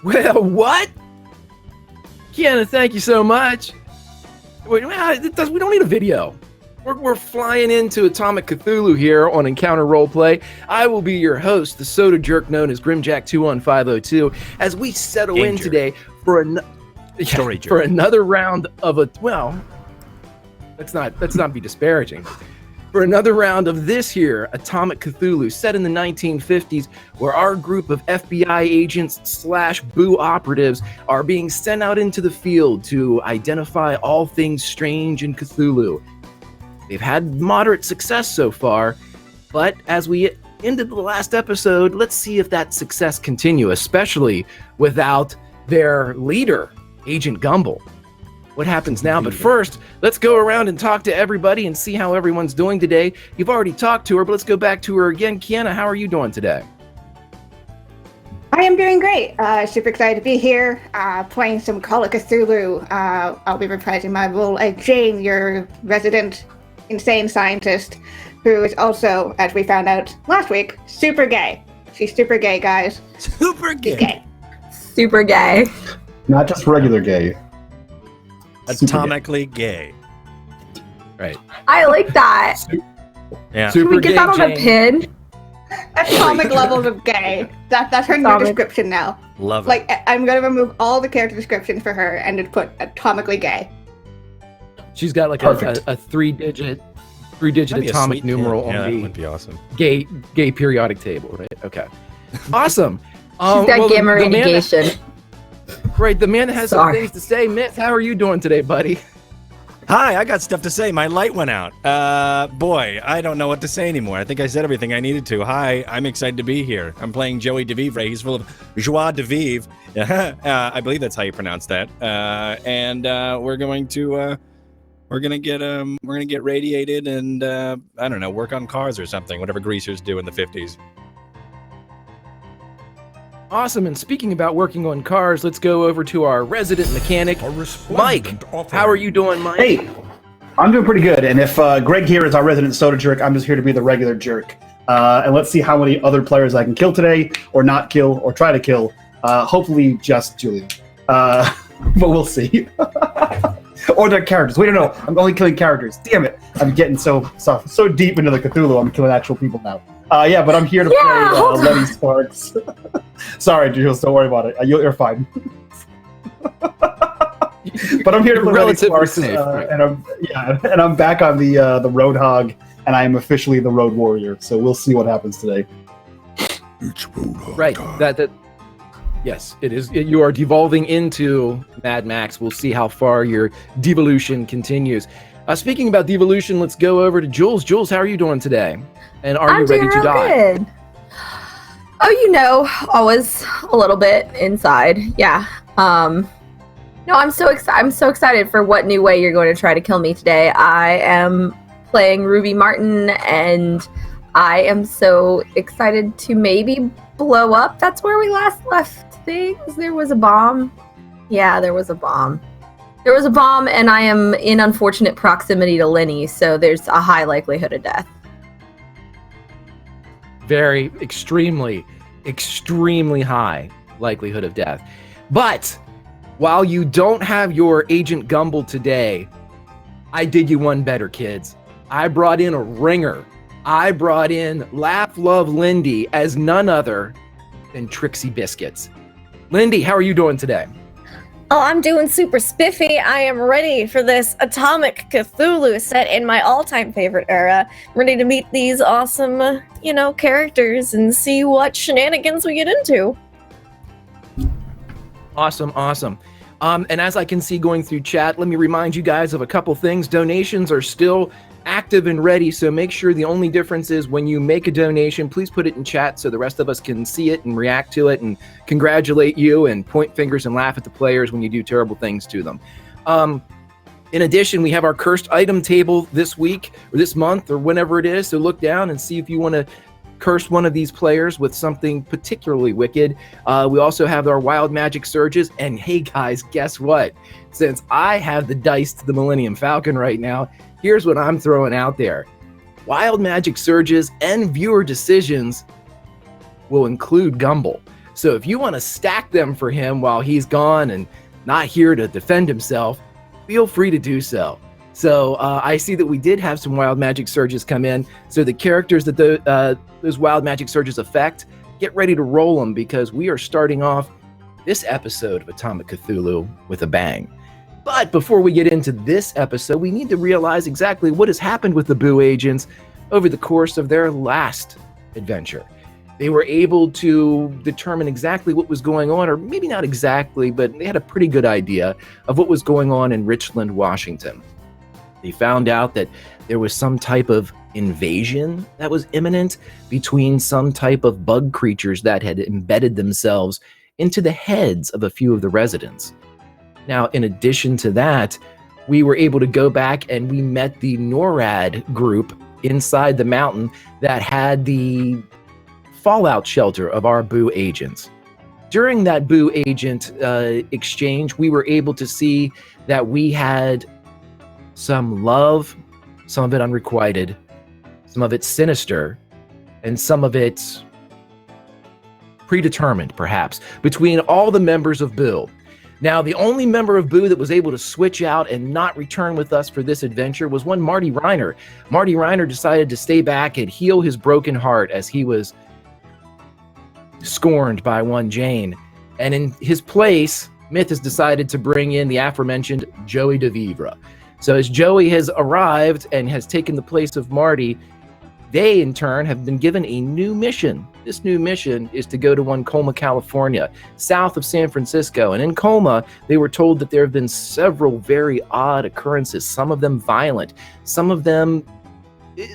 Well, what? Kiana, thank you so much. Wait, we don't need a video. We're flying into Atomic Cthulhu here on Encounter Roleplay. I will be your host, the soda jerk known as Grimjack21502, as we settle in today for another round of let's not be disparaging. For another round of this here, Atomic Cthulhu, set in the 1950s, where our group of FBI agents / Boo operatives are being sent out into the field to identify all things strange in Cthulhu. They've had moderate success so far, but as we ended the last episode, let's see if that success continues, especially without their leader, Agent Gumbel. What happens now? But first, let's go around and talk to everybody and see how everyone's doing today. You've already talked to her, but let's go back to her again. Kiana, how are you doing today? I am doing great. Super excited to be here, playing some Call of Cthulhu. I'll be reprising my role as Jane, your resident insane scientist, who is also, as we found out last week, super gay. She's super gay, guys. Super gay. She's gay. Super gay. Not just regular gay. Atomically gay. Right. I like that. Yeah. Can we get that on a pin? Atomic levels of gay. That's her new description now. Love it. Like, I'm going to remove all the character descriptions for her and just put atomically gay. She's got like a three-digit atomic numeral on that the would be awesome. gay periodic table, right? Okay. Awesome. She's got gamma the man radiation. Right, the man that has some things to say. Myth, how are you doing today, buddy? Hi, I got stuff to say. My light went out. Boy, I don't know what to say anymore. I think I said everything I needed to. Hi, I'm excited to be here. I'm playing Joey DeVivre. He's full of joie de vivre. I believe that's how you pronounce that. And we're going to get radiated and I don't know, work on cars or something. Whatever greasers do in the 50s. Awesome. And speaking about working on cars, let's go over to our resident mechanic, Mike. How are you doing, Mike? Hey, I'm doing pretty good. And if Greg here is our resident soda jerk, I'm just here to be the regular jerk. And let's see how many other players I can kill today, or not kill, or try to kill. Hopefully just Julian. But we'll see. Or their characters. We don't know. I'm only killing characters. Damn it. I'm getting so deep into the Cthulhu, I'm killing actual people now. But I'm here to play Lenny Sparks. Sorry, Jules, don't worry about it. You're fine. But I'm here to play Lenny Sparks, safe, right? and I'm back on the Roadhog, and I am officially the Road Warrior. So we'll see what happens today. It's Roadhog. Right. That. Yes, it is. You are devolving into Mad Max. We'll see how far your devolution continues. Speaking about devolution, let's go over to Jules. Jules, how are you doing today? And are you ready to die? Good. Oh, always a little bit inside. Yeah. No, I'm so excited for what new way you're going to try to kill me today. I am playing Ruby Martin, and I am so excited to maybe blow up. That's where we last left things. There was a bomb. Yeah, there was a bomb. There was a bomb, and I am in unfortunate proximity to Lenny, so there's a high likelihood of death. Very extremely high likelihood of death. But while you don't have your Agent Gumbel today, I did you one better, kids. I brought in a ringer. I brought in Laugh Love Lindy as none other than Trixie Biscuits. Lindy, how are you doing today? Oh, I'm doing super spiffy. I am ready for this Atomic Cthulhu set in my all-time favorite era. Ready to meet these awesome, characters and see what shenanigans we get into. Awesome. And as I can see going through chat, let me remind you guys of a couple things. Donations are still active and ready, so make sure the only difference is when you make a donation, please put it in chat so the rest of us can see it and react to it and congratulate you and point fingers and laugh at the players when you do terrible things to them. In addition, we have our cursed item table this week or this month or whenever it is, so look down and see if you want to curse one of these players with something particularly wicked. We also have our wild magic surges, and hey guys, guess what? Since I have the dice to the Millennium Falcon right now, here's what I'm throwing out there. Wild magic surges and viewer decisions will include Gumbel. So if you want to stack them for him while he's gone and not here to defend himself, feel free to do so. So I see that we did have some wild magic surges come in. So the characters that those wild magic surges affect, get ready to roll them, because we are starting off this episode of Atomic Cthulhu with a bang. But before we get into this episode, we need to realize exactly what has happened with the Boo agents over the course of their last adventure. They were able to determine exactly what was going on, or maybe not exactly, but they had a pretty good idea of what was going on in Richland, Washington. They found out that there was some type of invasion that was imminent between some type of bug creatures that had embedded themselves into the heads of a few of the residents. Now, in addition to that, we were able to go back and we met the NORAD group inside the mountain that had the fallout shelter of our Boo agents. During that Boo agent exchange, we were able to see that we had some love, some of it unrequited, some of it sinister, and some of it predetermined, perhaps, between all the members of Boo. Now, the only member of Boo that was able to switch out and not return with us for this adventure was one Marty Reiner. Marty Reiner decided to stay back and heal his broken heart as he was scorned by one Jane. And in his place, Myth has decided to bring in the aforementioned Joey DeVivre. So as Joey has arrived and has taken the place of Marty, they in turn have been given a new mission. This new mission is to go to one Colma, California, south of San Francisco. And in Colma, they were told that there have been several very odd occurrences, some of them violent, some of them,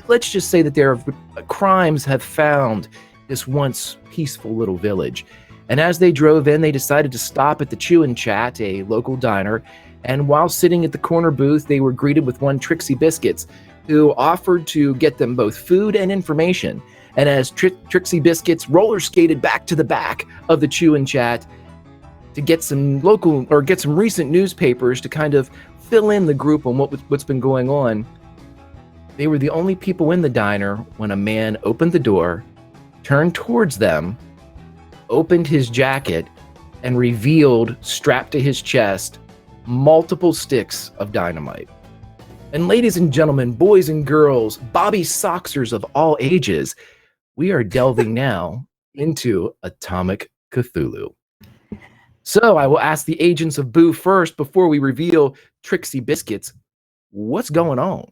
let's just say that crimes have found this once peaceful little village. And as they drove in, they decided to stop at the Chew and Chat, a local diner. And while sitting at the corner booth, they were greeted with one Trixie Biscuits, who offered to get them both food and information. And as Trixie Biscuits roller skated back to the back of the Chew and Chat to get some recent newspapers to kind of fill in the group on what's been going on, they were the only people in the diner when a man opened the door, turned towards them, opened his jacket, and revealed, strapped to his chest, multiple sticks of dynamite. And ladies and gentlemen, boys and girls, Bobby Soxers of all ages, we are delving now into Atomic Cthulhu. So I will ask the agents of Boo first, before we reveal Trixie Biscuits, what's going on?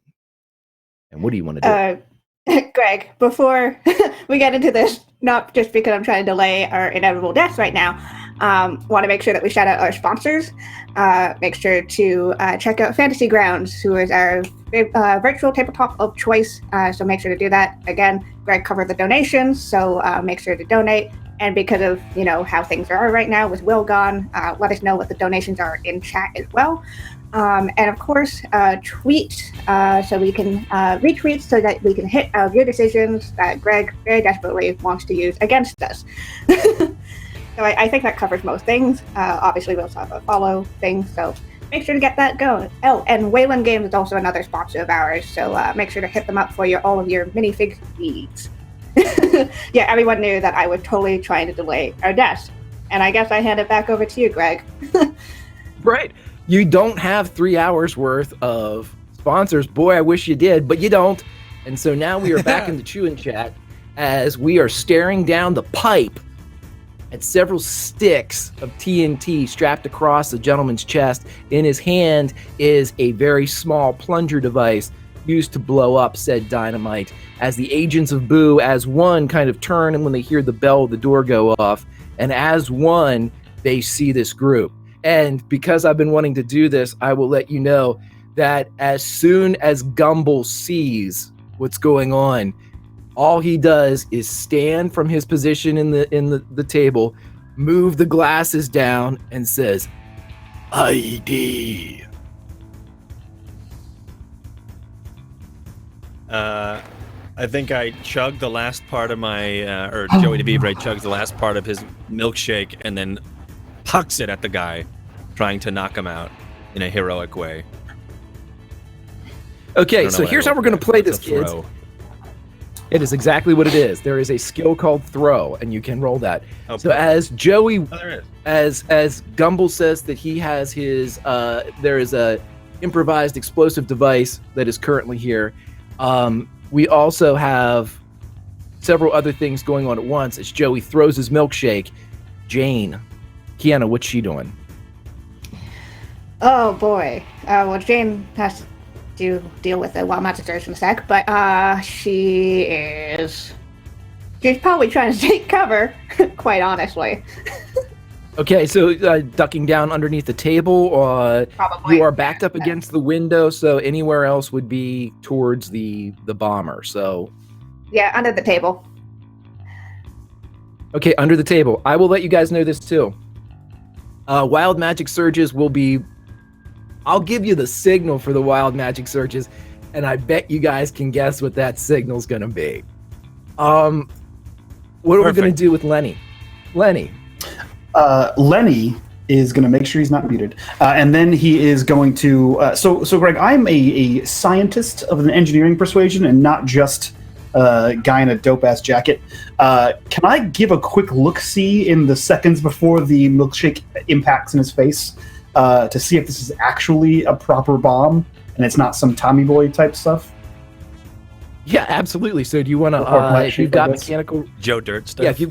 And what do you want to do? Greg, before we get into this, not just because I'm trying to delay our inevitable deaths right now, want to make sure that we shout out our sponsors. Make sure to check out Fantasy Grounds, who is our virtual tabletop of choice. So make sure to do that. Again, Greg covered the donations, so make sure to donate. And because of how things are right now with Will gone, let us know what the donations are in chat as well. And of course, tweet so we can retweet so that we can hit your decisions that Greg very desperately wants to use against us. So I think that covers most things. Obviously, we also have a follow thing, so make sure to get that going. Oh, and Wayland Games is also another sponsor of ours, so make sure to hit them up for all of your minifig needs. Yeah, everyone knew that I was totally trying to delay our deaths. And I guess I hand it back over to you, Greg. Right. You don't have 3 hours worth of sponsors. Boy, I wish you did, but you don't. And so now we are back in the Chew and Chat as we are staring down the pipe at several sticks of TNT strapped across the gentleman's chest. In his hand is a very small plunger device used to blow up said dynamite. As the agents of Boo, as one, kind of turn, and when they hear the bell of the door go off, and as one, they see this group. And because I've been wanting to do this, I will let you know that as soon as Gumble sees what's going on, all he does is stand from his position in the table, move the glasses down, and says, ID. I think I chugged the last part of my, or Joey DeVivre chugs the last part of his milkshake and then hucks it at the guy, trying to knock him out in a heroic way. Okay, so here's how we're going to play this, kids. It is exactly what it is. There is a skill called throw, and you can roll that. Oh, So as Joey, there is. as Gumble says that he has his, there is a improvised explosive device that is currently here. We also have several other things going on at once as Joey throws his milkshake. Jane, Kiana, what's she doing? Oh boy. Well, Jane has to deal with the wild magic surge in a sec, but she's probably trying to take cover, quite honestly. Okay, so ducking down underneath the table, Probably. you are backed up against the window, so anywhere else would be towards the bomber. So, Yeah, under the table. okay, under the table. I will let you guys know this too. Wild magic surges will be. I'll give you the signal for the wild magic surges, and I bet you guys can guess what that signal's gonna be. What are we gonna Perfect. do with Lenny? Lenny. Lenny is going to make sure he's not muted, and then he is going to. So Greg, I'm a scientist of an engineering persuasion, and not just a guy in a dope ass jacket. Can I give a quick look see in the seconds before the milkshake impacts in his face to see if this is actually a proper bomb and it's not some Tommy Boy type stuff? Yeah, absolutely. So do you want Or black to? If sheep, you've got I guess. mechanical. Joe Dirt stuff. Yeah, if you've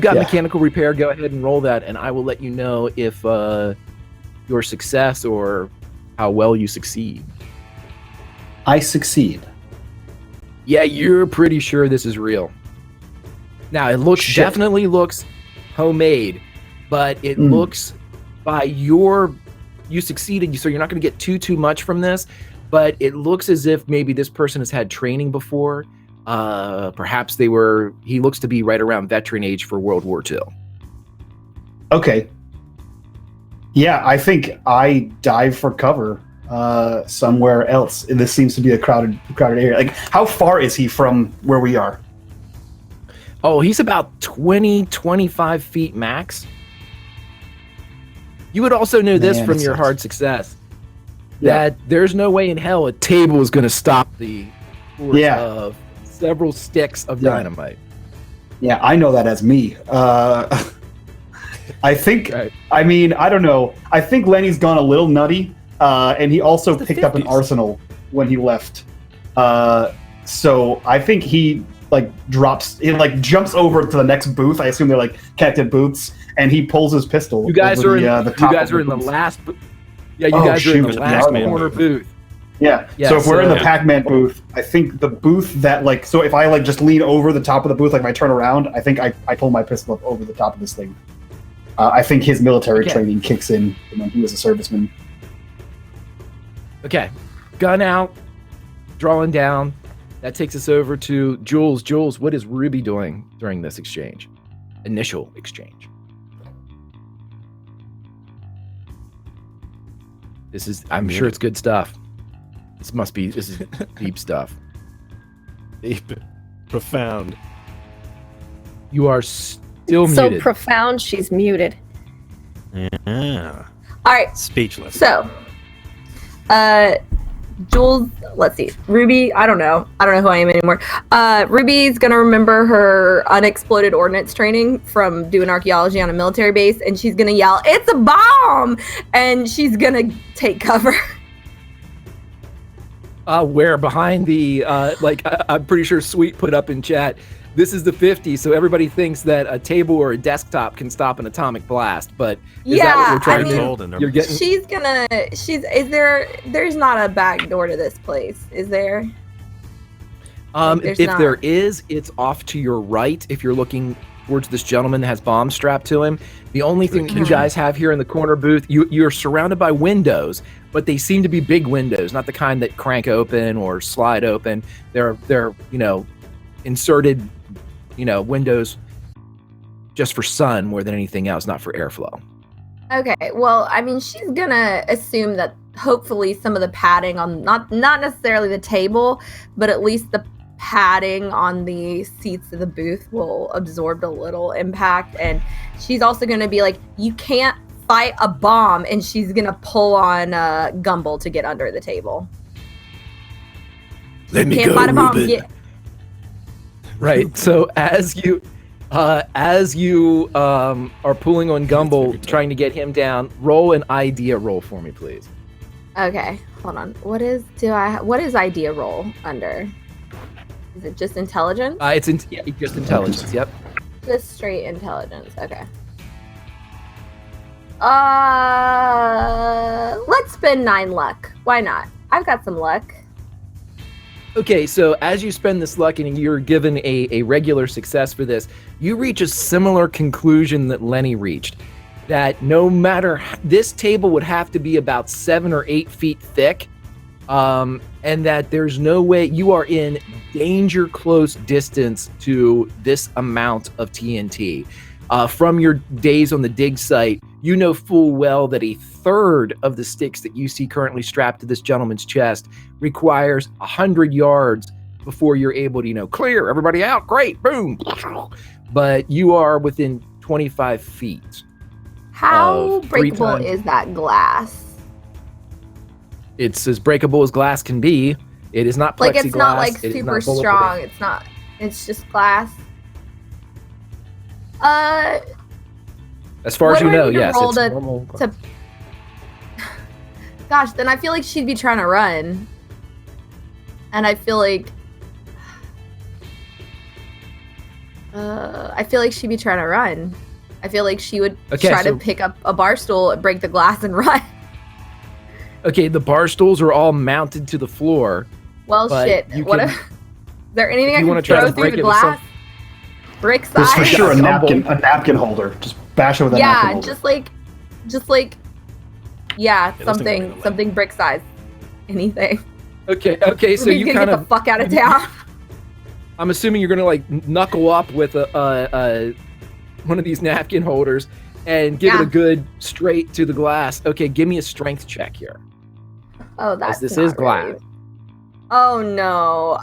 got Yeah. mechanical repair, go ahead and roll that, and I will let you know if your success or how well you succeed. I succeed. Yeah, you're pretty sure this is real. Now it definitely looks homemade, but it looks by you succeeded, so you're not going to get too much from this. But it looks as if maybe this person has had training before. Perhaps he looks to be right around veteran age for World War II. Okay. Yeah, I think I dive for cover somewhere else. This seems to be a crowded area. Like, how far is he from where we are? Oh, he's about 25 feet max. You would also know this Man, from that your sucks. hard success, Yeah. that there's no way in hell a table is going to stop the force Yeah. of several sticks of Yeah. dynamite. Yeah, I know that as me. I think. Right. I mean, I don't know. I think Lenny's gone a little nutty, and he also It's the picked up an 50s. arsenal when he left. So I think he jumps over to the next booth. I assume they're like connected booths, and he pulls his pistol. You guys over are in the you top guys of are in the booth. last. Yeah, you Oh, guys are in shoot, the the last Pac-Man corner booth. booth. Yeah. Yeah, So if we're in the so- Pac-Man booth, I think the booth that so if I just lean over the top of the booth, like if I turn around, I think I pull my pistol up over the top of this thing. I think his military Okay. training kicks in when he was a serviceman. Okay, gun out, drawing down. That takes us over to Jules. Jules, what is Ruby doing during this exchange? Initial exchange. I'm sure it's good stuff. This is deep stuff. Deep, profound. You are still So muted. profound, she's muted. Yeah. All right. Speechless. So, Jules, let's see. Ruby, I don't know who I am anymore. Ruby's gonna remember her unexploded ordnance training from doing archaeology on a military base, and she's gonna yell, "It's a bomb!" And she's gonna take cover. Where behind the I'm pretty sure Sweet put up in chat. This is the 50s, so everybody thinks that a table or a desktop can stop an atomic blast. But is that what you're trying to do? Told in her- You're getting. There's not a back door to this place, is there? there's If not. there is, it's off to your right. If you're looking towards this gentleman that has bombs strapped to him, the only thing you guys have here in the corner booth, you're surrounded by windows, but they seem to be big windows, not the kind that crank open or slide open. They're inserted, windows just for sun more than anything else, not for airflow. Okay, well, I mean, she's gonna assume that hopefully some of the padding on not necessarily the table, but at least the padding on the seats of the booth will absorb a little impact. And she's also gonna be like, "You can't fight a bomb," and she's gonna pull on Gumble to get under the table. Let me Can't go, fight a bomb. Ruben. Yeah. Right. So as you are pulling on Gumble, trying to get him down, roll an idea roll for me, please. Okay, hold on. What is idea roll under? Is it just intelligence? It's just intelligence. Yep. Just straight intelligence. Okay. Let's spend 9 luck. Why not? I've got some luck. Okay, so as you spend this luck and you're given a regular success for this, you reach a similar conclusion that Lenny reached. That no matter, this table would have to be about 7 or 8 feet thick, and that there's no way you are in danger close distance to this amount of TNT. From your days on the dig site, you know full well that a third of the sticks that you see currently strapped to this gentleman's chest requires 100 yards before you're able to, clear everybody out. Great, boom. But you are within 25 feet. How breakable is that glass? It's as breakable as glass can be. It is not plexiglass. Like, it's not like super strong. It's not. It's just glass. As far as you know, yes, it's to normal. Gosh, then I feel like she'd be trying to run, and I feel like she'd be trying to run. I feel like she would try to pick up a bar stool, break the glass, and run. Okay, the bar stools are all mounted to the floor. Well, shit. Is there anything I can throw through the glass? Brick size. There's for sure a napkin holder. Just bash it with a napkin holder. Something brick size. Anything. Okay, so you kind of get the fuck out of town. I'm assuming you're gonna knuckle up with a one of these napkin holders and give it a good straight to the glass. Okay, give me a strength check here. Oh, that's this is glass. Really... Oh no.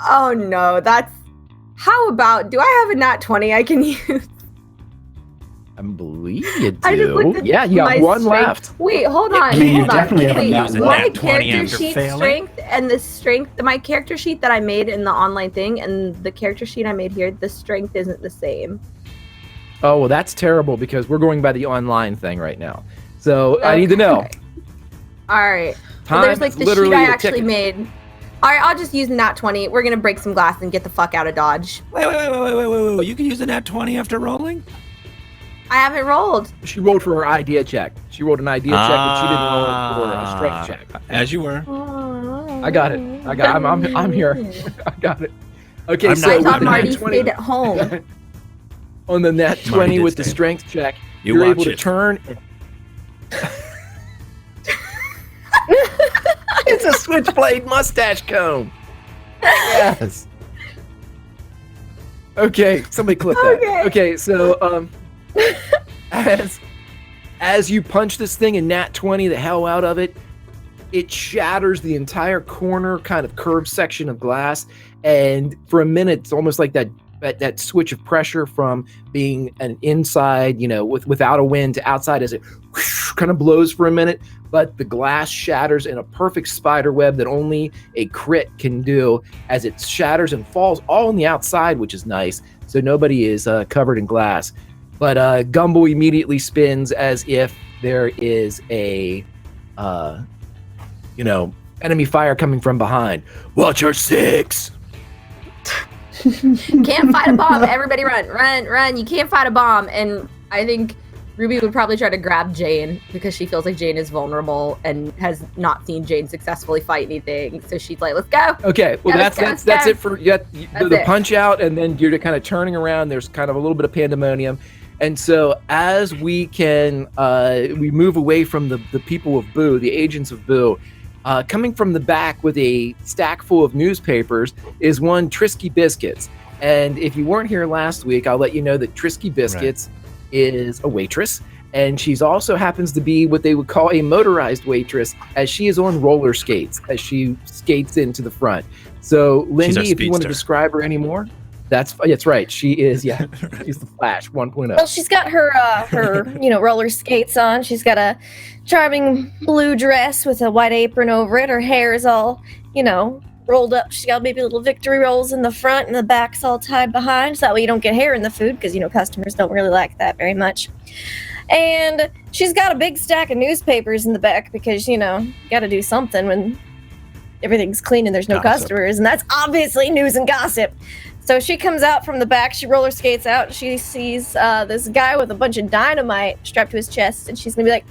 How about, do I have a nat 20 I can use? I believe you do. I just looked at you got one left. Wait, hold on. You definitely have a nat 20. My character sheet strength and the strength, my character sheet that I made in the online thing and the character sheet I made here, the strength isn't the same. Oh, well, that's terrible because we're going by the online thing right now. So I need to know. All right. Well, there's the sheet I actually made. All right, I'll just use nat 20. We're going to break some glass and get the fuck out of Dodge. Wait. You can use a nat 20 after rolling? I haven't rolled. She rolled for her idea check. She rolled an idea check, but she didn't roll for a strength check. As you were. I got it. I'm here. I got it. Okay, I thought Marty stayed at home. On the nat 20 with the strength check, you're able to turn. It's a switchblade mustache comb. Yes. Okay, somebody clip that. Okay, so as you punch this thing and nat 20 the hell out of it, it shatters the entire corner kind of curved section of glass, and for a minute it's almost like that switch of pressure from being an inside, without a wind to outside as it kind of blows for a minute, but the glass shatters in a perfect spider web that only a crit can do as it shatters and falls all on the outside, which is nice. So nobody is covered in glass. But Gumble immediately spins as if there is a, enemy fire coming from behind. Watch your 6. Can't fight a bomb. Everybody run. You can't fight a bomb. And I think Ruby would probably try to grab Jane because she feels like Jane is vulnerable and has not seen Jane successfully fight anything. So she's like, let's go. Okay, well, that's it for the punch out, and then you're kind of turning around. There's kind of a little bit of pandemonium. And so as we move away from the people of Boo, the agents of Boo, coming from the back with a stack full of newspapers is one Trisky Biscuits. And if you weren't here last week, I'll let you know that Trisky Biscuits is a waitress, and she's also happens to be what they would call a motorized waitress, as she is on roller skates as she skates into the front. So Lindy, if you want to describe her anymore, that's right. She is, she's the Flash 1.0. Well, she's got her roller skates on. She's got a charming blue dress with a white apron over it. Her hair is all, rolled up. She's got maybe little victory rolls in the front, and the back's all tied behind, so that way you don't get hair in the food, because, customers don't really like that very much. And she's got a big stack of newspapers in the back, because, gotta do something when everything's clean and there's no customers, and that's obviously news and gossip. So she comes out from the back, she roller skates out, and she sees this guy with a bunch of dynamite strapped to his chest, and she's gonna be like,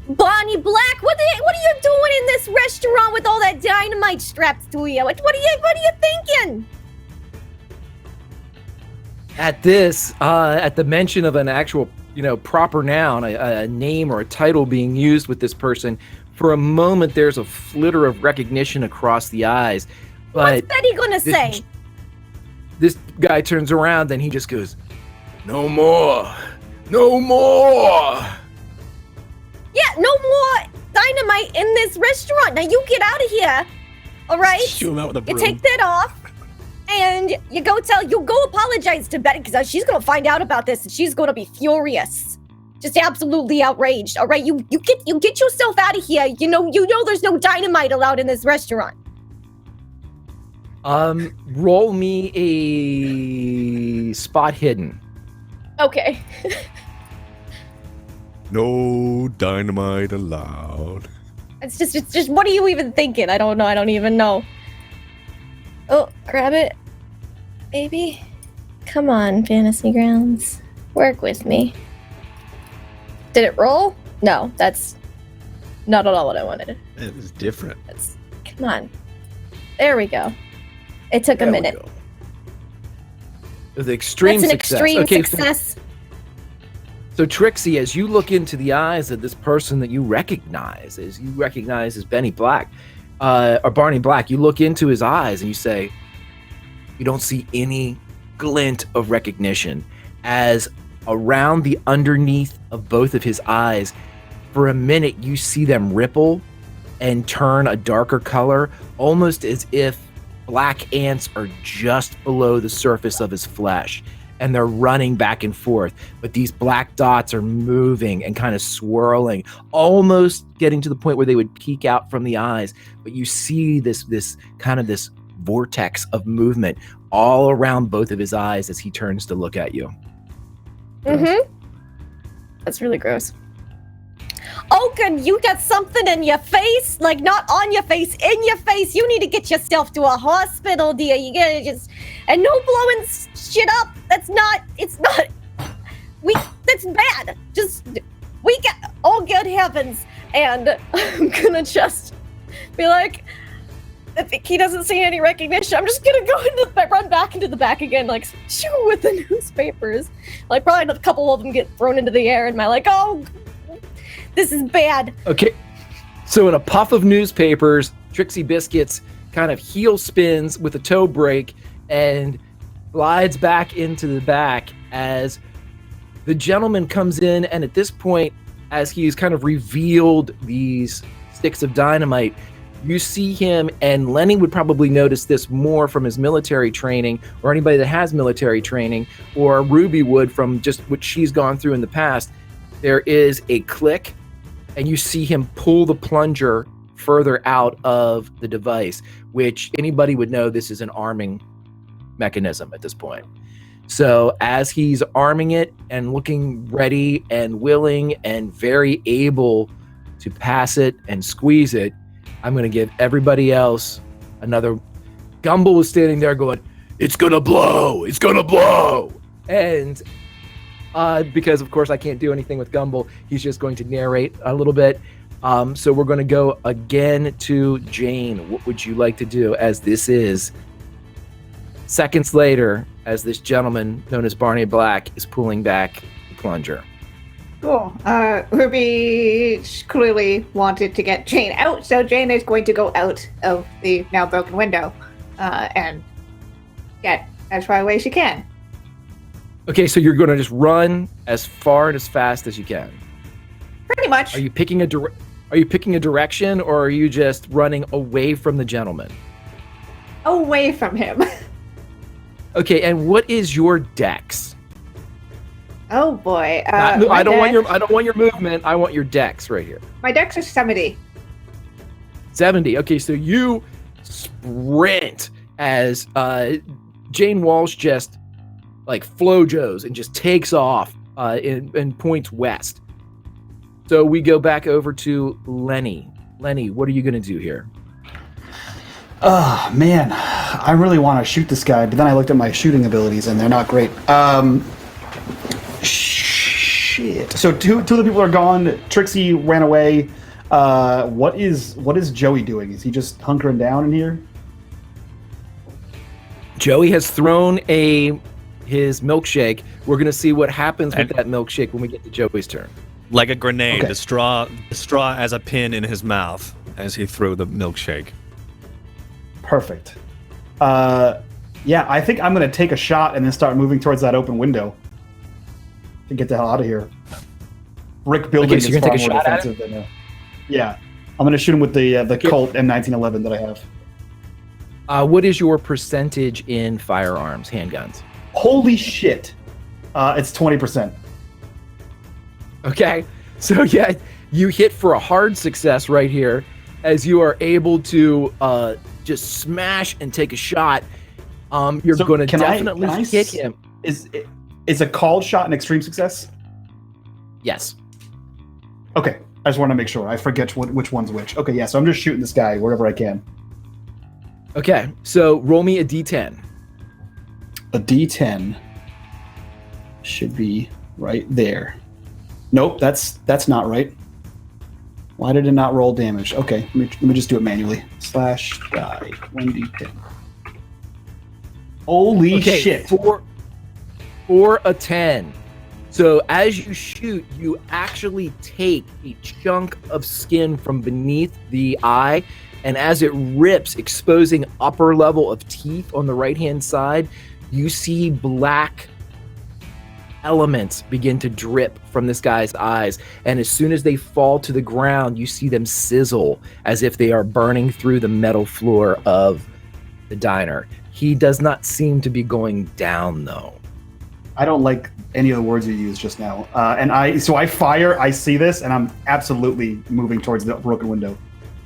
Bonnie Black, what are you doing in this restaurant with all that dynamite strapped to you? What are you thinking? At this, at the mention of an actual, proper noun, a name or a title being used with this person, for a moment there's a flitter of recognition across the eyes. But what's Betty gonna say? This guy turns around and he just goes, "No more, no more." Yeah, no more dynamite in this restaurant. Now you get out of here, all right? Shoo him out with a You broom. take that off, and you go apologize to Betty, because she's gonna find out about this, and she's gonna be furious, just absolutely outraged. All right, you get yourself out of here. You know there's no dynamite allowed in this restaurant. Roll me a spot hidden. Okay. No dynamite allowed. It's just what are you even thinking? I don't know. I don't even know. Oh, grab it. Baby. Come on, Fantasy Grounds. Work with me. Did it roll? No, that's not at all what I wanted. It was different. Come on. There we go. It took a minute. With extreme That's an success. extreme Okay, success. So Trixie, as you look into the eyes of this person that you recognize as Benny Black, or Barney Black, you look into his eyes and you say, you don't see any glint of recognition, as around the underneath of both of his eyes, for a minute you see them ripple and turn a darker color, almost as if black ants are just below the surface of his flesh. And they're running back and forth, but these black dots are moving and kind of swirling, almost getting to the point where they would peek out from the eyes. But you see this vortex of movement all around both of his eyes as he turns to look at you. Mm-hmm. That's really gross. Oh, good. You got something in your face? Like, not on your face, in your face. You need to get yourself to a hospital, dear. You gotta and no blowing shit up. That's bad. Oh, good heavens. And I'm gonna just be like, if he doesn't see any recognition, I'm just gonna run back into the back again, like, shoo, with the newspapers. Like, probably a couple of them get thrown into the air, and oh, this is bad. Okay, so in a puff of newspapers, Trixie Biscuits kind of heel spins with a toe break and glides back into the back as the gentleman comes in. And at this point, as he's kind of revealed these sticks of dynamite, you see him, and Lenny would probably notice this more from his military training, or anybody that has military training, or Ruby would from just what she's gone through in the past. There is a click, and you see him pull the plunger further out of the device, which anybody would know this is an arming mechanism at this point. So as he's arming it and looking ready and willing and very able to pass it and squeeze it, I'm going to give everybody else another. Gumball is standing there going, "It's going to blow! It's going to blow!" And because, of course, I can't do anything with Gumball, he's just going to narrate a little bit. So we're going to go again to Jane. What would you like to do, as this is seconds later, as this gentleman known as Barney Black is pulling back the plunger? Cool. Ruby clearly wanted to get Jane out, so Jane is going to go out of the now broken window and get as far away as she can. Okay, so you're going to just run as far and as fast as you can. Pretty much. Are you picking a direction, or are you just running away from the gentleman? Away from him. Okay, and what is your dex? Oh boy. I don't want your movement. I want your dex right here. My dex is 70. 70. Okay, so you sprint as Jane Walsh just like flojos and just takes off and points west. So we go back over to Lenny. Lenny, what are you going to do here? Oh, man. I really want to shoot this guy, but then I looked at my shooting abilities, and they're not great. Shit. So two of the people are gone. Trixie ran away. What is Joey doing? Is he just hunkering down in here? Joey has thrown his milkshake. We're going to see what happens with that milkshake when we get to Joey's turn. Like a grenade, Okay. the straw as a pin in his mouth as he threw the milkshake. Perfect. Yeah, I think I'm going to take a shot and then start moving towards that open window to get the hell out of here. Brick building Okay, so is you're far gonna take a more shot at defensive than yeah. I'm going to shoot him with the Colt M1911 that I have. What is your percentage in firearms, handguns? Holy shit. It's 20%. Okay, so yeah, you hit for a hard success right here as you are able to just smash and take a shot. You're So going to can I definitely hit s- him. Is a called shot an extreme success? Yes. Okay, I just want to make sure. I forget which one's which. Okay, yeah, so I'm just shooting this guy wherever I can. Okay, so roll me a d10. A D10 should be right there. Nope, that's not right. Why did it not roll damage? Okay, let me just do it manually. Slash die 1d10. Holy Okay, shit! for a 10. So as you shoot, you actually take a chunk of skin from beneath the eye, and as it rips, exposing upper level of teeth on the right-hand side, you see black elements begin to drip from this guy's eyes. And as soon as they fall to the ground, you see them sizzle as if they are burning through the metal floor of the diner. He does not seem to be going down, though. I don't like any of the words you used just now. I fire, I see this, and I'm absolutely moving towards the broken window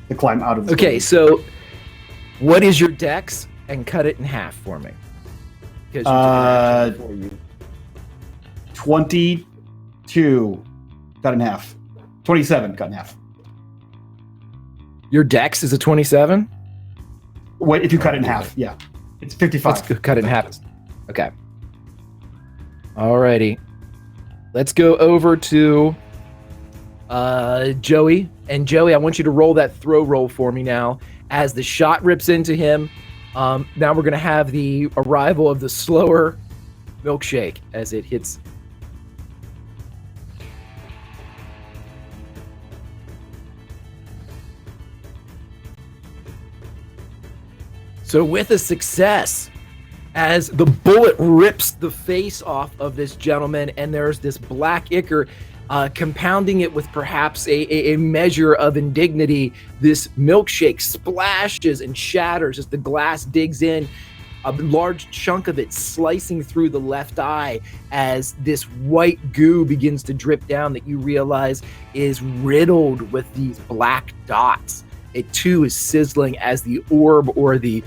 to climb out of this Okay, building. so what is your dex? And cut it in half for me. Because you took an action before you. 22 cut in half. 27 cut in half. Your dex is a 27? Wait, if you cut it in half, yeah. It's 55. Let's go cut it in half. Okay. Alrighty. Let's go over to Joey. And Joey, I want you to roll that throw roll for me now. As the shot rips into him, now we're going to have the arrival of the slower milkshake as it hits. So with a success, as the bullet rips the face off of this gentleman, and there's this black ichor compounding it with perhaps a measure of indignity, this milkshake splashes and shatters as the glass digs in, a large chunk of it slicing through the left eye as this white goo begins to drip down that you realize is riddled with these black dots. It too is sizzling as the orb or the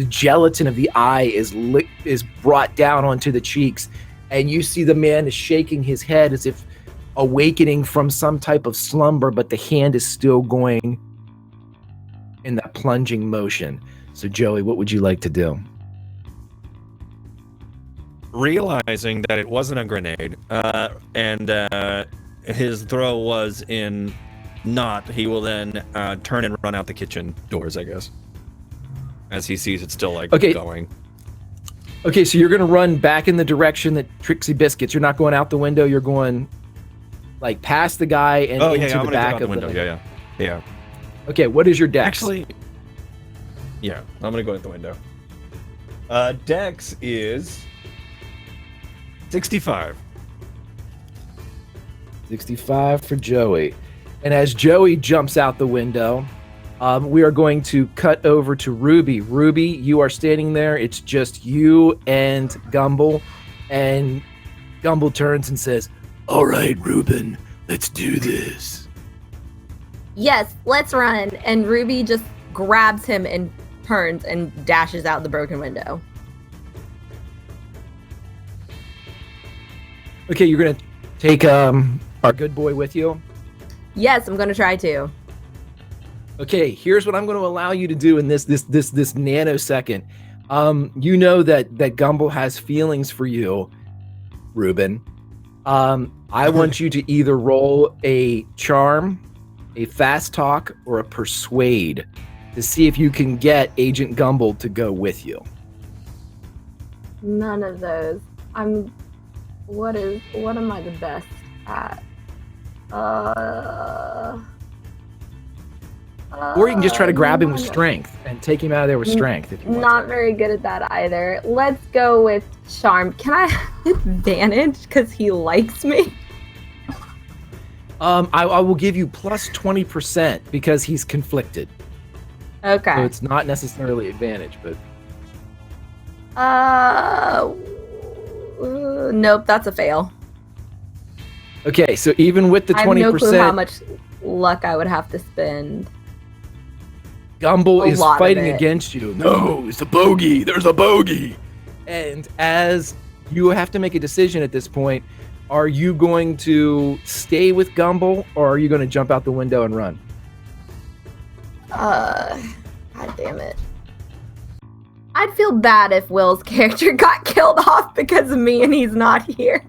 gelatin of the eye is brought down onto the cheeks, and you see the man is shaking his head as if awakening from some type of slumber, but the hand is still going in that plunging motion. So Joey, what would you like to do? Realizing that it wasn't a grenade, and his throw was in not, he will then turn and run out the kitchen doors, I guess, as he sees it still going. Okay, so you're gonna run back in the direction that Trixie Biscuits. You're not going out the window. You're going like past the guy and into the back of the window. Yeah. Okay, what is your dex? Actually, yeah, I'm gonna go out the window. Dex is 65. 65 for Joey. And as Joey jumps out the window, we are going to cut over to Ruby. Ruby, you are standing there. It's just you and Gumble. And Gumble turns and says, "All right, Ruben, let's do this." Yes, let's run. And Ruby just grabs him and turns and dashes out the broken window. Okay, you're gonna take our good boy with you. Yes, I'm gonna try to. Okay, here's what I'm going to allow you to do in this nanosecond. You know that Gumbel has feelings for you, Ruben. I want you to either roll a charm, a fast talk, or a persuade to see if you can get Agent Gumbel to go with you. None of those. What am I the best at? Or you can just try to grab him with strength and take him out of there with strength. If you want Not to. very good at that either. Let's go with charm. Can I have advantage because he likes me? I will give you plus 20% because he's conflicted. Okay. So it's not necessarily advantage, but nope, that's a fail. okay. So even with the 20%, I have no clue how much luck I would have to spend. Gumbel A is lot of fighting it. against you. No, it's a bogey. There's a bogey. And as you have to make a decision at this point, are you going to stay with Gumbel or are you going to jump out the window and run? God damn it. I'd feel bad if Will's character got killed off because of me and he's not here.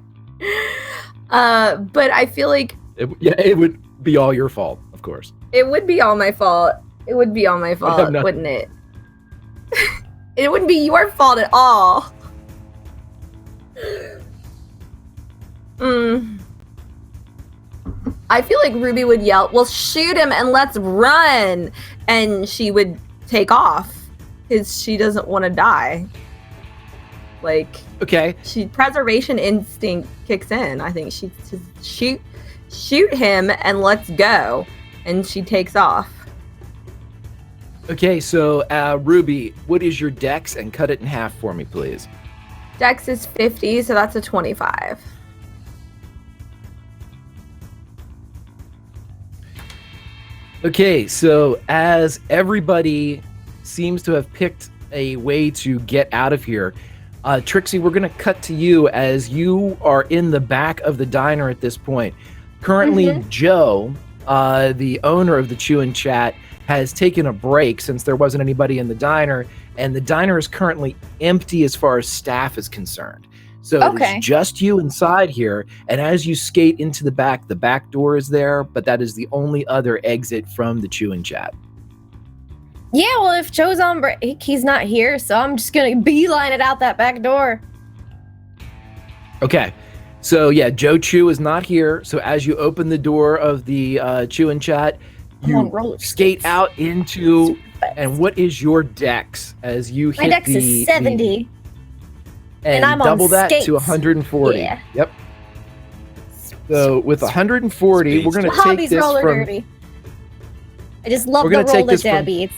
But I feel like It would be all your fault, of course. it would be all my fault. It would be all my fault, nothing. wouldn't it? It wouldn't be your fault at all. I feel like Ruby would yell, "Well, shoot him and let's run!" And she would take off because she doesn't want to die. Like, Okay. preservation instinct kicks in. I think she just shoot him and let's go, and she takes off. Okay, so Ruby, what is your dex and cut it in half for me, please? Dex is 50, so that's a 25. Okay, so as everybody seems to have picked a way to get out of here, Trixie, we're going to cut to you as you are in the back of the diner at this point. Currently, Joe, the owner of the Chew and Chat, has taken a break since there wasn't anybody in the diner, and the diner is currently empty as far as staff is concerned. So Okay. it's just you inside here, and as you skate into the back door is there, but that is the only other exit from the Chew and Chat. Yeah, well, if Joe's on break, he's not here, so I'm just gonna beeline it out that back door. Okay, so yeah, Joe Chew is not here, so as you open the door of the Chew and Chat, I'm on you roller skate skates. out into, Super fast. and what is your dex as you hit My dex the is 70. and I'm on double that skates. to 140. Yeah. Yep. So with 140, we're gonna My take hobby's this roller from derby. I just love We're the gonna take roller this from- derby.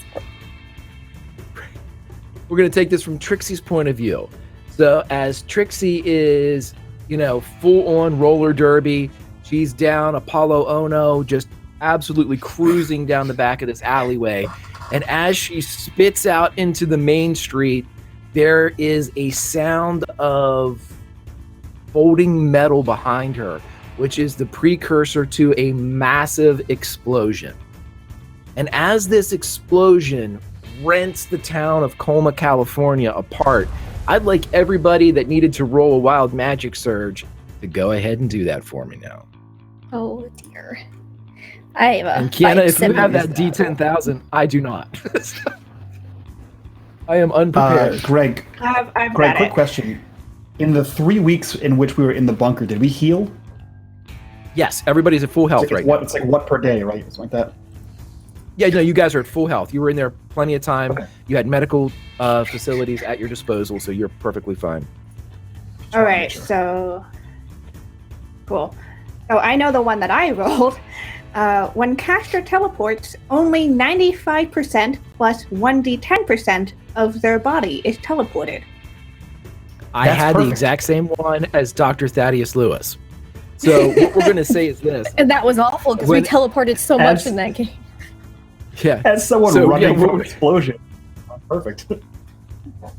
we're gonna take this from Trixie's point of view. So as Trixie is, full on roller derby, she's down Apollo Ono, just absolutely cruising down the back of this alleyway. And as she spits out into the main street, there is a sound of folding metal behind her, which is the precursor to a massive explosion. And as this explosion rents the town of Colma, California apart, I'd like everybody that needed to roll a wild magic surge to go ahead and do that for me now. Oh dear. I have a And Kiana, if you 570. have that D10,000, I do not. I am unprepared. Greg, I've Greg, got quick it. question. In the 3 weeks in which we were in the bunker, did we heal? Yes, everybody's at full health It's right what, now. it's like what per day, right? Something like that. Yeah, no, you guys are at full health. You were in there plenty of time. Okay. You had medical facilities at your disposal, so you're perfectly fine. All right, so cool. So I know the one that I rolled. When caster teleports, only 95% plus 1d10% of their body is teleported. I That's had perfect. the exact same one as Dr. Thaddeus Lewis. So what we're going to say is this. And that was awful because we When- teleported so much as- in that game. Yeah. As someone So, running yeah, from an explosion. Perfect.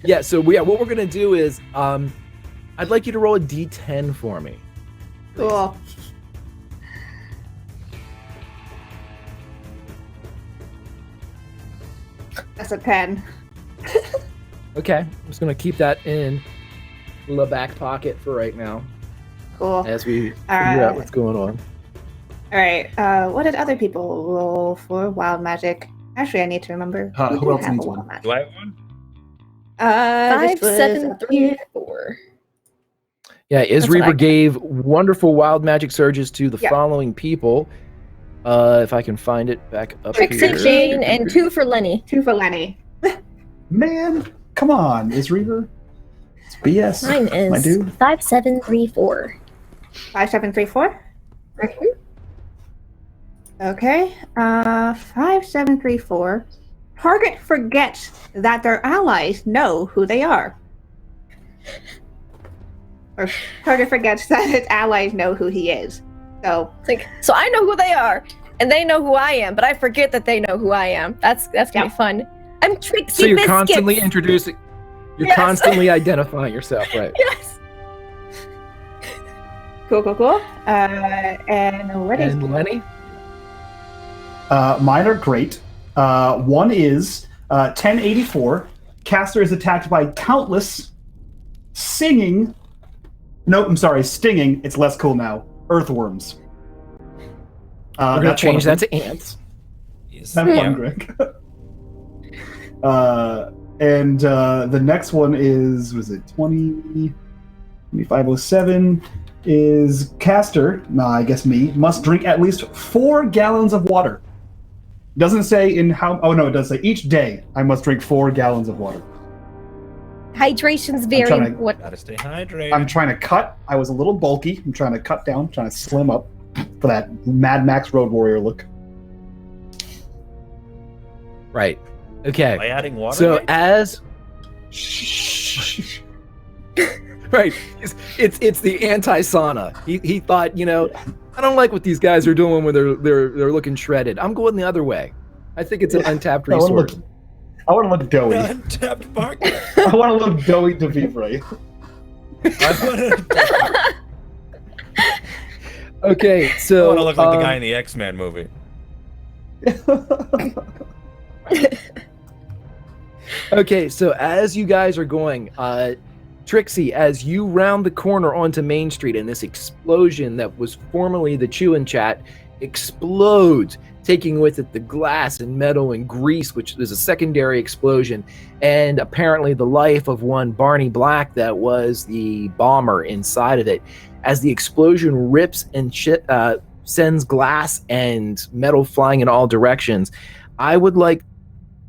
Yeah. So what we're gonna do is, I'd like you to roll a d10 for me. Cool. That's a 10. Okay. I'm just gonna keep that in the back pocket for right now Cool. as we figure Alright. out what's going on. All right. What did other people roll for wild magic? Actually, I need to remember. Who did else have needs a wild one? magic? Do I have one? This 5, was 7, up 3, here. 4. Yeah, That's what I Isreaver got. gave wonderful wild magic surges to the Yeah. following people. If I can find it back up Trixie, here. Jane, and 2 for Lenny. 2 for Lenny. Man, come on, is Reaver? It's BS. Mine my is dude. 5, 7, 3, 4. 5, 7, 3, 4. Okay. 5, 7, 3, 4. Target forgets that their allies know who they are. Or target forgets that its allies know who he is. So It's like, so I know who they are, and they know who I am, but I forget that they know who I am. That's gonna Yeah. be fun. I'm Trixie So you're Biscuits. constantly introducing, you're Yes. constantly identifying yourself, right? Yes. cool. And what is And Lenny? Mine are great. One is 1084. Caster is attacked by countless stinging. It's less cool now. Earthworms. We're gonna that's one change of that them. to ants. Yes. Have fun, Greg. And the next one is, was it 2507? Is caster, I guess me, must drink at least 4 gallons of water. Doesn't say in how, oh no, it does say each day I must drink 4 gallons of water. Hydration's very trying to- important. Gotta stay hydrated. I'm trying to cut. I was a little bulky. I'm trying to cut down, trying to slim up for that Mad Max Road Warrior look. Right. Okay. By adding water. So right? as right, it's the anti-sauna. He thought, I don't like what these guys are doing when they're looking shredded. I'm going the other way. I think it's an untapped I wanna resource. I want to look doughy. Untapped market. I want to look doughy to Vivre. I Okay, so want to look like the guy in the X-Men movie. Okay, so as you guys are going, Trixie, as you round the corner onto Main Street and this explosion that was formerly the Chewin' Chat explodes, taking with it the glass and metal and grease, which is a secondary explosion, and apparently the life of one Barney Black that was the bomber inside of it. As the explosion rips and sends glass and metal flying in all directions, I would like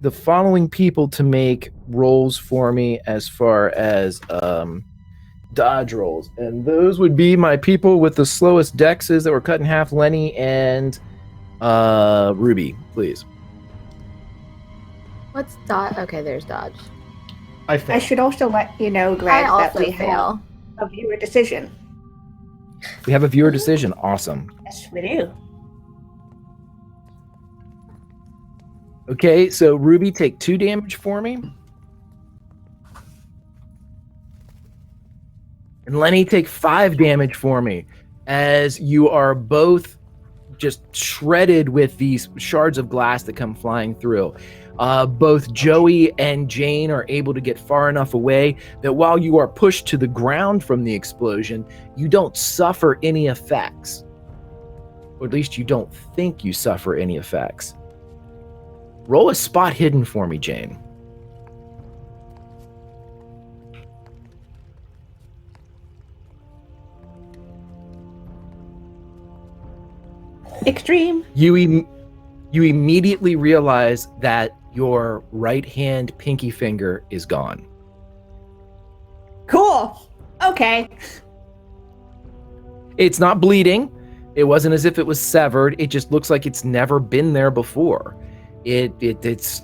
the following people to make rolls for me as far as dodge rolls. And those would be my people with the slowest dexes that were cut in half, Lenny and Ruby, please. What's dodge? Okay, there's dodge. I I failed. should also let you know, I Greg, that also we fail. have a viewer decision. We have a viewer decision. Awesome. Yes, we do. Okay, so Ruby, take 2 damage for me. And Lenny, take 5 damage for me, as you are both just shredded with these shards of glass that come flying through. Both Joey and Jane are able to get far enough away that while you are pushed to the ground from the explosion, you don't suffer any effects. Or at least you don't think you suffer any effects. Roll a spot hidden for me, Jane. Extreme. You immediately realize that your right hand pinky finger is gone. Cool. Okay. It's not bleeding. It wasn't as if it was severed. It just looks like it's never been there before. It's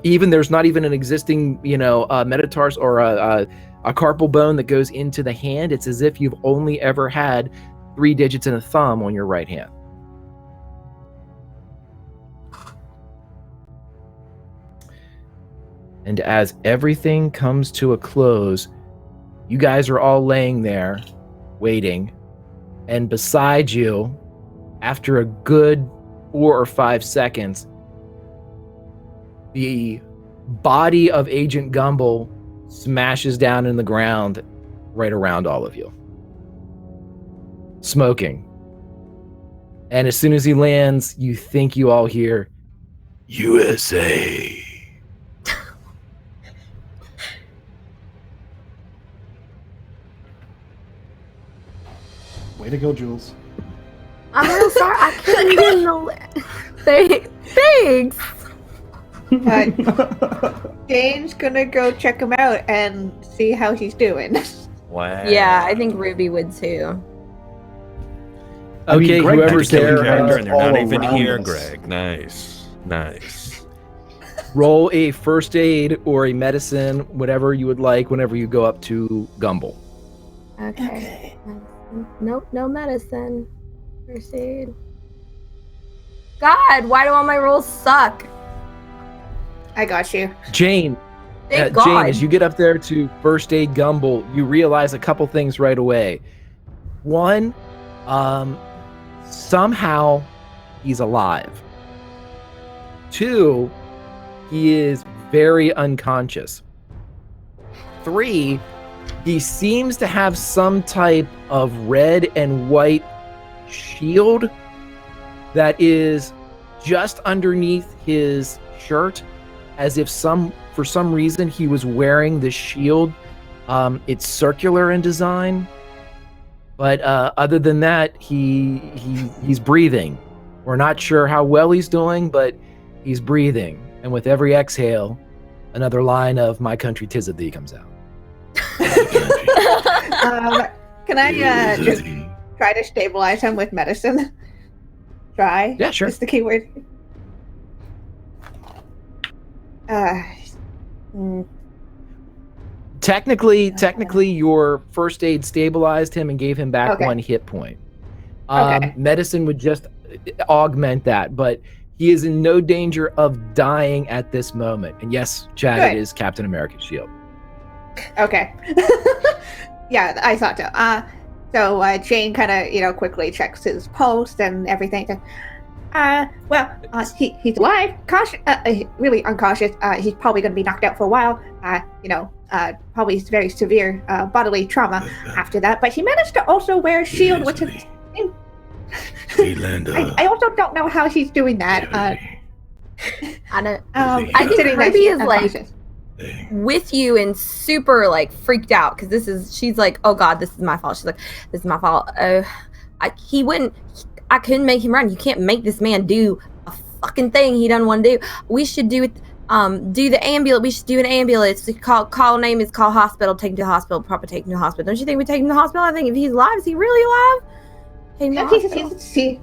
even there's not even an existing metatarsal or a carpal bone that goes into the hand. It's as if you've only ever had 3 digits and a thumb on your right hand. And as everything comes to a close, you guys are all laying there, waiting. And beside you, after a good 4 or 5 seconds, the body of Agent Gumble smashes down in the ground right around all of you, smoking. And as soon as he lands, you think you all hear, USA. Way to go, Jules. I'm real sorry. I couldn't get in the Thanks. Jane's gonna go check him out and see how he's doing. Wow. Yeah, I think Ruby would too. I mean, Okay, Greg whoever's just Killing there, character and they're not all even around here, us. Greg. Nice. roll a first aid or a medicine, whatever you would like, whenever you go up to Gumble. Okay. Nope, no medicine. First aid. God, why do all my rolls suck? I got you. Jane, Thank Jane, God. as you get up there to first aid Gumble, you realize a couple things right away. One, somehow he's alive. 2, he is very unconscious. 3, he seems to have some type of red and white shield that is just underneath his shirt, as if for some reason he was wearing this shield. It's circular in design, but other than that, he's breathing. We're not sure how well he's doing, but he's breathing. And with every exhale, another line of "My country 'tis of thee" comes out. Can I just try to stabilize him with medicine? Try. Yeah, sure. Is the key word. Technically, your first aid stabilized him and gave him back Okay. 1 hit point. Okay. Medicine would just augment that, but he is in no danger of dying at this moment. And yes, Chad, Good. it is Captain America's shield. Okay. Yeah, I thought so. So Jane kind of, quickly checks his pulse and everything. He's alive, cautious, really uncautious. He's probably going to be knocked out for a while. Probably very severe bodily trauma after that. But he managed to also wear a shield, which is. I also don't know how he's doing that. I don't. I think considering that Ruby he's is like unconscious. with you and super like freaked out because she's like, oh God, this is my fault. She's like, this is my fault. I couldn't make him run. You can't make this man do a fucking thing he doesn't want to do. We should do the ambulance. We should do an ambulance. Call name is call hospital. Take him to the hospital. Proper take him to the hospital. Don't you think we take him to the hospital? I think if he's alive, is he really alive? Take him to the hospital.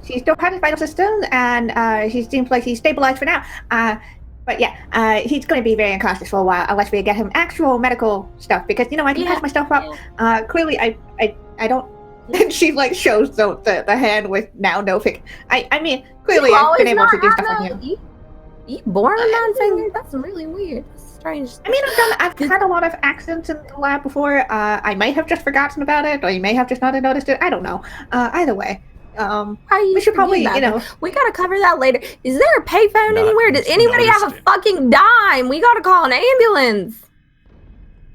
He still has his vital system, and he seems like he's stabilized for now. But yeah, he's going to be very unconscious for a while unless we get him actual medical stuff. Because I can patch myself up. Clearly, I don't. And she like shows the hand with now no pick. I mean, clearly I've been able to do stuff on him. You born a non-finger? That's really weird. That's strange. I mean, I've had a lot of accidents in the lab before. I might have just forgotten about it, or you may have just not noticed it. I don't know. Either way, we should probably, we gotta cover that later. Is there a payphone anywhere? Does anybody have a fucking dime? We gotta call an ambulance.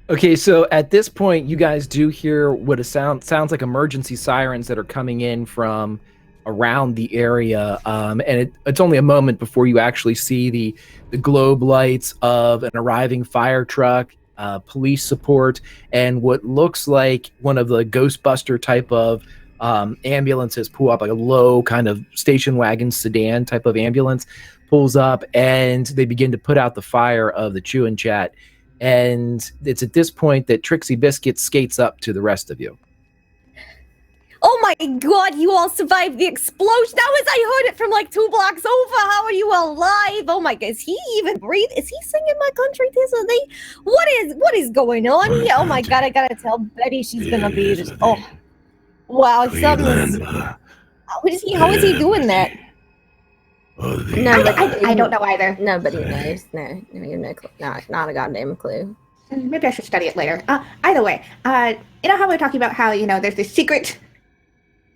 Okay, so at this point, you guys do hear what sounds like emergency sirens that are coming in from around the area, and it's only a moment before you actually see the globe lights of an arriving fire truck, police support, and what looks like one of the Ghostbuster type of ambulances pull up, like a low kind of station wagon sedan type of ambulance pulls up, and they begin to put out the fire of the Chewin' Chat. And it's at this point that Trixie Biscuit skates up to the rest of you. Oh my God, you all survived the explosion. That was, I heard it from like 2 blocks over. How are you alive? Oh my God, is he even breathe? Is he singing My Country 'Tis of Thee? What is going on here? Oh my God, I gotta tell Betty she's gonna be just, oh. Wow, something's, how is he doing that? I don't know either. Nobody knows. No, you have no clue. No, not a goddamn clue. Maybe I should study it later. Either way, you know how we're talking about how, there's this secret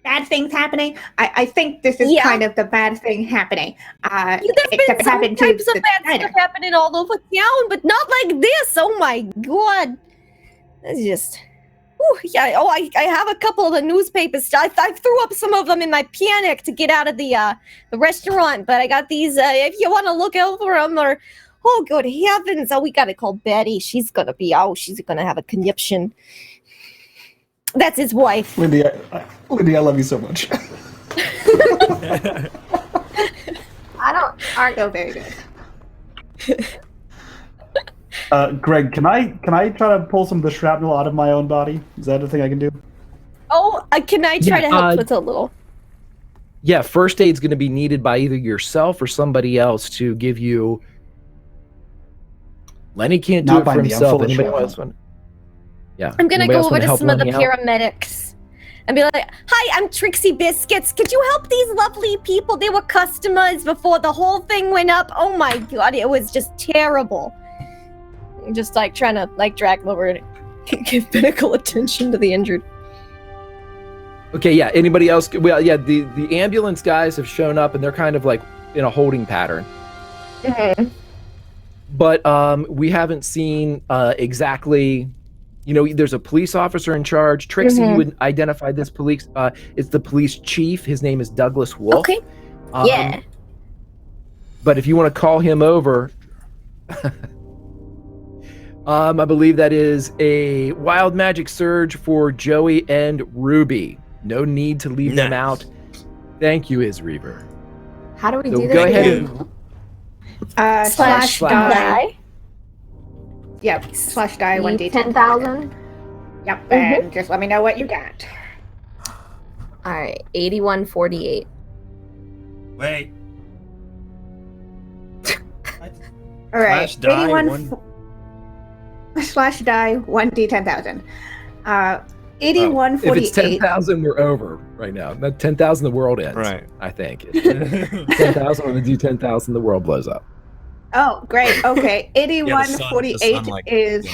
bad things happening? I think this is kind of the bad thing happening. There's been some types of bad stuff happening all over town, but not like this. Oh my god. That's just... I have a couple of the newspapers. I threw up some of them in my panic to get out of the restaurant, but I got these, if you want to look over them, or... Oh, good heavens. Oh, we gotta call Betty. She's gonna have a conniption. That's his wife. Lindy, I love you so much. Aren't go very good. Greg, can I try to pull some of the shrapnel out of my own body? Is that a thing I can do? Oh, can I try to help with a little? Yeah, first aid's going to be needed by either yourself or somebody else to give you... Lenny can't do it for himself. Anybody else want? Yeah. I'm gonna go over to some of the paramedics and be like, "Hi, I'm Trixie Biscuits. Could you help these lovely people? They were customers before the whole thing went up. Oh my god, it was just terrible." I'm just like trying to drag them over and give medical attention to the injured. Okay, yeah. Anybody else? Well, yeah. The ambulance guys have shown up and they're kind of like in a holding pattern. Mm-hmm. But we haven't seen exactly, there's a police officer in charge. Trixie, you would identify this police. It's the police chief. His name is Douglas Wolf. Okay. Yeah. But if you want to call him over, I believe that is a wild magic surge for Joey and Ruby. No need to leave them out. Thank you, Isreaver. How do we do this? Go ahead and... slash die. Yep. Slash die 1d 10,000. Yep. And just let me know what you got. All right. 8148. Wait. All right. Slash die 81. Slash die 1d 10,000. 8148. If it's 10,000, we're over right now. That 10,000, the world ends. Right. I think. 10,000, when we do 10,000, the world blows up. Oh, great. Okay. 8148 is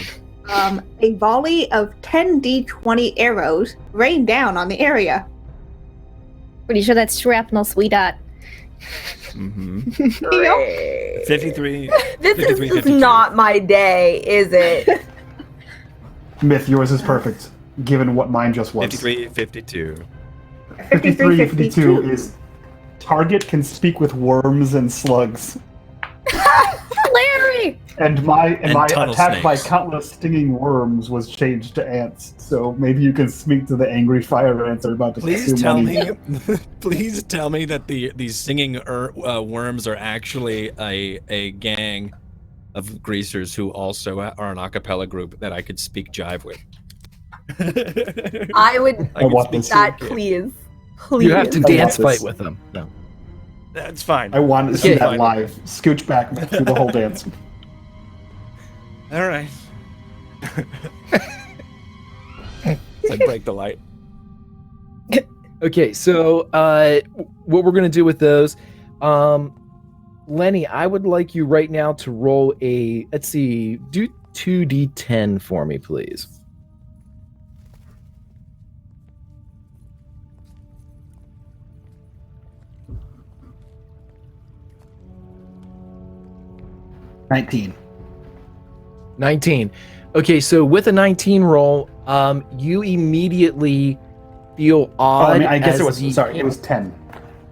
a volley of 10d20 arrows rained down on the area. Pretty sure that's shrapnel, sweetheart. Mm-hmm. 53. This is not my day, is it? Myth, yours is perfect, given what mine just was. 53-52. 53-52 is target can speak with worms and slugs. Larry! And my attack by snakes. countless stinging worms was changed to ants. So maybe you can speak to the angry fire ants that are about to Please consume tell money. me, please tell me that these singing worms are actually a gang of greasers who also are an a cappella group that I could speak jive with. I would I want speak this. that, please. Please. You have to I dance want this. fight with them. No. That's fine. I want to see Okay. that live. Scooch back through the whole dance. All right. It's like break the light. Okay, so what we're going to do with those, Lenny, I would like you right now to roll do 2d10 for me, please. $19. 19. Okay, so with a 19 roll, you immediately feel odd. Oh, I mean, I guess as it was, the- sorry, it was 10.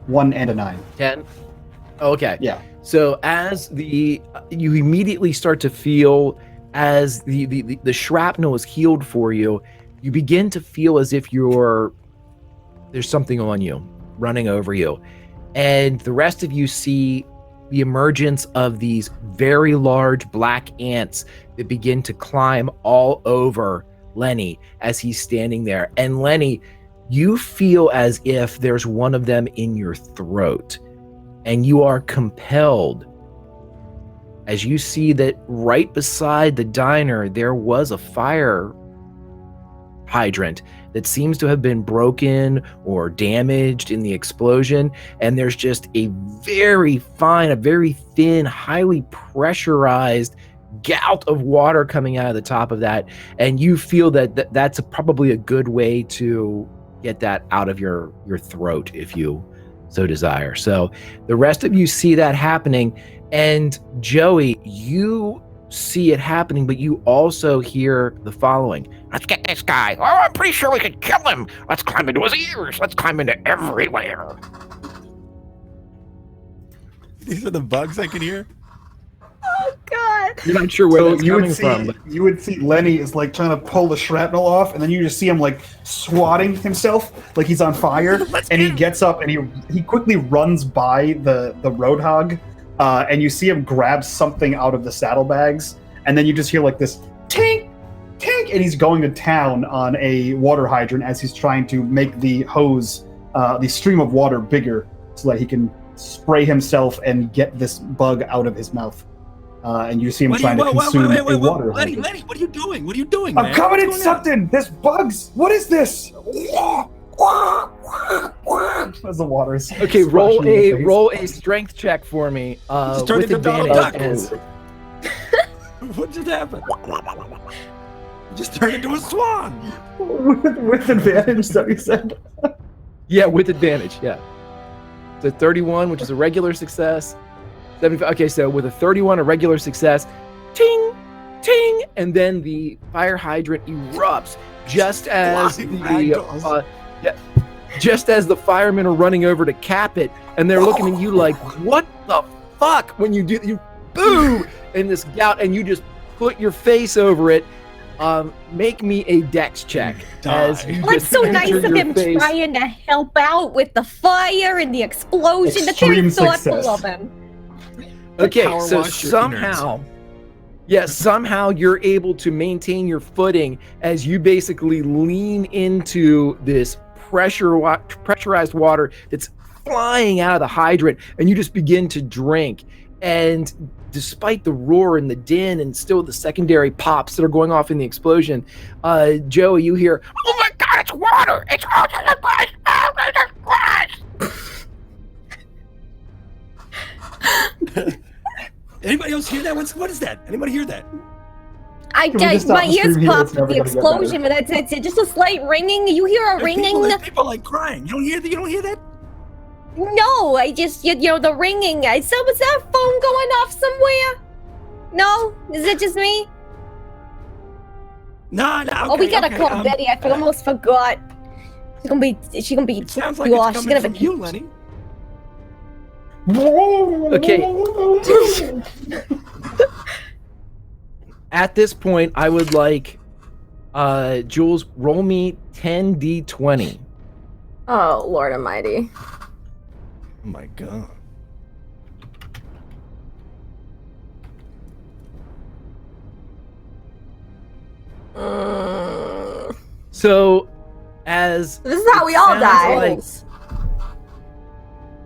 1 and a 9. 10. Okay. Yeah. So as you immediately start to feel as the shrapnel is healed for you, you begin to feel as if there's something on you, running over you. And the rest of you see the emergence of these very large black ants that begin to climb all over Lenny as he's standing there. And Lenny, you feel as if there's one of them in your throat, and you are compelled, as you see that right beside the diner, there was a fire hydrant that seems to have been broken or damaged in the explosion, and there's just a very fine, a very thin, highly pressurized gout of water coming out of the top of that, and you feel that that's probably a good way to get that out of your throat if you so desire. So the rest of you see that happening, and Joey, you see it happening, but you also hear the following. Let's get this guy. Oh, I'm pretty sure we could kill him. Let's climb into his ears. Let's climb into everywhere. These are the bugs I can hear. Oh God! You're not sure where that's you coming would see from. But you would see Lenny is like trying to pull the shrapnel off, and then you just see him like swatting himself like he's on fire, and he gets up and he quickly runs by the roadhog, and you see him grab something out of the saddlebags, and then you just hear like this tink tink, and he's going to town on a water hydrant as he's trying to make the hose, the stream of water bigger so that he can spray himself and get this bug out of his mouth. And you see him trying to consume a water. Lenny, what are you doing? What are you doing, I'm man? coming in What's going on? something. There's bugs. What is this? As the water is okay, splashing in your face. roll a strength check for me Just turned with into Donald advantage. Duck. What just happened? You just turned into a swan. with advantage, that you said. Yeah, with advantage. Yeah. So 31, which is a regular success. 75. Okay, so with a 31, a regular success, ting, ting, and then the fire hydrant erupts just as just as the firemen are running over to cap it, and they're looking at you like, "What the fuck?" When you boom in this gout, and you just put your face over it. Make me a dex check. As you Well, it's just so enter nice of your him face. trying to help out with the fire and the explosion. That's very Extreme thoughtful success. of him. Okay, Power so wash your somehow you're able to maintain your footing as you basically lean into this pressurized water that's flying out of the hydrant, and you just begin to drink. And despite the roar and the din and still the secondary pops that are going off in the explosion, Joey, you hear, Oh my God, it's water. It's all to the place. Oh, Anybody else hear that? What is that? Anybody hear that? I Can we just guess stop my the ears stream here? popped It's never with the gonna get explosion, but that's just a slight ringing. You hear a ringing? There's people like crying. You don't hear that? You don't hear that? No, I just you know the ringing. Was that phone going off somewhere? No, is it just me? No. Oh, we gotta okay, call Betty. I almost forgot. She's gonna be. It sounds like gosh, it's she's coming gonna from be. you, Lenny. Okay. At this point, I would like Jules, roll me 10d20. Oh Lord Almighty! Oh my God. So, as This is how we all sounds die. like-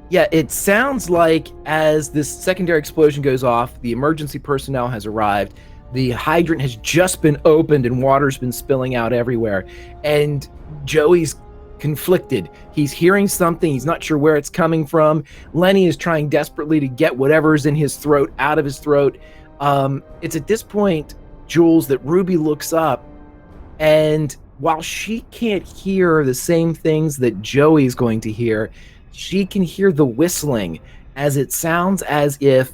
yeah, it sounds like as this secondary explosion goes off, the emergency personnel has arrived. The hydrant has just been opened and water's been spilling out everywhere. And Joey's conflicted. He's hearing something. He's not sure where it's coming from. Lenny is trying desperately to get whatever's in his throat out of his throat. It's at this point, Jules, that Ruby looks up, and while she can't hear the same things that Joey's going to hear, she can hear the whistling, as it sounds as if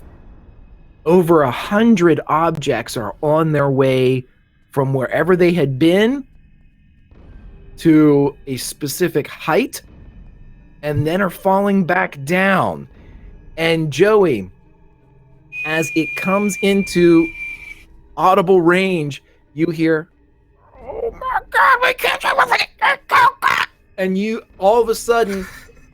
over 100 objects are on their way from wherever they had been to a specific height and then are falling back down. And Joey, as it comes into audible range, you hear, Oh my God, we can't do it. Go, go. and you all of a sudden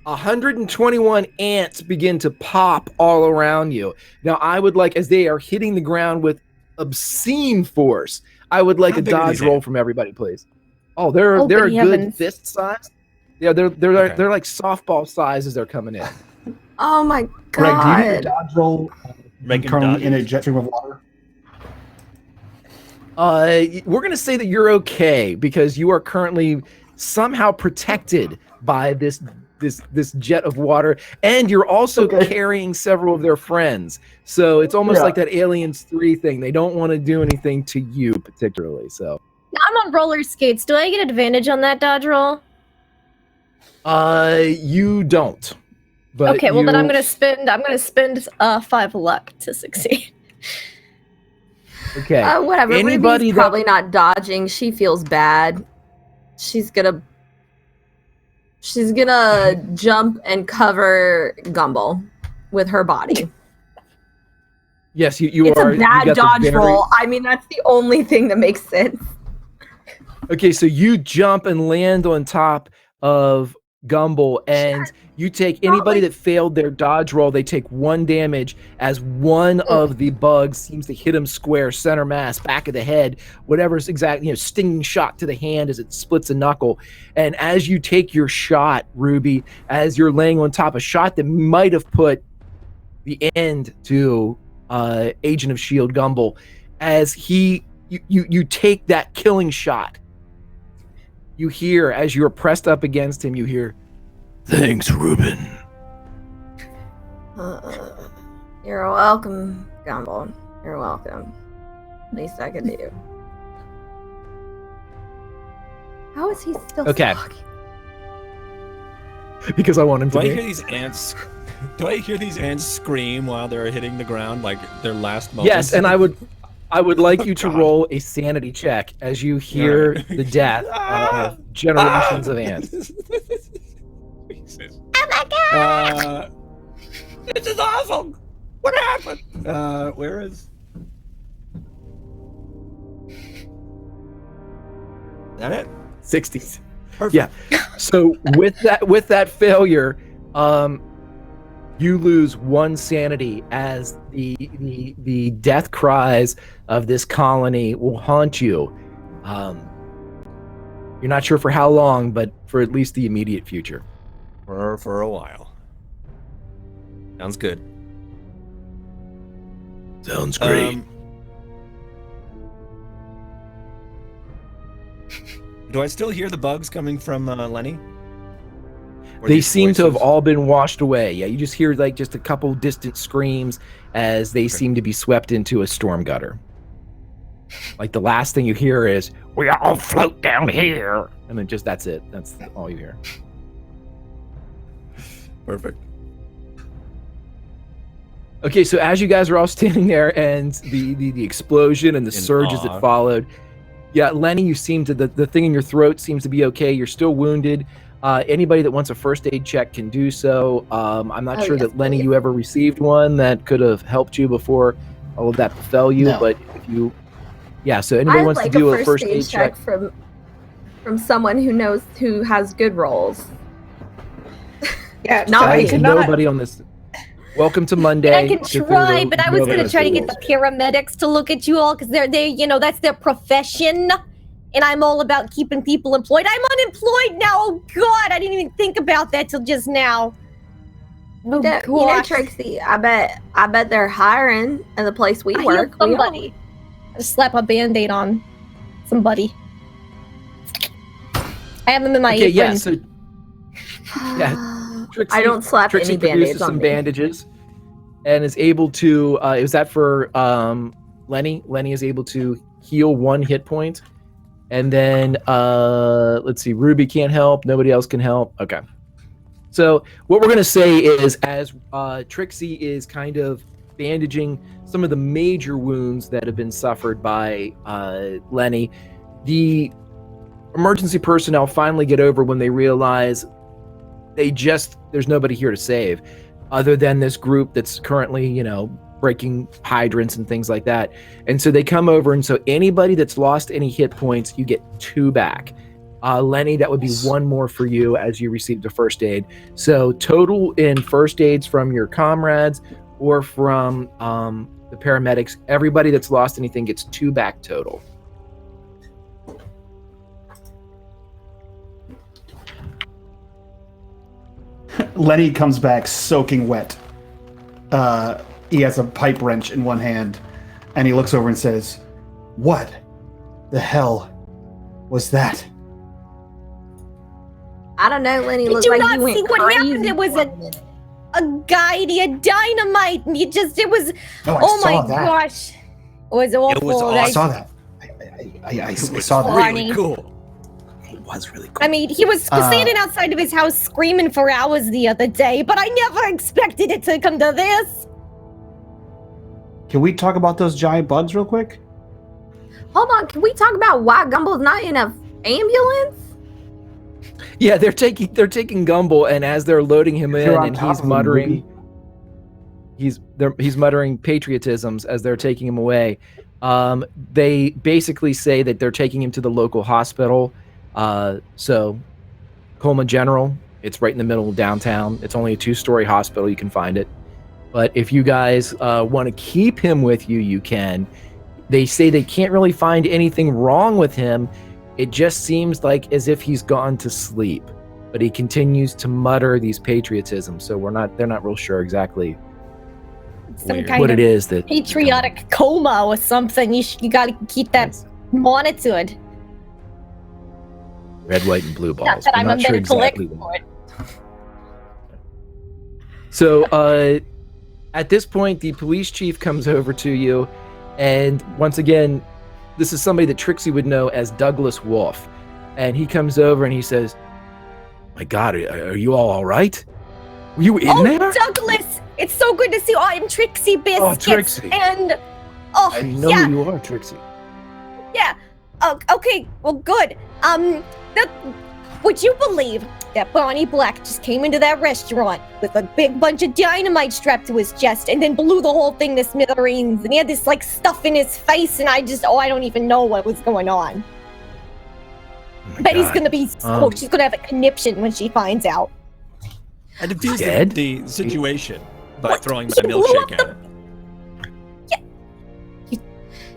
121 ants begin to pop all around you. Now I would like, as they are hitting the ground with obscene force, I would like How a big are dodge these roll ants? from everybody, please. Oh, they're Oh, a good good heavens. fist size. Yeah, they're Okay. they're like softball size as they're coming in. Oh my Greg, do you need a God! dodge roll Making currently in a dodges? jet stream of water? We're gonna say that you're okay because you are currently somehow protected by this jet of water, and you're also carrying several of their friends. So it's almost like that Aliens 3 thing. They don't want to do anything to you particularly. So I'm on roller skates. Do I get advantage on that dodge roll? you don't. But Okay, well then I'm gonna spend 5 luck to succeed. Okay. Whatever. Ruby's probably not dodging. She feels bad. She's gonna jump and cover Gumball with her body. Yes, you it's are. It's a bad dodge roll. I mean, that's the only thing that makes sense. Okay, so you jump and land on top of Gumball, and you take anybody that failed their dodge roll, they take 1 damage as one of the bugs seems to hit him square, center mass, back of the head, whatever's exact, stinging shot to the hand as it splits a knuckle. And as you take your shot, Ruby, as you're laying on top, a shot that might have put the end to Agent of S.H.I.E.L.D. Gumball, as you take that killing shot. You hear, as you're pressed up against him, you hear, "Thanks, Ruben." You're welcome, Gumball. You're welcome. Least I can do. How is he still talking? Because I want him to. Do I hear these ants scream while they're hitting the ground, like their last moments? Yes, and I would like you to roll a sanity check as you hear the death of generations of ants. Oh my god! This is awful! What happened? Where is... that it? 60s. Perfect. Yeah. So with that failure, you lose 1 sanity as the death cries of this colony will haunt you. You're not sure for how long, but for at least the immediate future. For a while. Sounds good. Sounds great. Do I still hear the bugs coming from Lenny? They seem to have all been washed away. Yeah, you just hear just a couple distant screams as they seem to be swept into a storm gutter. Like the last thing you hear is, "We all float down here." And then that's it. That's all you hear. Perfect. Okay, so as you guys are all standing there and the explosion and the surges that followed, yeah, Lenny, you seem to, the thing in your throat seems to be okay. You're still wounded. Anybody that wants a first aid check can do so. I'm not sure that, Lenny, you ever received one that could have helped you before all of that befell you. No. But if you, so anybody wants to do a first aid check from someone who has good rolls. Yeah, nobody on this. Welcome to Monday. I can try, but I was going to try to get the paramedics to look at you all because they're that's their profession. And I'm all about keeping people employed. I'm unemployed now. Oh God, I didn't even think about that till just now. Oh, Trixie, I bet they're hiring at the place we work. Somebody. Just slap a Band-Aid on somebody. I have them in my apron. Yeah, so Trixie, I don't slap Trixie any Band-Aids on some me. bandages and is able to, is that for Lenny? Lenny is able to heal 1 hit point. And then, let's see, Ruby can't help. Nobody else can help. Okay. So what we're going to say is as Trixie is kind of bandaging some of the major wounds that have been suffered by Lenny, the emergency personnel finally get over when they realize there's nobody here to save other than this group that's currently, breaking hydrants and things like that. And so they come over, and so anybody that's lost any hit points, you get 2 back. Lenny, that would be 1 more for you as you received a first aid. So total in first aids from your comrades or from the paramedics, everybody that's lost anything gets 2 back total. Lenny comes back soaking wet. He has a pipe wrench in one hand, and he looks over and says, "What? the hell was that? I don't know, Lenny. Did Looked you like not he went see what crazy happened? It was for minute. a guy, he had dynamite, and it was, No, I oh my saw that. gosh. It was awful. I awesome. saw that. I saw that. Barney. Really cool. It was really cool. I mean, he was standing outside of his house screaming for hours the other day, but I never expected it to come to this. Can we talk about those giant bugs real quick? Hold on, can we talk about why Gumball's not in an ambulance? Yeah, they're taking Gumball, and as they're loading him in, You're on and top he's of him, muttering, Ruby. he's muttering patriotisms as they're taking him away. They basically say that they're taking him to the local hospital. So Colma General, it's right in the middle of downtown. It's only a 2-story hospital. You can find it. But if you guys want to keep him with you, you can. They say they can't really find anything wrong with him. It just seems like as if he's gone to sleep, but he continues to mutter these patriotisms. So they're not real sure exactly Some kind what of it is that patriotic coma or something. You gotta keep that monitored. red, white, and blue balls. Not that We're I'm not a sure medical exactly expert. So at this point, the police chief comes over to you, and once again, this is somebody that Trixie would know as Douglas Wolf. And he comes over and he says, "My God, are you all right? Were you in there?" Douglas! It's so good to see you. I'm Trixie Biscuits. Trixie. And, I know yeah, who you are, Trixie. yeah. Oh, okay, well, good. Would you believe that Bonnie Black just came into that restaurant with a big bunch of dynamite strapped to his chest and then blew the whole thing to smithereens, and he had this, like, stuff in his face, and I don't even know what was going on. Oh my Bet he's God. gonna be, she's gonna have a conniption when she finds out. I defused Dead? the situation by What? throwing my He blew milkshake up at him.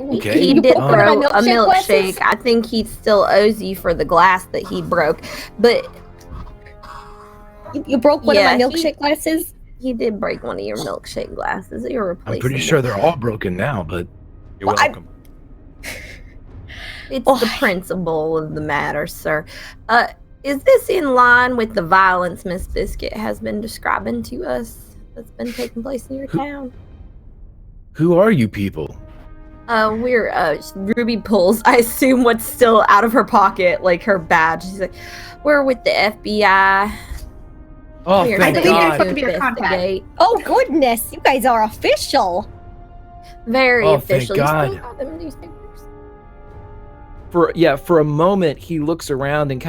Okay. He did broke one of my throw a milkshake milkshake. I think he still owes you for the glass that he broke. But You broke one of my Yeah, milkshake glasses? he did break one of your milkshake glasses. You're replacing I'm pretty sure they're all broken now, but You're Well, welcome. It's Oh. the principle of the matter, sir. Is this in line with the violence Miss Biscuit has been describing to us that's been taking place in your town? who are you people? We're Ruby pulls, I assume, what's still out of her pocket, like her badge. She's like, we're with the FBI. Oh, We're thank I believe you're God. supposed to be your contact. investigate. Oh, goodness. You guys are official. Very Oh, thank official. God. You still have them newspapers? For a moment, he looks around and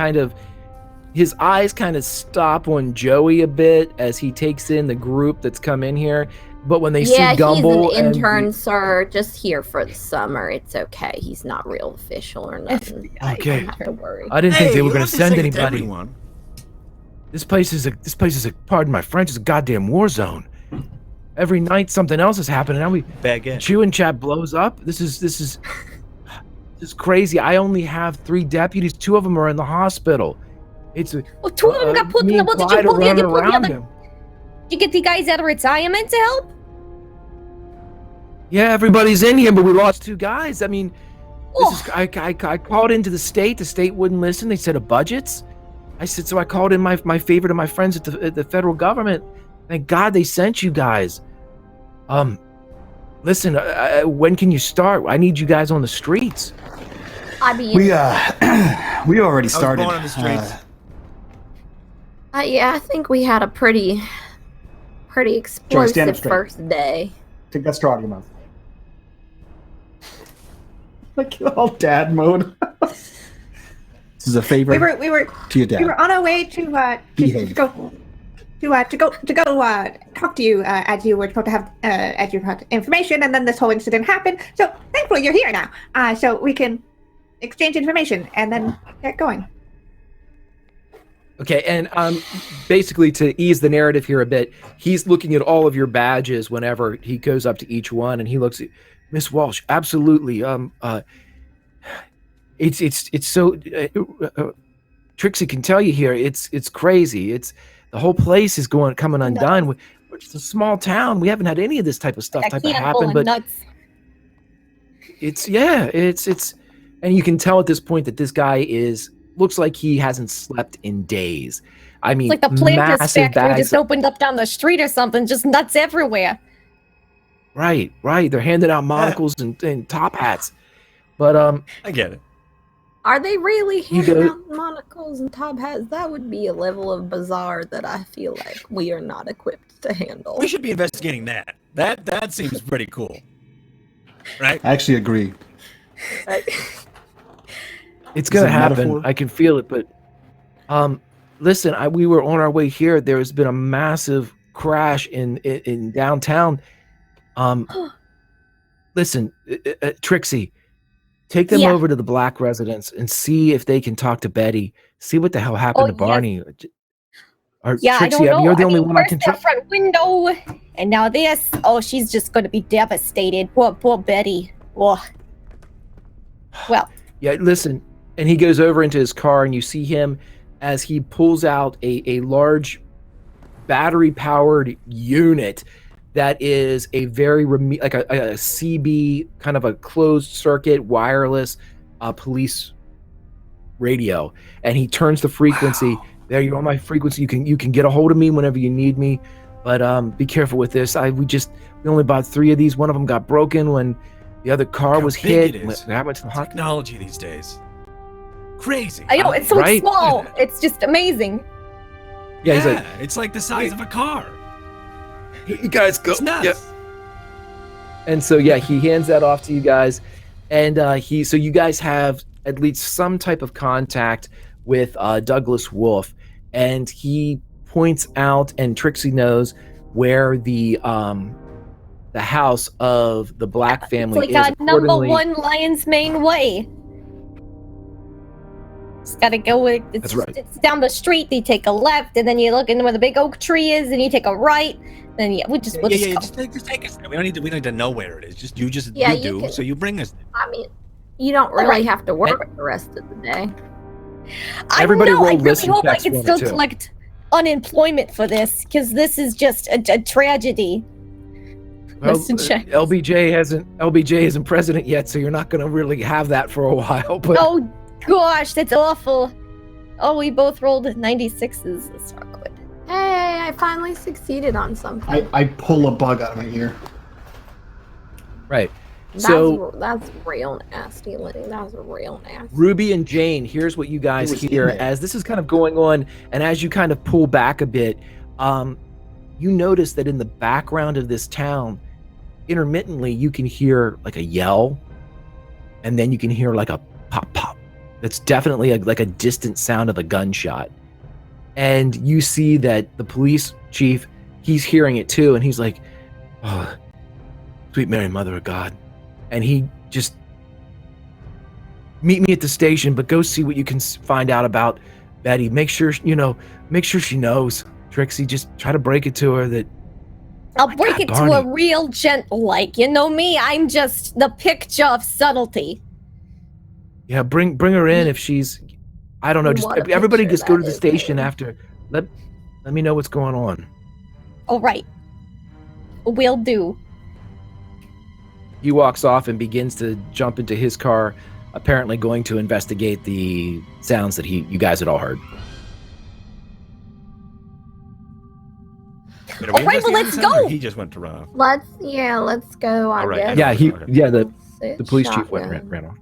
his eyes kind of stop on Joey a bit as he takes in the group that's come in here. But when they see Gumball, he's an and intern, sir. Just here for the summer. It's okay. He's not real official or nothing. Okay. Don't have to worry. I didn't think they you were going don't to have send say it to anybody. everyone. This place is a pardon my French, is a goddamn war zone. Every night something else is happening. Now Bag in. Chewing Chat blows up. This is crazy. I only have 3 deputies. 2 of them are in the hospital. Well, 2 of them got put in me the... and Well, did Clyde you are pull the running other... around him. Did you get the guys out of retirement to help? Yeah, everybody's in here, but we lost 2 guys. I mean, Oh. this is, I called into the state. The state wouldn't listen. They said budgets. I said, so I called in my favorite of my friends at the federal government. Thank God they sent you guys. Listen, when can you start? I need you guys on the streets. I mean, We already I was started. born on the streets. yeah, I think we had a pretty stand up explosive straight. first day. Take that straw out of your mouth. Like all dad mode. This is a favor We were to your dad. we were on our way to Behave. go talk to you as you were supposed to have as you had information, and then this whole incident happened. So thankfully you're here now, so we can exchange information and then get going. Okay, and basically to ease the narrative here a bit, he's looking at all of your badges whenever he goes up to each one, and he looks at Miss Walsh. Absolutely, it's so Trixie can tell you here. It's crazy. It's the whole place is coming undone. We're just a small town. We haven't had any of this type of stuff A type of handful happen, of but nuts. it's And you can tell at this point that this guy looks like he hasn't slept in days. I mean, It's like the Planters massive factory bags. just opened up down the street or something, just nuts everywhere. Right. They're handing out monocles and top hats. But I get it. Are they really You handing go- out monocles and top hats? That would be a level of bizarre that I feel like we are not equipped to handle. We should be investigating that. That seems pretty cool. Right? I actually agree. it's gonna it a happen. metaphor? I can feel it. But listen, we were on our way here. There's been a massive crash in downtown. Listen, Trixie, take them Yeah. over to the black residence and see if they can talk to Betty. See what the hell happened to yes. Barney. Or Yeah, Trixie, I don't know. you're the only one I first can that trust. front window, and now this. Oh, she's just going to be devastated. Poor Betty. Oh. Well, Yeah, listen. And he goes over into his car, and you see him as he pulls out a large battery-powered unit that is a very like a CB, kind of a closed-circuit wireless police radio. And he turns the frequency. Wow. There, you're on my frequency. You can get a hold of me whenever you need me. But be careful with this. We only bought 3 of these. One of them got broken when the other car was How big hit. it is. What happened to the hot? Technology these days. Crazy. I know, it's so Right? small. It's just amazing. Yeah, he's like, it's like the size of a car. you guys go. It's nuts. Yeah. And so yeah, he hands that off to you guys, and so you guys have at least some type of contact with Douglas Wolf, and he points out, and Trixie knows where the house of the Black family It's like is. a number Accordingly- 1 Lion's Mane Way. Just gotta go with That's right. It's down the street. You take a left, and then you look into where the big oak tree is, and you take a right. Then we'll just go. Just take us there. We don't need to know where it is. You Yeah, you you do. can- So you bring us there. I mean, you don't really Alright. have to work the rest of the day. Everybody I know, roll I really listen hope I checks can for still me, too. collect unemployment for this, because this is just a tragedy. Well, Listen check. LBJ isn't president yet, so you're not going to really have that for a while. But Oh gosh, that's awful. Oh, we both rolled 96s. That's not good. Hey, I finally succeeded on something. I pull a bug out of my ear. right. That's, So that's real nasty, Lenny. That's real nasty. Ruby and Jane, here's what you guys Who was in hear there? as this is kind of going on, and as you kind of pull back a bit, you notice that in the background of this town, intermittently you can hear like a yell, and then you can hear like a pop pop. That's definitely like a distant sound of a gunshot. And you see that the police chief, he's hearing it too, and he's like, "Oh, sweet Mary, Mother of God." And he just, meet me at the station, but go see what you can find out about Betty. Make sure she knows. Trixie, just try to break it to her that I'll my break God, it to Barney. a real gentle like. You know me, I'm just the picture of subtlety. Yeah, bring her in if she's, I don't know, just What a everybody picture just go to that the is, station man. after. Let me know what's going on. All right. Will do. He walks off and begins to jump into his car, apparently going to investigate the sounds that you guys had all heard. Wait, are All we right, well, investigating let's something, or go. He just went to run off. Let's go, I All right, guess. Yeah, the Sit police chief shotgun. ran off.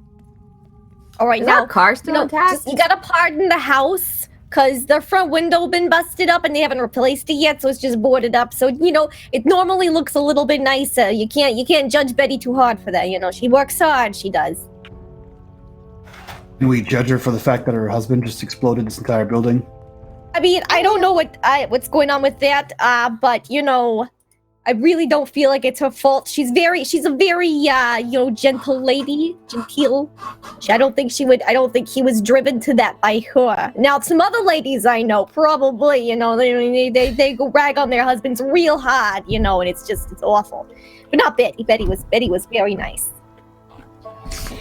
All right, Is now our car still no, intact? just, you gotta pardon the house because the front window been busted up and they haven't replaced it yet, so it's just boarded up. So it normally looks a little bit nicer. You can't judge Betty too hard for that. She works hard. She does. Do we judge her for the fact that her husband just exploded this entire building? I mean, I don't know what's going on with that, but I really don't feel like it's her fault. She's a very gentle lady, genteel. I don't think he was driven to that by her. Now, some other ladies I know probably, they go rag on their husbands real hard, and it's awful. But not Betty. Betty was very nice.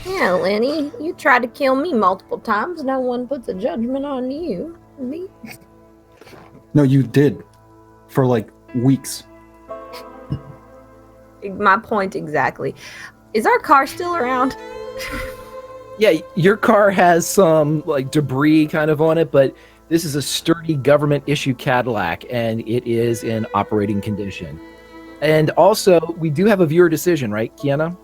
Yeah, Lenny, you tried to kill me multiple times. No one puts a judgment on you. Me? No, you did. For like weeks. My point exactly. Is our car still around? Yeah, your car has some like debris kind of on it, but this is a sturdy government issue Cadillac and it is in operating condition. And also, we do have a viewer decision, right, Kiana?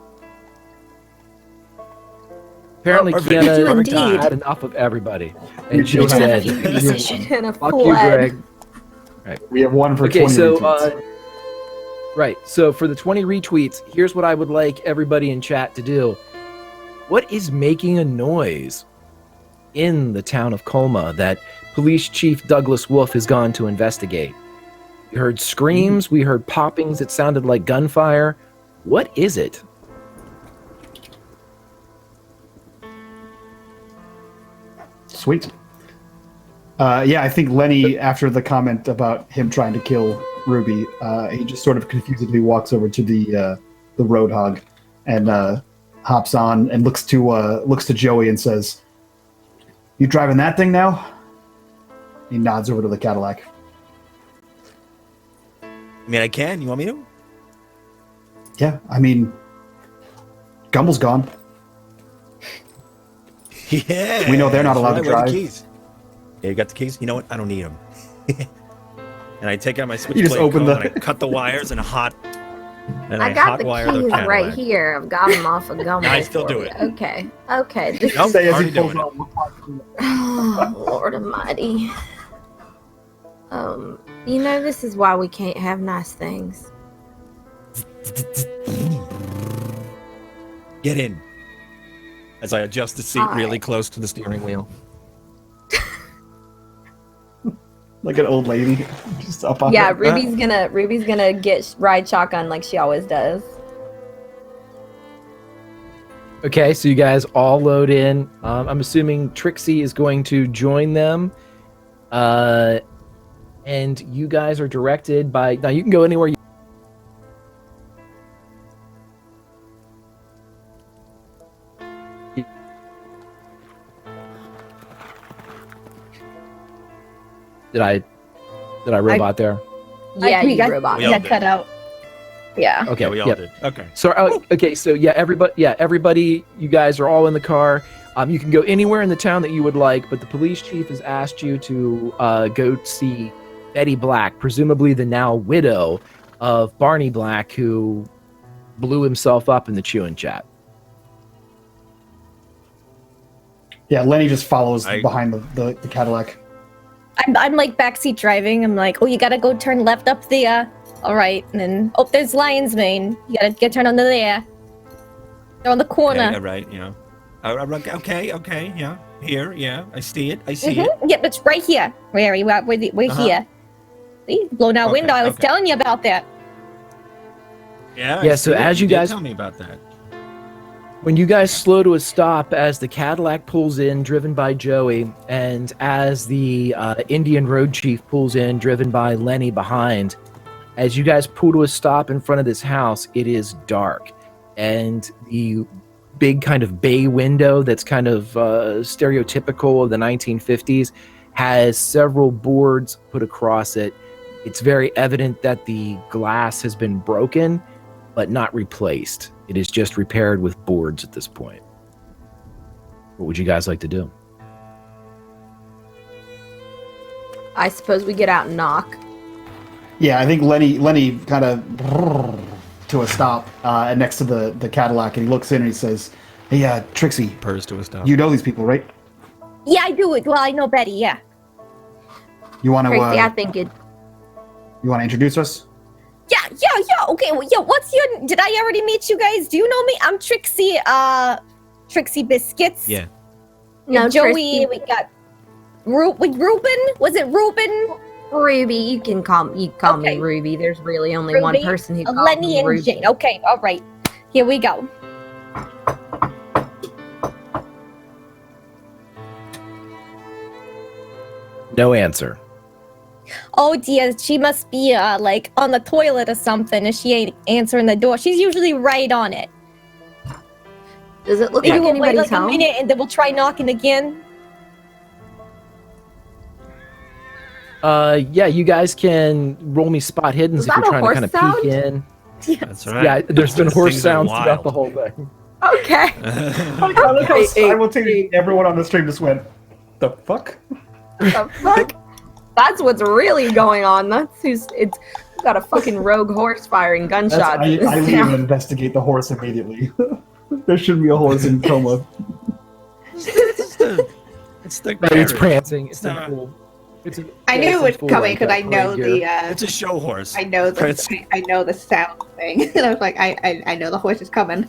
Apparently, Oh, perfect. Kiana Perfect time. had enough of everybody. You And she do have a said, viewer decision and a fuck full you, ad. Greg. We have one for Okay, 20 so retweets. right. So for the 20 retweets, here's what I would like everybody in chat to do. What is making a noise in the town of Colma that Police Chief Douglas Wolf has gone to investigate? We heard screams, we heard poppings, it sounded like gunfire. What is it? Sweet. Yeah, I think Lenny, after the comment about him trying to kill Ruby, he just sort of confusedly walks over to the Roadhog and hops on and looks to Joey and says, "You driving that thing now?" He nods over to the Cadillac. I mean, I can. You want me to? Yeah, I mean, Gumble's gone. Yeah. We know they're not allowed to Where are the drive. keys? Yeah, you got the keys? You know what? I don't need them. And I take out my switchblade You just open comb the- and I cut the wires and I got hot the wire keys Cadillac. right here. I've got them off of Gumbo. I still for do you. it. Okay. Okay. This Nope, Say as already he pulls doing it. on. Oh, Lord Almighty. You know, this is why we can't have nice things. Get in. As I adjust the seat All really right. close to the steering wheel. Like an old lady, just up on Yeah, it. Ruby's gonna get ride shotgun like she always does. Okay, so you guys all load in. I'm assuming Trixie is going to join them. And you guys are directed by... Now, you can go anywhere you... Did I robot there? Yeah, we you got, robot. We we all got did. cut out. Yeah. Okay, Yeah, we all yep. did. Okay. So okay, so everybody, you guys are all in the car. You can go anywhere in the town that you would like, but the police chief has asked you to go see Betty Black, presumably the now widow of Barney Black, who blew himself up in the chewing chat. Yeah, Lenny just follows I- behind the Cadillac. I'm like backseat driving. I'm like, oh, you gotta go turn left up there. All right, and then there's Lion's Mane. You gotta get turned under there. They're on the corner. Okay, all right, you know. Okay, yeah. Here, yeah. I see it. I see it. Yep, it's right here. We're Uh-huh. here. See, blown out Okay, window. I was okay. telling you about that. Yeah. Yeah, I so see it. as you did guys- tell me about that. When you guys slow to a stop as the Cadillac pulls in, driven by Joey, and as the Indian Road Chief pulls in, driven by Lenny behind, as you guys pull to a stop in front of this house, it is dark. And the big kind of bay window that's kind of stereotypical of the 1950s has several boards put across it. It's very evident that the glass has been broken, but not replaced. It is just repaired with boards at this point. What would you guys like to do? I suppose we get out and knock. Yeah, I think Lenny kind of to a stop next to the Cadillac, and he looks in and he says, "Hey, Trixie, Purrs to a stop. you know these people, right? Yeah, I do it. Well, I know Betty. Yeah. You want Tracy, I to think it. you want to introduce us?" Yeah. Okay. Well, yeah. What's your? Did I already meet you guys? Do you know me? I'm Trixie. Trixie Biscuits. Yeah. No, Joey. Tracy, We got Ruben. Was it Ruben? Ruby. You can call me Okay. Ruby. There's really only one Ruby, person who calls Lenny me and Ruby. Jane. Okay. All right. Here we go. No answer. Oh dear, she must be like on the toilet or something if she ain't answering the door. She's usually right on it. Does it look Maybe like we'll wait anybody's like a home? minute and then we'll try knocking again. Yeah, you guys can roll me spot hiddens Was if that you're a trying to kind of horse peek sound? in. That's right. Yeah, there's been Those horse things are sounds throughout wild. the whole thing. Okay. I look how simultaneously everyone on the stream just went, the fuck? The fuck? That's what's really going on. It's got a fucking rogue horse firing gunshots. I leave and investigate the horse immediately. There should be a horse in coma. It's the It's carriage. prancing. It's No. not cool. I knew it was coming because I know the. It's a show horse. I know the. It's- I know the sound thing. And I was like, I know the horse is coming.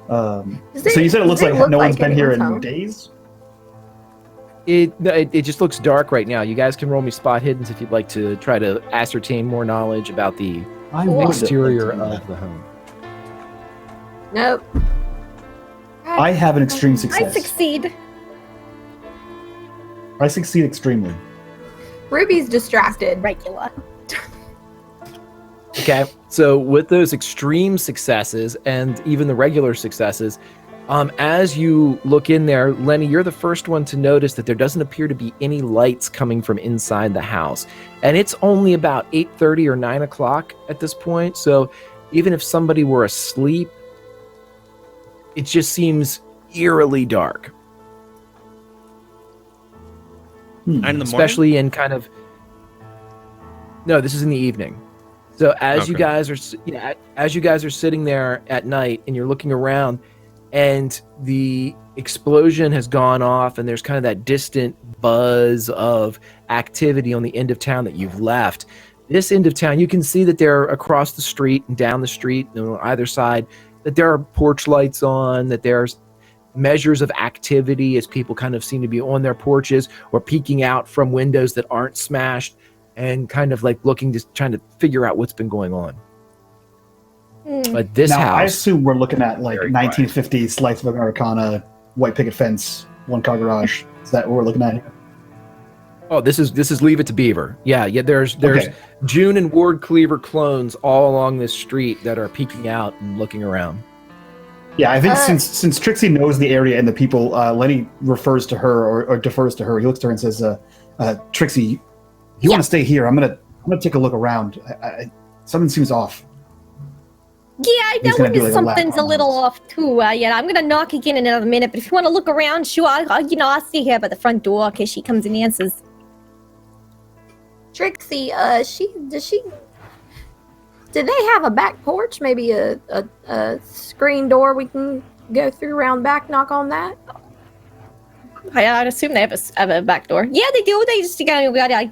So you said it looks like no one's been here in home? days? It just looks dark right now. You guys can roll me spot hiddens if you'd like to try to ascertain more knowledge about the exterior of the home. Nope. I have an extreme I success. succeed. I succeed extremely. Ruby's distracted. Regular. Okay, so with those extreme successes and even the regular successes, as you look in there, Lenny, you're the first one to notice that there doesn't appear to be any lights coming from inside the house. And it's only about 8:30 or 9 o'clock at this point, so even if somebody were asleep, it just seems eerily dark. And in the morning? Especially in kind of... No, this is in the evening. So as you Okay. guys are, as you guys are sitting there at night and you're looking around, and the explosion has gone off, and there's kind of that distant buzz of activity on the end of town that you've left. This end of town, you can see that they're across the street and down the street, on either side, that there are porch lights on, that there's measures of activity as people kind of seem to be on their porches or peeking out from windows that aren't smashed, and kind of like looking, just trying to figure out what's been going on. But this now, house, I assume we're looking at like Very 1950s slice of Americana, white picket fence, one car garage. Is that what we're looking at here? oh, this is Leave It to Beaver. Yeah. There's Okay. June and Ward Cleaver clones all along this street that are peeking out and looking around. Yeah, I think since Trixie knows the area and the people, Lenny refers to her or defers to her. He looks to her and says, "Trixie, you want to stay here? I'm gonna take a look around. Something seems off." Yeah, I He's gonna do, know like, a lap something's a on little us. off too. Yeah, I'm gonna knock again in another minute. But if you want to look around, sure, I'll stay here by the front door in case she comes and answers. Trixie, did they have a back porch? Maybe a screen door we can go through around back, knock on that? I'd assume they have a back door. Yeah, they do. They just gotta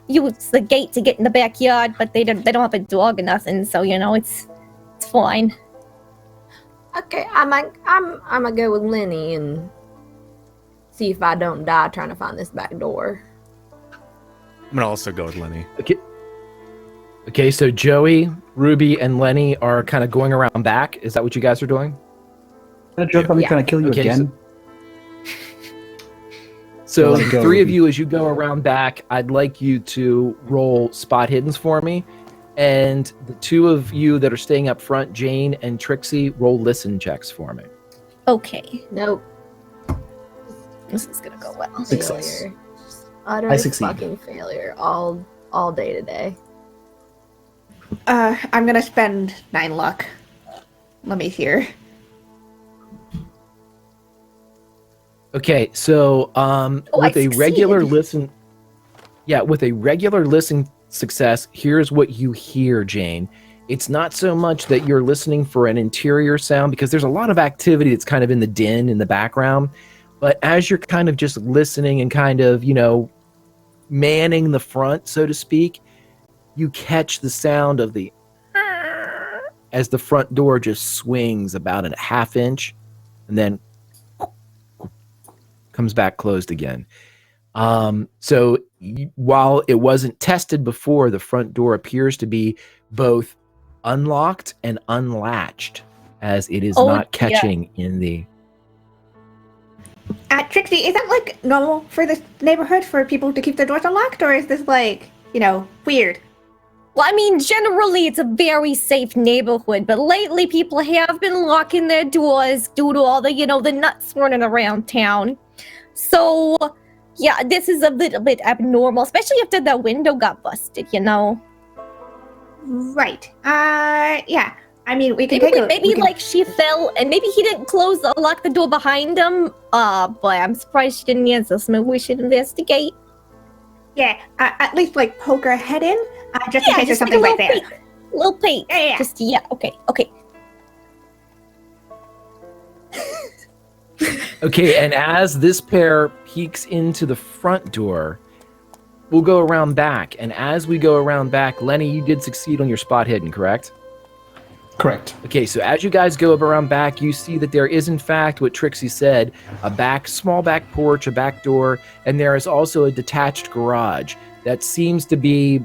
use the gate to get in the backyard, but they don't have a dog or nothing, so it's fine. Okay, I'm gonna go with Lenny and see if I don't die trying to find this back door. I'm gonna also go with Lenny. Okay, so Joey, Ruby, and Lenny are kind of going around back. Is that what you guys are doing? That joke about me trying to kill you Okay, again. So Let it the go, three of Ruby. you, as you go around back, I'd like you to roll spot hiddens for me. And the two of you that are staying up front, Jane and Trixie, roll listen checks for me. Okay, Nope. this is gonna go well. Success. Failure. Just utter I succeed. fucking failure all day today. I'm gonna spend 9 luck. Let me hear. Okay, so with I a regular succeeded. listen success, here's what you hear, Jane. It's not so much that you're listening for an interior sound, because there's a lot of activity that's kind of in the din in the background, but as you're kind of just listening and kind of, manning the front, so to speak, you catch the sound of the as the front door just swings about a half inch and then comes back closed again. So while it wasn't tested before, the front door appears to be both unlocked and unlatched, as it is not catching in the... Trixie, is that like normal for this neighborhood for people to keep their doors unlocked, or is this like, weird? Well, I mean, generally it's a very safe neighborhood, but lately people have been locking their doors due to all the, the nuts running around town. So, yeah, this is a little bit abnormal, especially after the window got busted, Right. Yeah. I mean, we can Maybe, take a maybe we can- like she fell and maybe he didn't lock the door behind him. Boy, I'm surprised she didn't answer. So maybe we should investigate. Yeah, at least like poke our head in, just in case there's just something like right a there. little peek. Yeah. Just okay. Okay, and as this pair peeks into the front door, we'll go around back. And as we go around back, Lenny, you did succeed on your spot hidden, correct? Correct. Okay, so as you guys go up around back, you see that there is, in fact, what Trixie said, a small back porch, a back door, and there is also a detached garage that seems to be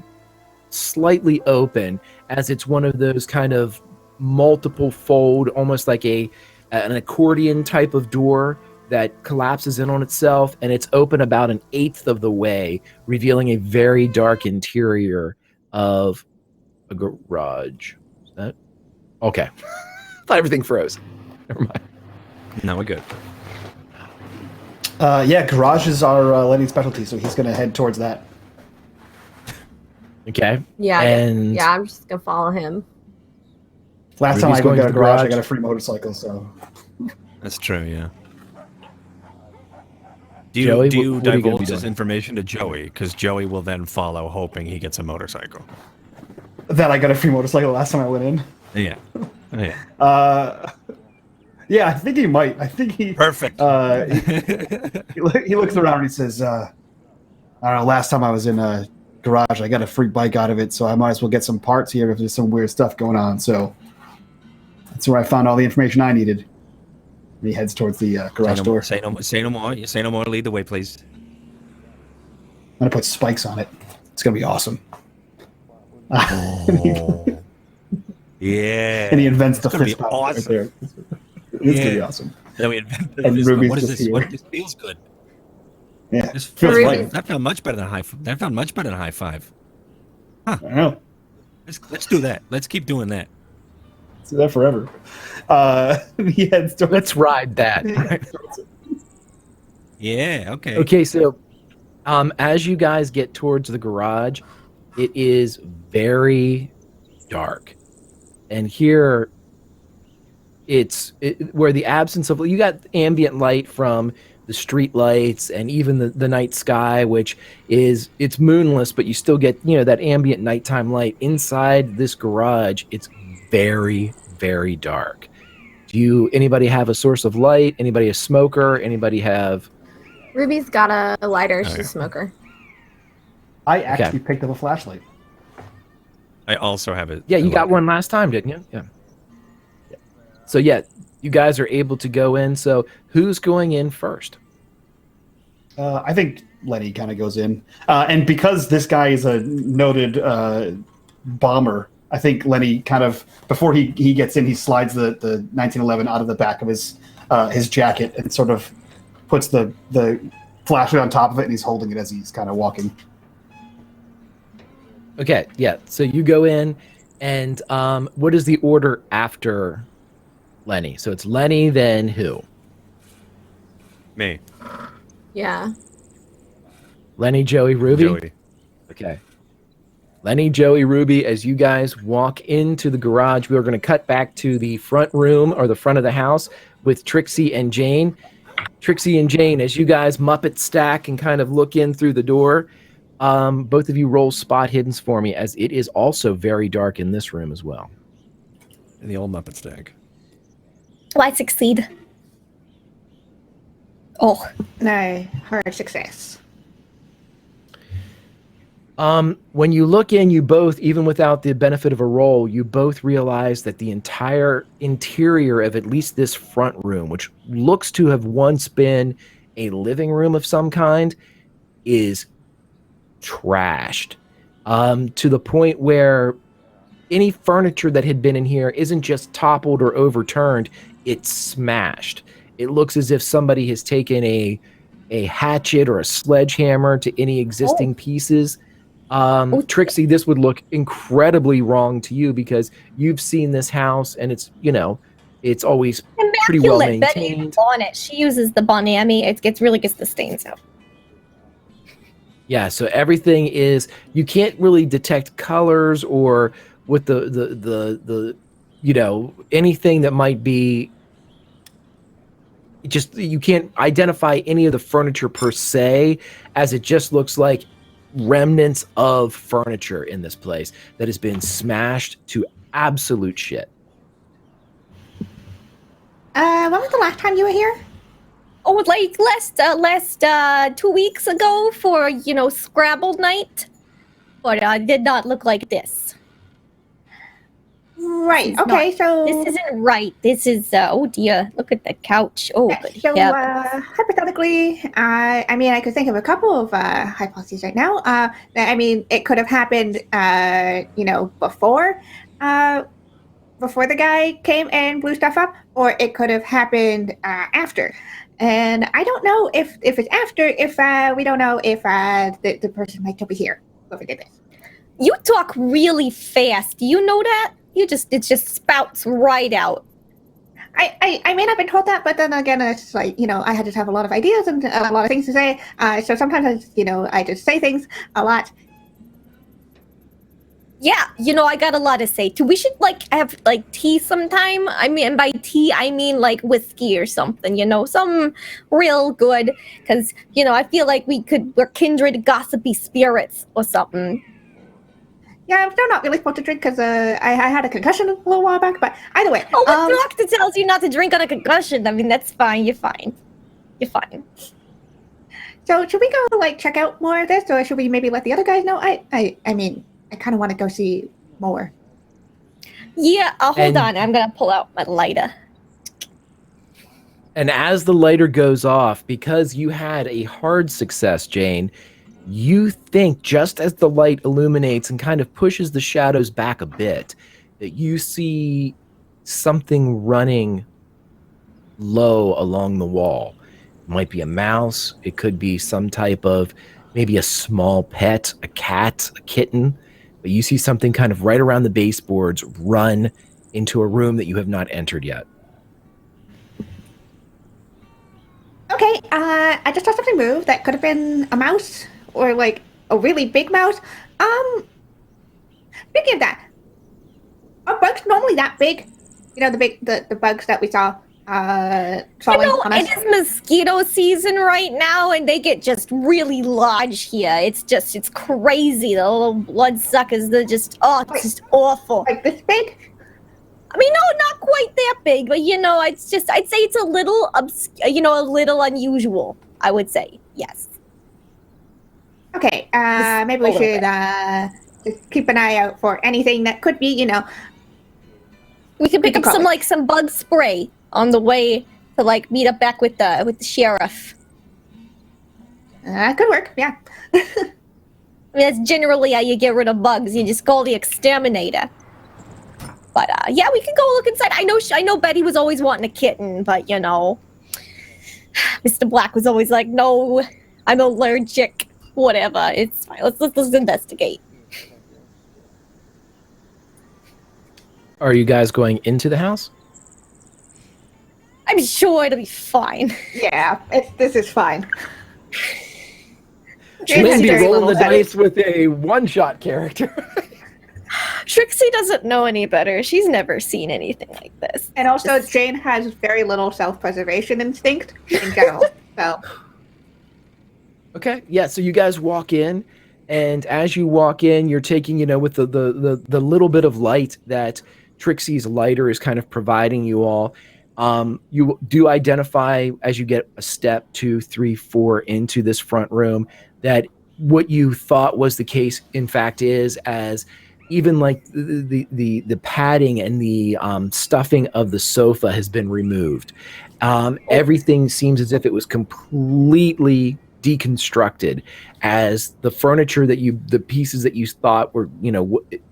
slightly open, as it's one of those kind of multiple fold, almost like an accordion type of door that collapses in on itself, and it's open about an eighth of the way, revealing a very dark interior of a garage. Is that okay? Thought everything froze. Never mind. No, we're good. Yeah, garages are Lenny's specialty, so he's going to head towards that. Okay. Yeah, And I'm just gonna follow him. Last time Ruby's I going got to a the garage, I garage. got a free motorcycle, so. That's true, yeah. Joey, Do you what are you gonna be divulge this doing? information to Joey? Because Joey will then follow, hoping he gets a motorcycle. That I got a free motorcycle last time I went in. Yeah. Yeah. Yeah, I think he might. I think he. Perfect. He looks around and he says, I don't know, last time I was in a garage, I got a free bike out of it, so I might as well get some parts here if there's some weird stuff going on. So that's where I found all the information I needed. And he heads towards the garage door. Say no more. Say no more. Lead the way, please. I'm going to put spikes on it. It's going to be awesome. Oh. Yeah. And he invents the It's gonna be fist pump awesome. right there. It's going to be awesome. Then we invent And this. Ruby's What is just this? here. What, this feels good. Yeah. This feels Ruby- right. That felt much better than that felt much better than high five. I don't know. Let's do that. Let's keep doing that. Let's do that forever. He heads towards. let's ride that. Yeah. Okay. Okay, so as you guys get towards the garage, it is very dark. And here where the absence of, you got ambient light from the street lights and even the night sky, which it's moonless, but you still get, that ambient nighttime light. Inside this garage, it's very, very dark. Anybody have a source of light? Anybody a smoker? Anybody have... Ruby's got a lighter. She's Okay. a smoker. I actually picked up a flashlight. I also have it. Yeah, you got one last time, didn't you? Yeah. So yeah, you guys are able to go in. So who's going in first? I think Lenny kind of goes in. And because this guy is a noted bomber, I think Lenny kind of, before he gets in, he slides the 1911 out of the back of his jacket and sort of puts the flashlight on top of it, and he's holding it as he's kind of walking. Okay, yeah. So you go in, and what is the order after Lenny? So it's Lenny, then who? Me. Yeah. Lenny, Joey, Ruby? Joey. Okay. Lenny, Joey, Ruby, as you guys walk into the garage, we are going to cut back to the front room or the front of the house with Trixie and Jane. Trixie and Jane, as you guys Muppet stack and kind of look in through the door, both of you roll spot hiddens for me, as it is also very dark in this room as well. In the old Muppet stack. Oh, I succeed. Oh, No, hard success. When you look in, you both, even without the benefit of a roll, you both realize that the entire interior of at least this front room, which looks to have once been a living room of some kind, is trashed. To the point where any furniture that had been in here isn't just toppled or overturned, it's smashed. It looks as if somebody has taken a hatchet or a sledgehammer to any existing pieces. Trixie, this would look incredibly wrong to you because you've seen this house and it's, it's always pretty well immaculate. Betty maintained. on it. She uses the Bonami. It really gets the stains out. Yeah, so everything is, you can't really detect colors or what the anything that might be just, you can't identify any of the furniture per se, as it just looks like remnants of furniture in this place that has been smashed to absolute shit. When was the last time you were here? Oh, like last 2 weeks ago for, Scrabble night. But did not look like this. Right. This is Okay. So This isn't right. This is, oh dear, look at the couch. Oh, yeah, good so heavens. hypothetically, I could think of a couple of hypotheses right now. It could have happened, before the guy came and blew stuff up, or it could have happened after. And I don't know if it's after, if we don't know if the person might still be here, whoever did this. You talk really fast. Do you know that? It just spouts right out. I may not have been told that, but then again, it's like, I just have a lot of ideas and a lot of things to say. So sometimes, I just say things a lot. Yeah, I got a lot to say too. We should have tea sometime. I mean, by tea I mean like whiskey or something, some real good, because I feel like we're kindred gossipy spirits or something. Yeah, I'm still not really supposed to drink because I had a concussion a little while back, but either way. Oh, the doctor tells you not to drink on a concussion. I mean, that's fine. You're fine. You're fine. So should we go check out more of this, or should we maybe let the other guys know? I kind of want to go see more. Yeah, hold on. I'm gonna pull out my lighter. And as the lighter goes off, because you had a hard success, Jane, you think, just as the light illuminates and kind of pushes the shadows back a bit, that you see something running low along the wall. It might be a mouse. It could be some type of, maybe a small pet, a cat, a kitten. But you see something kind of right around the baseboards run into a room that you have not entered yet. Okay, I just saw something move that could have been a mouse or a really big mouse. Speaking of that, are bugs normally that big? The bugs that we saw falling on us. It is mosquito season right now, and they get just really large here. It's crazy. The little bloodsuckers, they're just, it's just awful. Like this big? I mean, no, not quite that big, but I'd say it's a little, a little unusual. I would say, yes. Okay, maybe we should just keep an eye out for anything that could be, We can pick up some bug spray on the way to meet up back with the sheriff. Could work, yeah. I mean, that's generally how you get rid of bugs. You just call the exterminator. But yeah, we can go look inside. I know Betty was always wanting a kitten, but Mr. Black was always like, no, I'm allergic. Whatever, it's fine. Let's investigate. Are you guys going into the house? I'm sure it'll be fine. Yeah, this is fine. Lindy rolling the dice with a one-shot character. Trixie doesn't know any better. She's never seen anything like this. And also, Jane has very little self-preservation instinct in general. So. Okay, yeah. So you guys walk in, and as you walk in, you're taking, with the little bit of light that Trixie's lighter is kind of providing you all. You do identify as you get a step 2, 3, 4 into this front room that what you thought was the case, in fact, is, as even the padding and the stuffing of the sofa has been removed. Everything seems as if it was completely deconstructed, as the furniture the pieces that you thought were,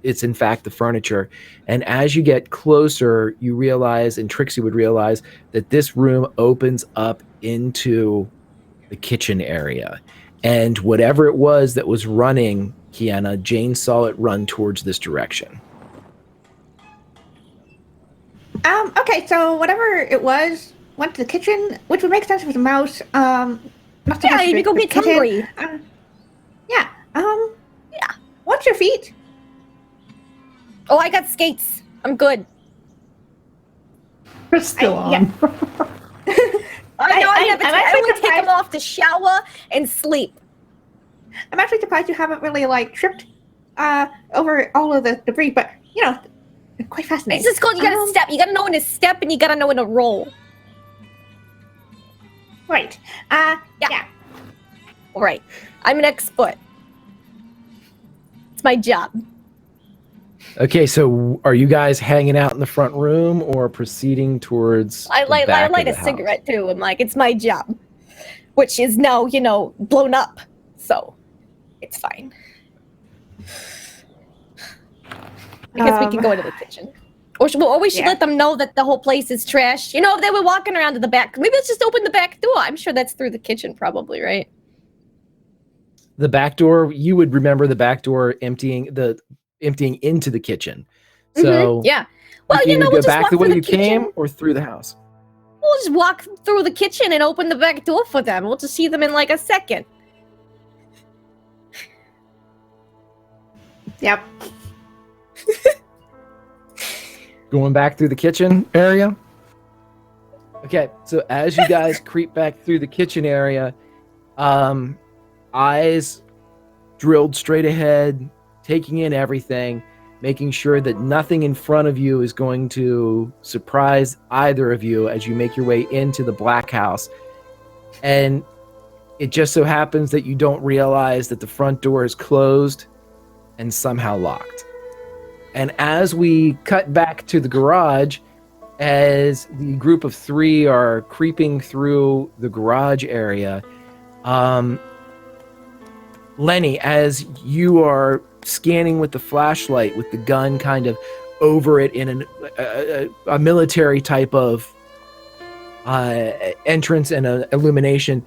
it's in fact the furniture. And as you get closer, you realize, and Trixie would realize, that this room opens up into the kitchen area. And whatever it was that was running, Kiana, Jane saw it run towards this direction. Okay, so whatever it was went to the kitchen, which would make sense if it was a mouse. Yeah, you go get hungry. Yeah. Yeah. What's your feet? Oh, I got skates. I'm good. We're still on. Yeah. I know I have I'm I actually only take surprised- them off to shower and sleep. I'm actually surprised you haven't really like tripped over all of the debris, but you know, quite fascinating. It's just called you gotta step. You gotta know when to step and you gotta know when to roll. Right. Yeah. All right. I'm an expert. It's my job. Okay, so are you guys hanging out in the front room or proceeding towards I the light back of a the house? cigarette too. I'm like, it's my job, which is now, blown up. So it's fine. I guess we can go into the kitchen. Or we should let them know that the whole place is trash. If they were walking around to the back, maybe let's just open the back door. I'm sure that's through the kitchen probably, right? The back door, you would remember the back door emptying into the kitchen. So Yeah. Well, you can either we'll go just back walk the way through you the kitchen. came or through the house. We'll just walk through the kitchen and open the back door for them. We'll just see them in like a second. Yep. Going back through the kitchen area. Okay, so as you guys creep back through the kitchen area, eyes drilled straight ahead, taking in everything, making sure that nothing in front of you is going to surprise either of you as you make your way into the black house. And it just so happens that you don't realize that the front door is closed and somehow locked. And as we cut back to the garage, as the group of three are creeping through the garage area, Lenny, as you are scanning with the flashlight, with the gun kind of over it in a military type of entrance and illumination,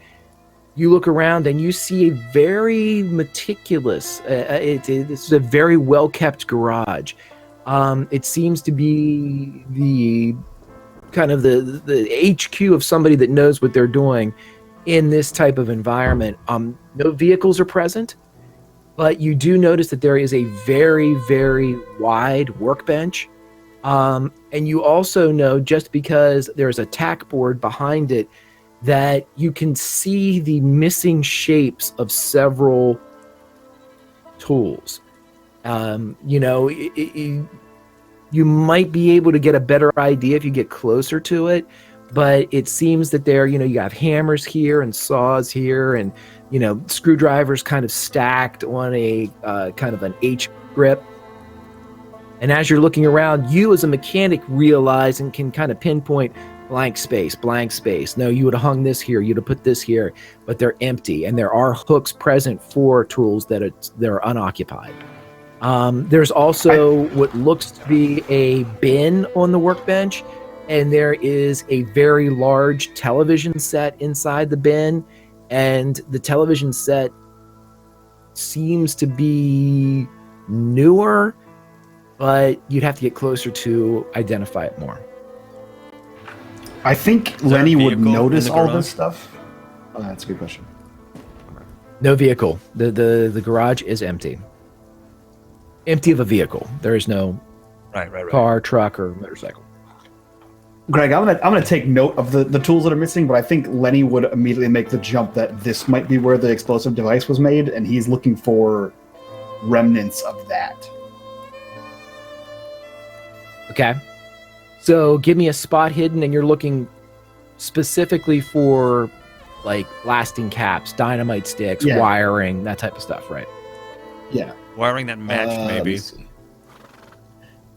you look around and you see a very meticulous, this is a very well-kept garage. It seems to be the kind of the HQ of somebody that knows what they're doing in this type of environment. No vehicles are present, but you do notice that there is a very, very wide workbench. And you also know, just because there's a tack board behind it, that you can see the missing shapes of several tools. You might be able to get a better idea if you get closer to it, but it seems that there, you have hammers here and saws here and, screwdrivers kind of stacked on a kind of an H grip. And as you're looking around, you as a mechanic realize and can kind of pinpoint blank space. No, you would have hung this here, you'd have put this here, but they're empty. And there are hooks present for tools that are unoccupied. There's also what looks to be a bin on the workbench, and there is a very large television set inside the bin, and the television set seems to be newer, but you'd have to get closer to identify it more. I think there a Lenny would vehicle notice in the all garage? this stuff. Oh, that's a good question. No vehicle. The garage is empty. Empty of a vehicle. There is no Right. car, truck, or motorcycle. Greg, I'm gonna take note of the tools that are missing, but I think Lenny would immediately make the jump that this might be where the explosive device was made, and he's looking for remnants of that. Okay. So give me a spot hidden, and you're looking specifically for like blasting caps, dynamite sticks, Yeah. wiring, that type of stuff, right? Yeah. Wiring that match, maybe. let's see.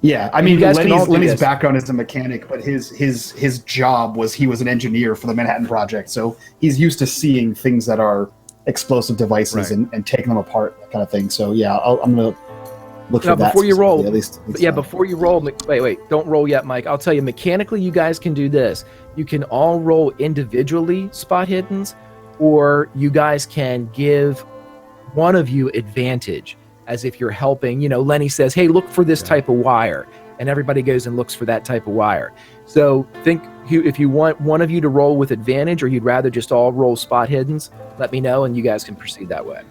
Yeah, I mean, You guys can all do Lenny's this. background is a mechanic, but his job was he was an engineer for the Manhattan Project, so he's used to seeing things that are explosive devices Right. and taking them apart, that kind of thing. So yeah, I'm gonna look for Now, that. before you roll, specifically, at least yeah, before you roll, wait, don't roll yet, Mike. I'll tell you, mechanically, you guys can do this. You can all roll individually spot hiddens, or you guys can give one of you advantage, as if you're helping. Lenny says, hey, look for this type of wire, and everybody goes and looks for that type of wire. So think if you want one of you to roll with advantage, or you'd rather just all roll spot hiddens, let me know, and you guys can proceed that way.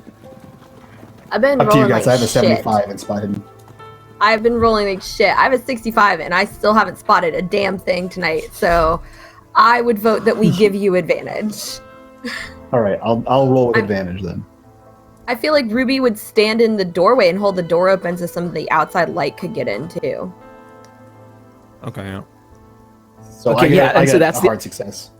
I've been up to you rolling guys. like I have a shit. 75 in spot hidden. I've been rolling like shit. I have a 65 and I still haven't spotted a damn thing tonight. So I would vote that we give you advantage. All right, I'll roll with advantage then. I feel like Ruby would stand in the doorway and hold the door open so some of the outside light could get in too. Okay, yeah. So Okay, I get, yeah, I and get so that's a the- hard success.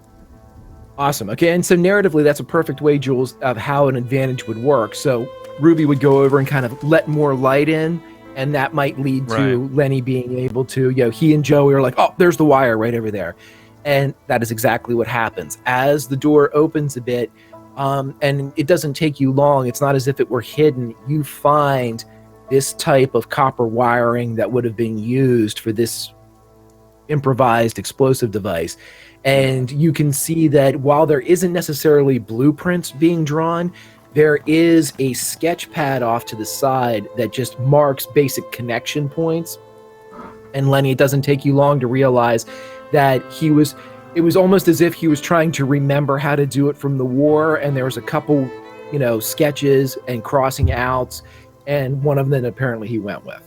Awesome. Okay, and so narratively, that's a perfect way, Jules, of how an advantage would work. So Ruby would go over and kind of let more light in, and that might lead to Lenny being able to, he and Joey are like, oh, there's the wire right over there. And that is exactly what happens. As the door opens a bit, and it doesn't take you long, it's not as if it were hidden, you find this type of copper wiring that would have been used for this improvised explosive device. And you can see that while there isn't necessarily blueprints being drawn, there is a sketch pad off to the side that just marks basic connection points. And Lenny, it doesn't take you long to realize that it was almost as if he was trying to remember how to do it from the war. And there was a couple, sketches and crossing outs, and one of them apparently he went with.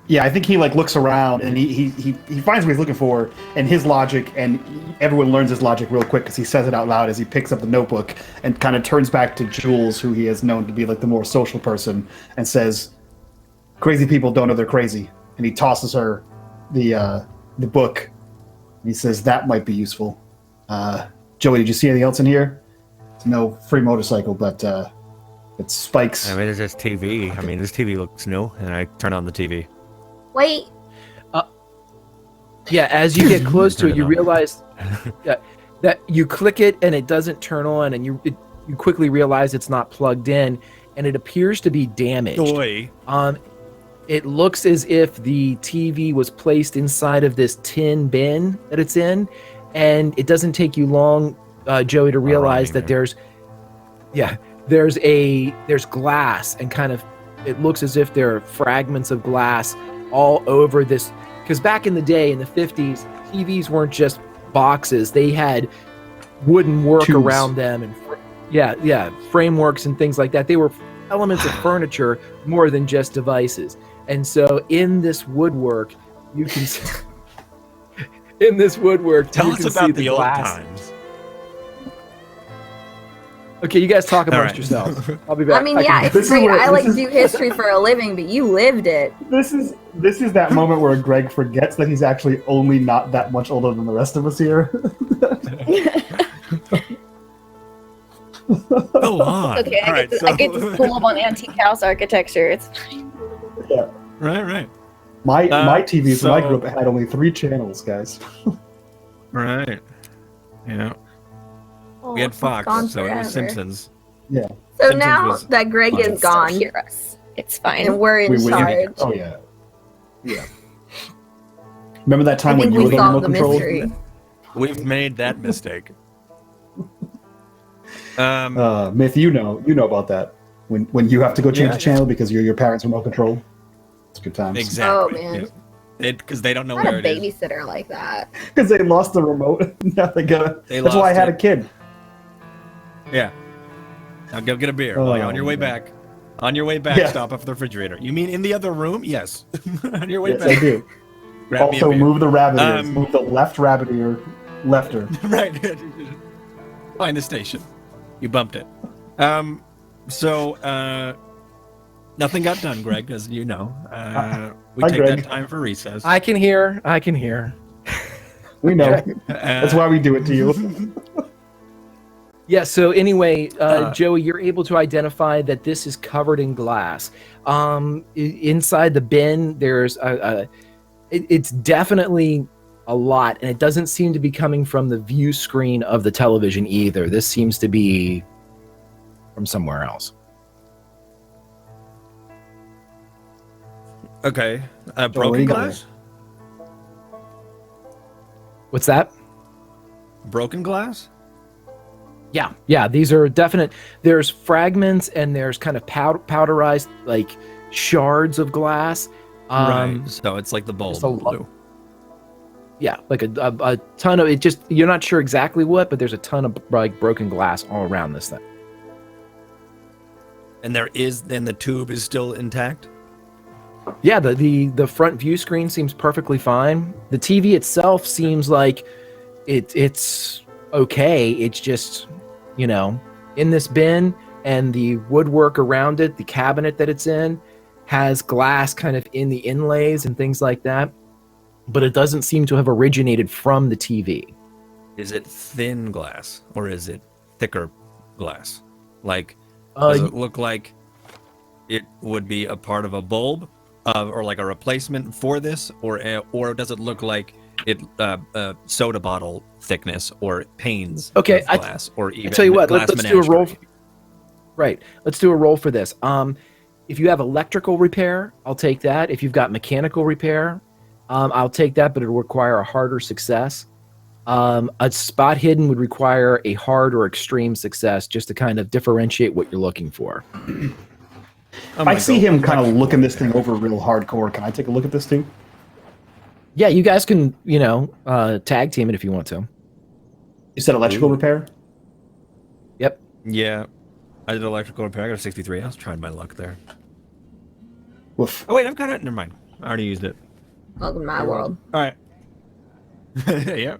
Yeah, I think he looks around and he finds what he's looking for, and his logic, and everyone learns his logic real quick because he says it out loud as he picks up the notebook and kind of turns back to Jules, who he has known to be the more social person, and says, "Crazy people don't know they're crazy." And he tosses her the book. And he says, "That might be useful." Joey, did you see anything else in here? It's no free motorcycle, but it's spikes. I mean, it's just TV. I mean, this TV looks new, and I turn on the TV. Wait. Yeah, as you get close to it, you realize that you click it and it doesn't turn on, and you quickly realize it's not plugged in, and it appears to be damaged. Boy. It looks as if the TV was placed inside of this tin bin that it's in, and it doesn't take you long, Joey, to realize that there's glass, and kind of it looks as if there are fragments of glass all over this, because back in the day in the 50s, TVs weren't just boxes. They had wooden work Tubes. around them, and frameworks and things like that. They were elements of furniture more than just devices. And so in this woodwork, you can see, Tell you us can about see the old glass. times. Okay, you guys talk amongst right. yourselves. I'll be back. I mean, yeah, This it's is great. where- I this is- do history for a living, but you lived it. This is that moment where Greg forgets that he's actually only not that much older than the rest of us here. Go on. Okay, All right, I get to pull up on antique house architecture. It's fine. Yeah. Right. My TVs when I so- grew up had only 3 channels, guys. Right. Yeah. Oh, We had it's gone Fox, so it forever. was Simpsons. So Simpsons now was that Greg fun. is gone Still hear us. It's fine. and we're in We charge, Oh yeah. Yeah. Remember that I time when think you were we the remote solved the control? mystery. We've made that mistake. Myth, you know about that. When you have to go change the channel because you're your parents' remote control. It's good times. Exactly. Oh, man. Because they don't know I had where a it is. babysitter like that. Because they lost the remote. Now they gotta. They That's why I lost had it. a kid. Yeah. Now go get a beer. Oh, while you're on your way man. back. On your way back, Yeah. stop at the refrigerator. You mean in the other room? Yes. On your way Yes, back. I do. Grab me a Also, beer. move the rabbit ears. Um, Move the left rabbit ear. Lefter. Right. Find the station. You bumped it. So nothing got done, Greg, as you know. We Hi, take Greg. that time for recess. I can hear. We know. That's That's why we do it to you. Yeah, so anyway, Joey, you're able to identify that this is covered in glass. Inside the bin, there's it's definitely a lot, and it doesn't seem to be coming from the view screen of the television either. This seems to be from somewhere else. Okay. where Broken you glass? What's that? Broken glass? Yeah, these are definite. There's fragments and there's kind of powderized like shards of glass. Right. So it's like the bulb. just a lo- blue. Yeah, like a ton of it. Just you're not sure exactly what, but there's a ton of like broken glass all around this thing. And the tube is still intact? Yeah, the front view screen seems perfectly fine. The TV itself seems like it's okay. It's just, in this bin, and the woodwork around it, the cabinet that it's in, has glass kind of in the inlays and things like that. But it doesn't seem to have originated from the TV. Is it thin glass or is it thicker glass? Like, does it look like it would be a part of a bulb? Or like a replacement for this, or does it look like it soda bottle thickness or panes of glass, or even I tell you what, glass let's do a roll. menagerie? Right, let's do a roll for this. If you have electrical repair, I'll take that. If you've got mechanical repair, I'll take that, but it'll require a harder success. A spot hidden would require a hard or extreme success, just to kind of differentiate what you're looking for. I see him kind of looking this thing over real hardcore. Can I take a look at this too? Yeah, you guys can, tag team it if you want to. You said electrical repair? Yep. Yeah, I did electrical repair. I got a 63. I was trying my luck there. Woof. Oh wait, I've got it. Never mind. I already used it. Welcome to my world. All right. Yeah.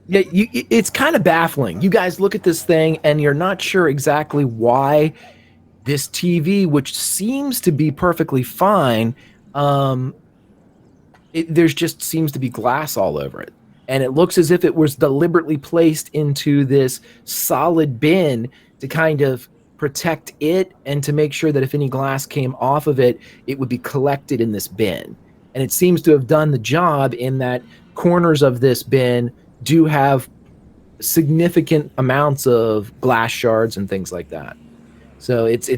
Yeah, it's kind of baffling. You guys look at this thing and you're not sure exactly why this TV, which seems to be perfectly fine, there's just seems to be glass all over it. And it looks as if it was deliberately placed into this solid bin to kind of protect it and to make sure that if any glass came off of it, it would be collected in this bin. And it seems to have done the job in that corners of this bin do have significant amounts of glass shards and things like that. So it's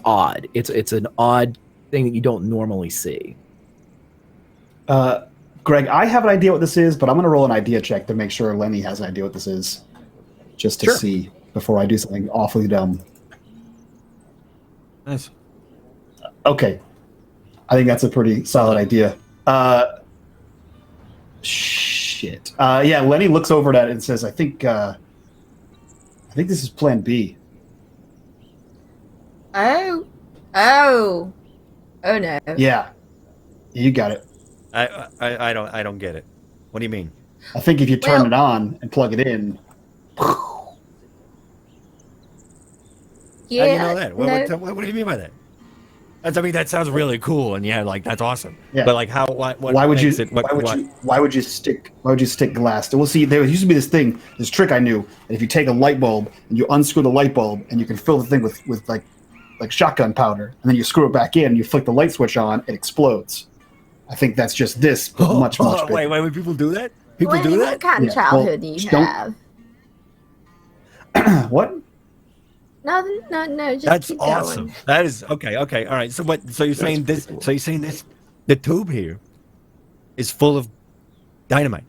odd. It's an odd thing that you don't normally see. Greg, I have an idea what this is, but I'm going to roll an idea check to make sure Lenny has an idea what this is, just to see before I do something awfully dumb. Nice. Okay, I think that's a pretty solid idea. Shit. Yeah, Lenny looks over at it and says, "I think this is Plan B." Oh no. Yeah, you got it. I don't get it. What do you mean? I think if you turn it on and plug it in. Yeah. How do you know that? What do you mean by that? That sounds really cool, and yeah, like that's awesome. Yeah. But like, why would you stick glass? Well, see, there used to be this trick I knew. And if you take a light bulb and you unscrew the light bulb, and you can fill the thing with like shotgun powder, and then you screw it back in, and you flick the light switch on, it explodes. I think that's just this, but much bigger. Wait, would people do that? People do that? What kind of childhood do you have? What? No, just That's keep awesome. going. That is okay. All right. So what? So you're saying this? So you're saying this? The tube here is full of dynamite.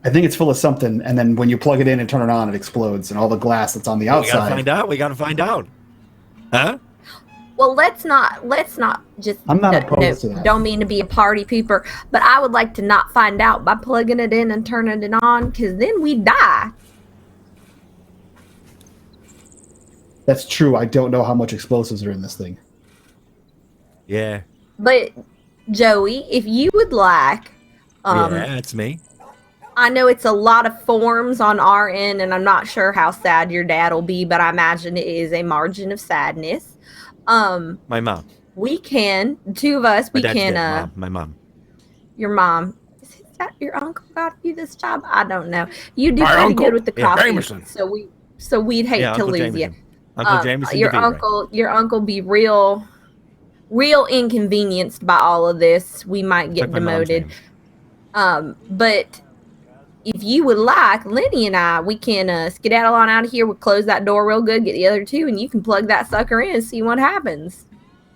I think it's full of something, and then when you plug it in and turn it on, it explodes, and all the glass that's on the outside. We gotta find out. Huh? Well, let's not just. I'm not opposed to that. Don't mean to be a party pooper, but I would like to not find out by plugging it in and turning it on, because then we die. That's true. I don't know how much explosives are in this thing. Yeah. But Joey, if you would like, Yeah, it's me. I know it's a lot of forms on our end, and I'm not sure how sad your dad will be, but I imagine it is a margin of sadness. My mom. We can, the two of us, My we dad's can. dead. My mom. Your mom. Is that your uncle got you this job? I don't know. You do My pretty uncle? good with the Yeah, coffee, Jameson. so we'd hate to Uncle lose Jameson. you. Uncle Jameson. Your DeVito. your uncle be real inconvenienced by all of this. We might get Took my mom's demoted. name. But if you would like, Lenny and I, we can skedaddle on out of here. We'll close that door real good, get the other two, and you can plug that sucker in and see what happens.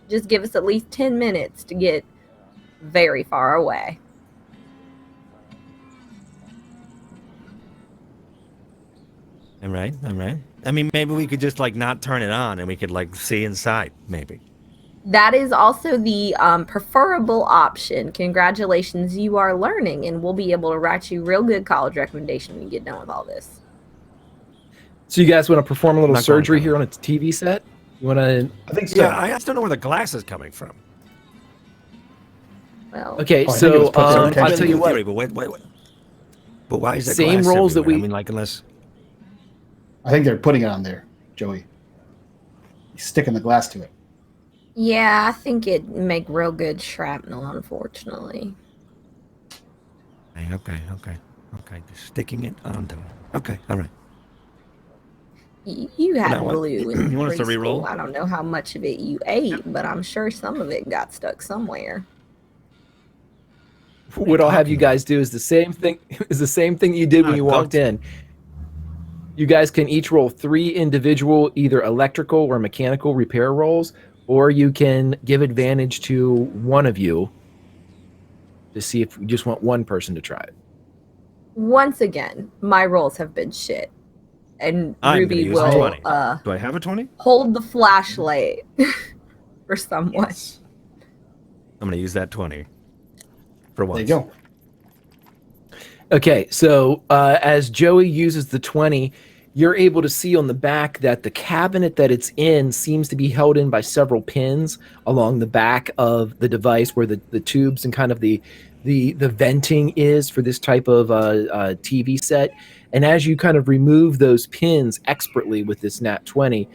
Just give us at least 10 minutes to get very far away. I'm right. I mean, maybe we could just like not turn it on and we could like see inside, maybe. That is also the preferable option. Congratulations, you are learning, and we'll be able to write you real good college recommendation when you get done with all this. So you guys want to perform a little Not surgery going here on its TV set? You want to? I think so. Yeah, I just don't know where the glass is coming from. Well, Okay, Oh, I think it was so put there I'll intentionally. tell you what. Theory, but wait. But why is that Same glass rolls that everywhere? we- I mean, like, unless... I think they're putting it on there, Joey. He's sticking the glass to it. yeah, I think it'd make real good shrapnel, unfortunately. Okay. Just sticking it onto it. Okay, all right. You had Now what? glue in You want us to preschool. re-roll? I don't know how much of it you ate, but I'm sure some of it got stuck somewhere. What I'll have you guys do is the same thing. Is the same thing you did when you walked in. You guys can each roll 3 individual, either electrical or mechanical repair rolls, or you can give advantage to one of you to see if you just want one person to try it. Once again, my rolls have been shit. And I'm Ruby gonna use a will 20. Do I have a 20? hold the flashlight for someone. Yes. I'm going to use that 20 for once. There you go. Okay, so as Joey uses the 20, you're able to see on the back that the cabinet that it's in seems to be held in by several pins along the back of the device where the tubes and kind of the venting is for this type of TV set. And as you kind of remove those pins expertly with this Nat 20,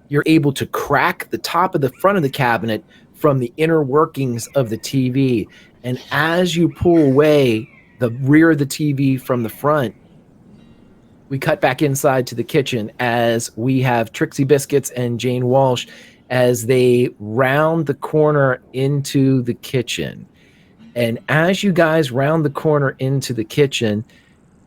you're able to crack the top of the front of the cabinet from the inner workings of the TV. And as you pull away the rear of the TV from the front, we cut back inside to the kitchen as we have Trixie Biscuits and Jane Walsh as they round the corner into the kitchen. And as you guys round the corner into the kitchen,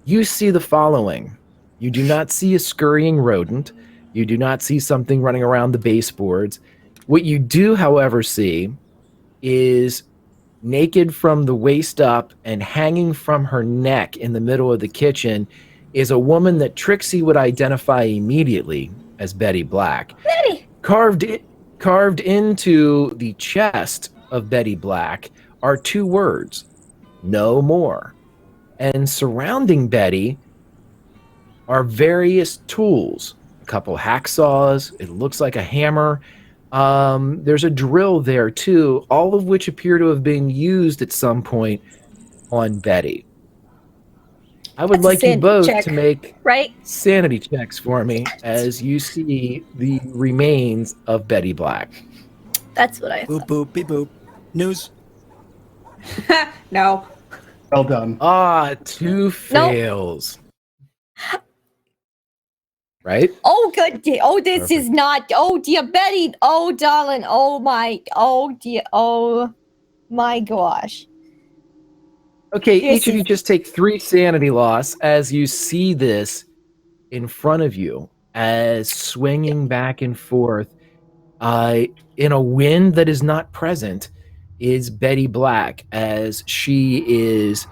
you see the following. You do not see a scurrying rodent. You do not see something running around the baseboards. What you do, however, see is naked from the waist up and hanging from her neck in the middle of the kitchen is a woman that Trixie would identify immediately as Betty Black. Betty! Carved into the chest of Betty Black are 2 words, no more. And surrounding Betty are various tools, a couple hacksaws, it looks like a hammer. There's a drill there too, all of which appear to have been used at some point on Betty. I would That's a like you sanity both check, to make right? sanity checks for me as you see the remains of Betty Black. That's what I Boop, thought. boop, beep, boop. News. No. Well done. 2 fails. Right? Oh, good. Oh, this Perfect. is not. Oh, dear Betty. Oh, darling. Oh, my. Oh, dear. Oh, my gosh. Okay, This each of you is- just take 3 sanity loss as you see this in front of you as swinging back and forth in a wind that is not present is Betty Black as she is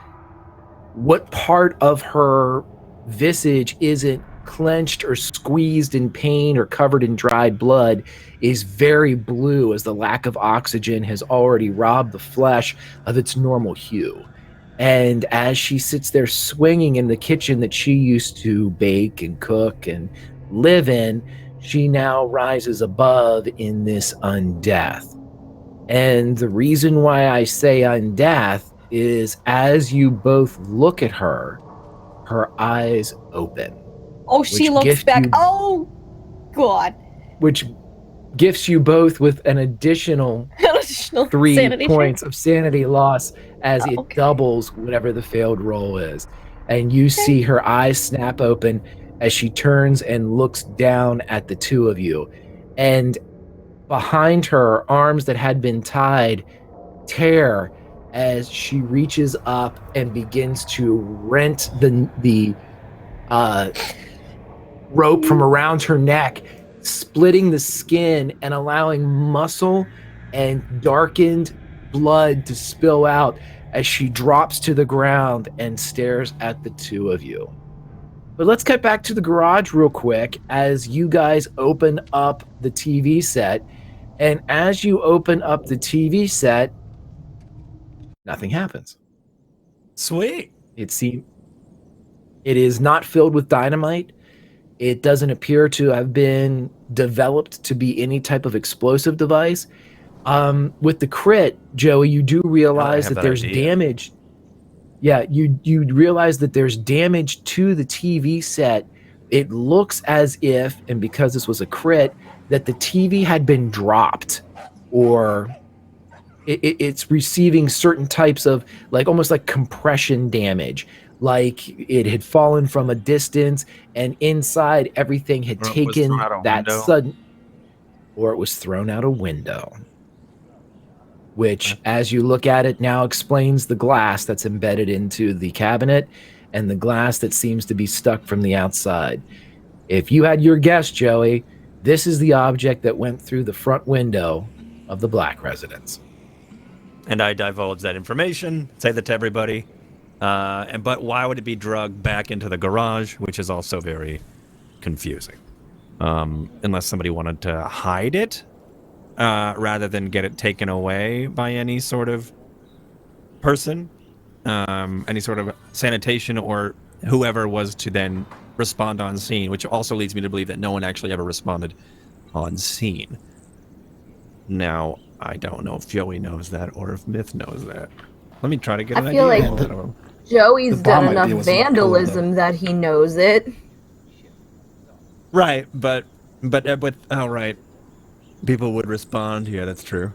what part of her visage isn't clenched or squeezed in pain or covered in dried blood is very blue as the lack of oxygen has already robbed the flesh of its normal hue. And as she sits there swinging in the kitchen that she used to bake and cook and live in, she now rises above in this undeath. And the reason why I say undeath is as you both look at her, her eyes open. Oh, she Which looks gift back. you- Oh, God. Which gifts you both with an additional Additional 3 sanity check. points of sanity loss as it Okay. doubles whatever the failed roll is. And you see her eyes snap open as she turns and looks down at the 2 of you. And behind her, arms that had been tied tear as she reaches up and begins to rent the rope from around her neck, splitting the skin and allowing muscle and darkened blood to spill out as she drops to the ground and stares at the 2 of you. But let's cut back to the garage real quick as you guys open up the TV set. And as you open up the TV set, nothing happens. Sweet. It is not filled with dynamite. It doesn't appear to have been developed to be any type of explosive device. With the crit, Joey, you do realize have that that there's idea. damage. Yeah, you realize that there's damage to the TV set. It looks as if, and because this was a crit, that the TV had been dropped, or it's receiving certain types of like almost like compression damage, like it had fallen from a distance, and inside everything had Or it was thrown taken out a that window. sudden, or it was thrown out a window. Which, as you look at it now, explains the glass that's embedded into the cabinet and the glass that seems to be stuck from the outside. If you had your guess, Joey, this is the object that went through the front window of the Black residence. And I divulge that information, say that to everybody. But why would it be drugged back into the garage, which is also very confusing. Unless somebody wanted to hide it, rather than get it taken away by any sort of person, any sort of sanitation or whoever was to then respond on scene, which also leads me to believe that no one actually ever responded on scene. Now, I don't know if Joey knows that or if Myth knows that. Let me try to get an I feel idea. like Joey's The bomb done idea enough was much cooler, vandalism that he knows it. Right, but oh right, people would respond. Yeah, that's true.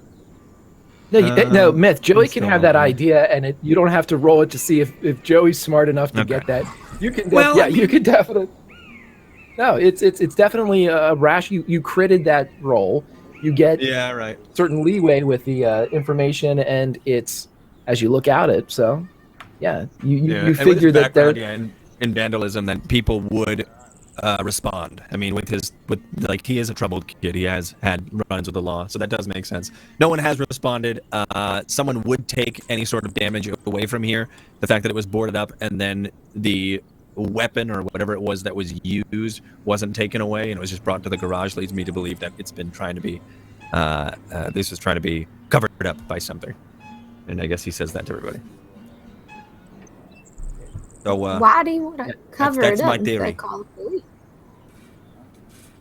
No, Myth, Joey I'm can still have that looking. idea, and you don't have to roll it to see if Joey's smart enough to get that. You can, you can definitely. No, it's definitely a rash. You critted that roll. You get Yeah, right. certain leeway with the information, and it's as you look at it. So, yeah, you And with figure his that there. background, in vandalism, then people would respond. I mean, he is a troubled kid. He has had runs with the law, so that does make sense. No one has responded. Someone would take any sort of damage away from here. The fact that it was boarded up and then the weapon or whatever it was that was used wasn't taken away and it was just brought to the garage leads me to believe that it's been trying to be this was trying to be covered up by something. And I guess he says that to everybody. So Why do you want to cover that's it up my and theory. say call the police?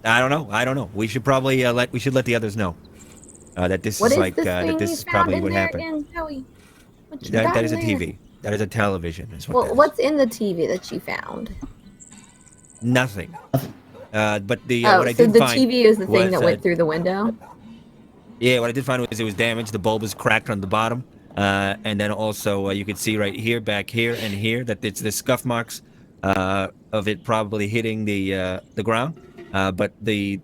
I don't know. We should probably let the others know that this What is is like this that thing this you is found probably in what there happened. again, Joey? What you That got is a in there? TV. That is a television. Is what Well, that is. what's in the TV that you found? Nothing. But the Oh, what I so did the find TV is the thing was, that went through the window? Yeah, what I did find was it was damaged. The bulb is cracked on the bottom, and then also you could see right here, back here, and here that it's the scuff marks of it probably hitting the ground. But the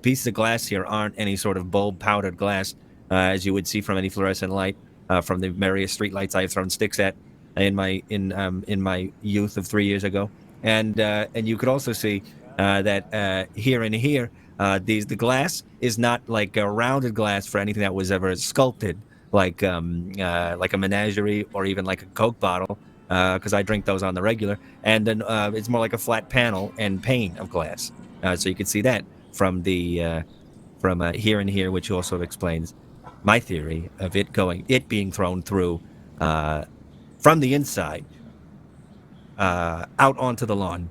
pieces of glass here aren't any sort of bulb powdered glass, as you would see from any fluorescent light from the various street lights I've thrown sticks at in my youth of 3 years ago. And you could also see that here and here, the glass is not like a rounded glass for anything that was ever sculpted, like a menagerie or even like a Coke bottle, because I drink those on the regular. And then it's more like a flat panel and pane of glass. So you can see that from the from here and here, which also explains my theory of it being thrown through from the inside out onto the lawn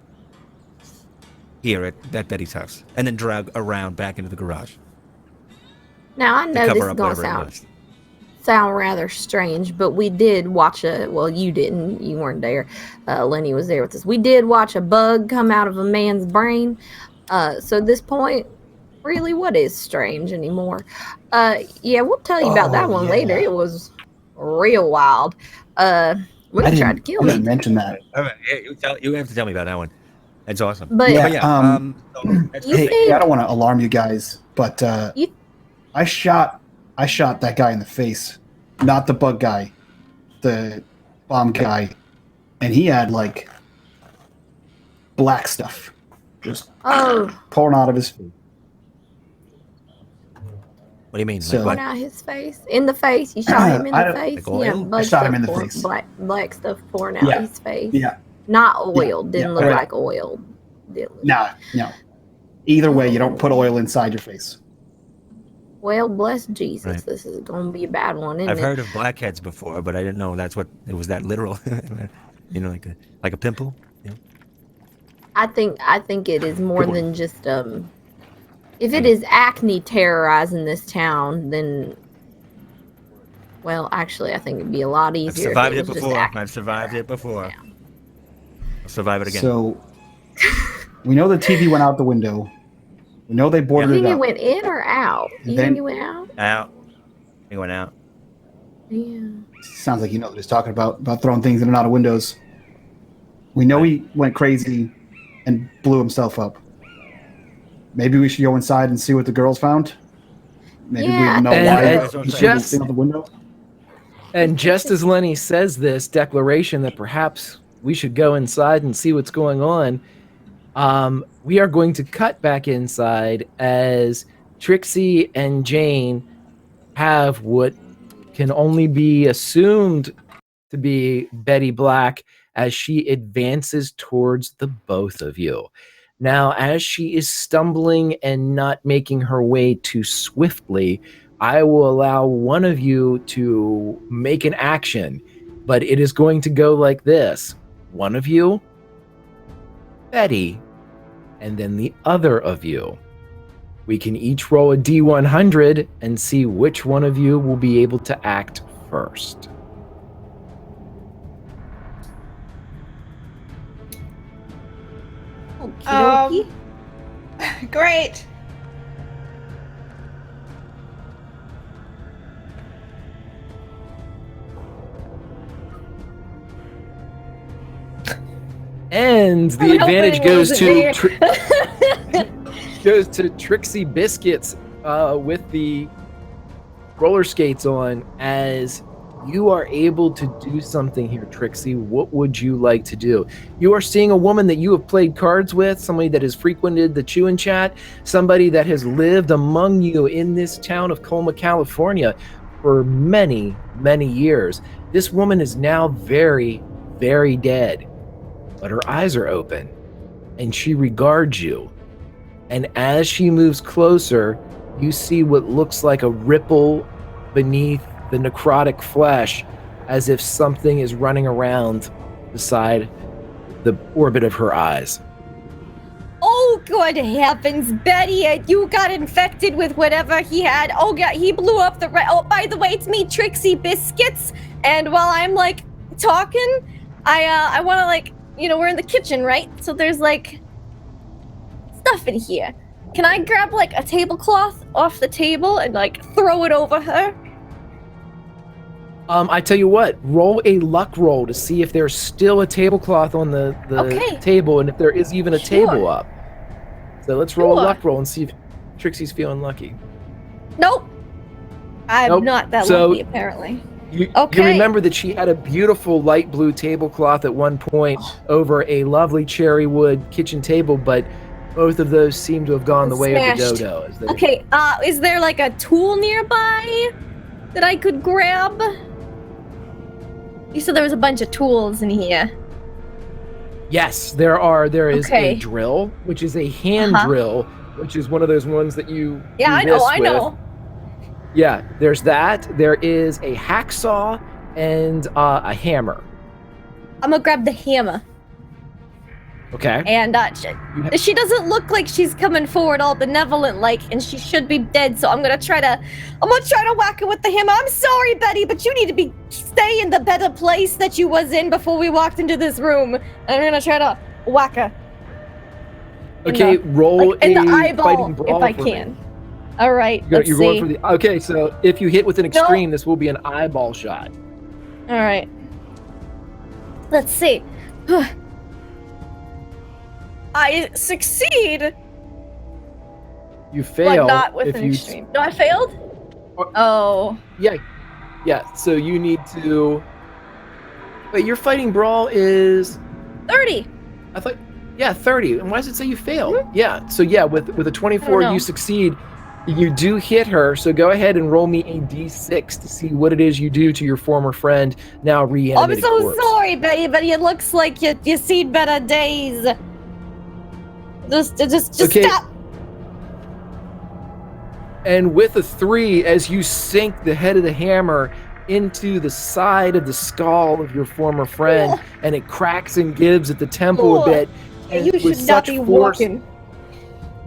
here at Betty's house, and then drag around back into the garage Now, I to know this cover is up going to whatever it sound was. rather strange, but we did watch well, you didn't. You weren't there. Lenny was there with us. We did watch a bug come out of a man's brain. So at this point, really, what is strange anymore? Yeah, we'll tell you about that one later. It was real wild. We tried to kill I didn't me. mention that. All right, you have to tell me about that one. That's awesome. But Yeah, so that's You Hey, think- I don't want to alarm you guys, but You- I shot that guy in the face, not the bug guy, the bomb guy, and he had like black stuff just oh, pouring out of his face. what do you mean? So- Like pouring what? out his face. In the face. You shot him in I the don't- face. Like Yeah, oil? bug I shot him stuff in the pouring- face. Black stuff pouring out Yeah. his face. Yeah, Not oil. Didn't yeah, look right. like oil. Didn't look- no. Either way, you don't put oil inside your face. Well, bless Jesus. Right. This is going to be a bad one, isn't I've it? heard of blackheads before, but I didn't know that's what it was. That literal, like a pimple. Yeah. I think it is more Good one. than just if it is acne terrorizing this town, then well, actually I think it'd be a lot I've easier. survived if it was just before. acne. I've survived it before. I'll survive it again. So we know the TV went out the window. We know they You boarded think it it up. went in or out? You Then- think it went out? Out. He went out. Yeah. Sounds like you know what he's talking about throwing things in and out of windows. We know he went crazy and blew himself up. Maybe we should go inside and see what the girls found. Maybe Yeah. we know And- why and he threw just- thing out the window. And just as Lenny says this declaration that perhaps we should go inside and see what's going on, we are going to cut back inside as Trixie and Jane have what can only be assumed to be Betty Black as she advances towards the both of you. Now, as she is stumbling and not making her way too swiftly, I will allow one of you to make an action, but it is going to go like this. One of you, Betty, and then the other of you. We can each roll a D100 and see which one of you will be able to act first. Okey-dokey. Great. And the I'm advantage hoping it goes wasn't to me. goes to Trixie Biscuits with the roller skates on. As you are able to do something here, Trixie, what would you like to do? You are seeing a woman that you have played cards with, somebody that has frequented the Chew and Chat, somebody that has lived among you in this town of Colma, California for many, many years. This woman is now very, very dead, but her eyes are open and she regards you. And as she moves closer, you see what looks like a ripple beneath the necrotic flesh, as if something is running around beside the orbit of her eyes. Oh, good heavens, Betty, you got infected with whatever he had. Oh, God, he blew up the... Oh, by the way, it's me, Trixie Biscuits. And while I'm, like, talking, I want to, like, you know, we're in the kitchen, right? So there's, like, stuff in here. Can I grab, like, a tablecloth off the table and, like, throw it over her? I tell you what, roll a luck roll to see if there's still a tablecloth on the Okay. table and if there is even a Sure. table up. So let's roll a Sure. luck roll and see if Trixie's feeling lucky. Nope. I'm Nope. not that So- lucky, apparently. You Okay. remember that she had a beautiful light blue tablecloth at one point over a lovely cherry wood kitchen table, but both of those seem to have gone the way of the Smashed. dodo. As they, Okay, is there, like, a tool nearby that I could grab? You said there was a bunch of tools in here. Yes, there is Okay. a drill, which is a hand Uh-huh. drill, which is one of those ones that you Yeah, do I know, this I with. know. Yeah, there's that. There is a hacksaw and a hammer. I'm gonna grab the hammer. Okay. And You ha- she doesn't look like she's coming forward all benevolent like, and she should be dead. So I'm gonna try to whack her with the hammer. I'm sorry, Betty, but you need to stay in the better place that you was in before we walked into this room. And I'm gonna try to whack her. Okay, roll Like, in the a eyeball fighting brawl if I for me. can. All right, You're, let's you're see. going for the. Okay, so if you hit with an extreme, this will be an eyeball shot. All right. Let's see. I succeed, You fail. but not with if an you, extreme. No, I failed? Or- Oh. Yeah, so you need to. Wait, your fighting brawl is. 30. I thought. Yeah, 30. And why does it say you failed? Yeah, so yeah, with a 24, know. you succeed. You do hit her, so go ahead and roll me a d6 to see what it is you do to your former friend, now I'm reanimated so corpse. sorry, Betty, but it looks like you seen better days. Just Okay. stop. And with a 3, as you sink the head of the hammer into the side of the skull of your former friend, and it cracks and gives at the temple a Ugh. bit, You with should not such be force. walking.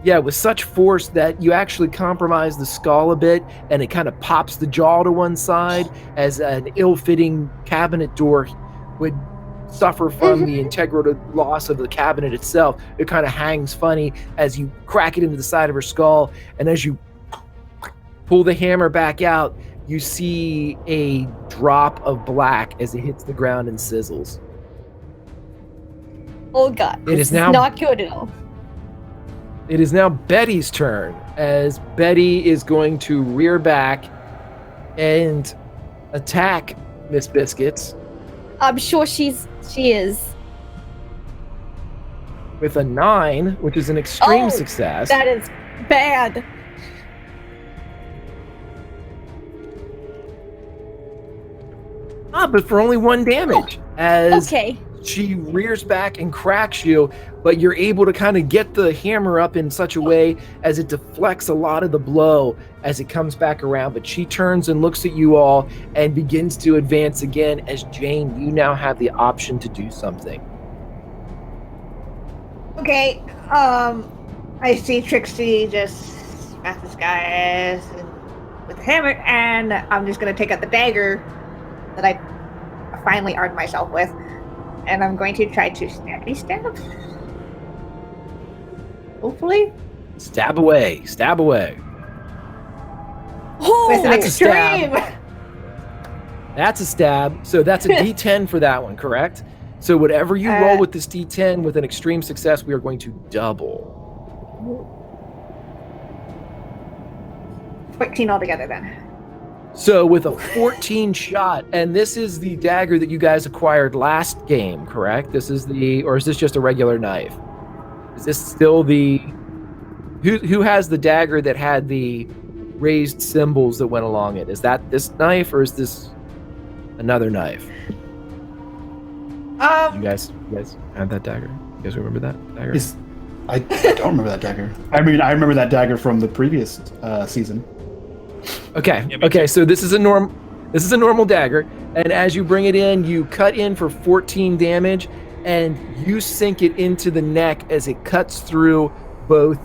Yeah, with such force that you actually compromise the skull a bit, and it kind of pops the jaw to one side as an ill-fitting cabinet door would suffer from the integral loss of the cabinet itself. It kind of hangs funny as you crack it into the side of her skull, and as you pull the hammer back out, you see a drop of black as it hits the ground and sizzles. Oh god. It This is now- not good at all. It is now Betty's turn, as Betty is going to rear back and attack Miss Biscuits I'm sure she is. with a 9, which is an extreme Oh, success. That is bad. But for only 1 damage, as Okay. she rears back and cracks you, but you're able to kind of get the hammer up in such a way as it deflects a lot of the blow as it comes back around. But she turns and looks at you all and begins to advance again. As Jane, you now have the option to do something. Okay, I see Trixie just smack this guy with a hammer, and I'm just gonna take out the dagger that I finally armed myself with, and I'm going to try to stab. Hopefully, Stab away, stab away. Oh, with an that's a stab. extreme. That's a stab. So that's a D10 for that one, correct? So whatever you roll with this D10 with an extreme success, we are going to double. 14 altogether then. So with a 14 shot, and this is the dagger that you guys acquired last game, correct? This is or is this just a regular knife? Is this still who has the dagger that had the raised symbols that went along it? Is that this knife, or is this another knife? You guys have that dagger? You guys remember that dagger? I don't remember that dagger. I mean, I remember that dagger from the previous season. Okay. Okay. So this is a normal dagger, and as you bring it in, you cut in for 14 damage, and you sink it into the neck as it cuts through both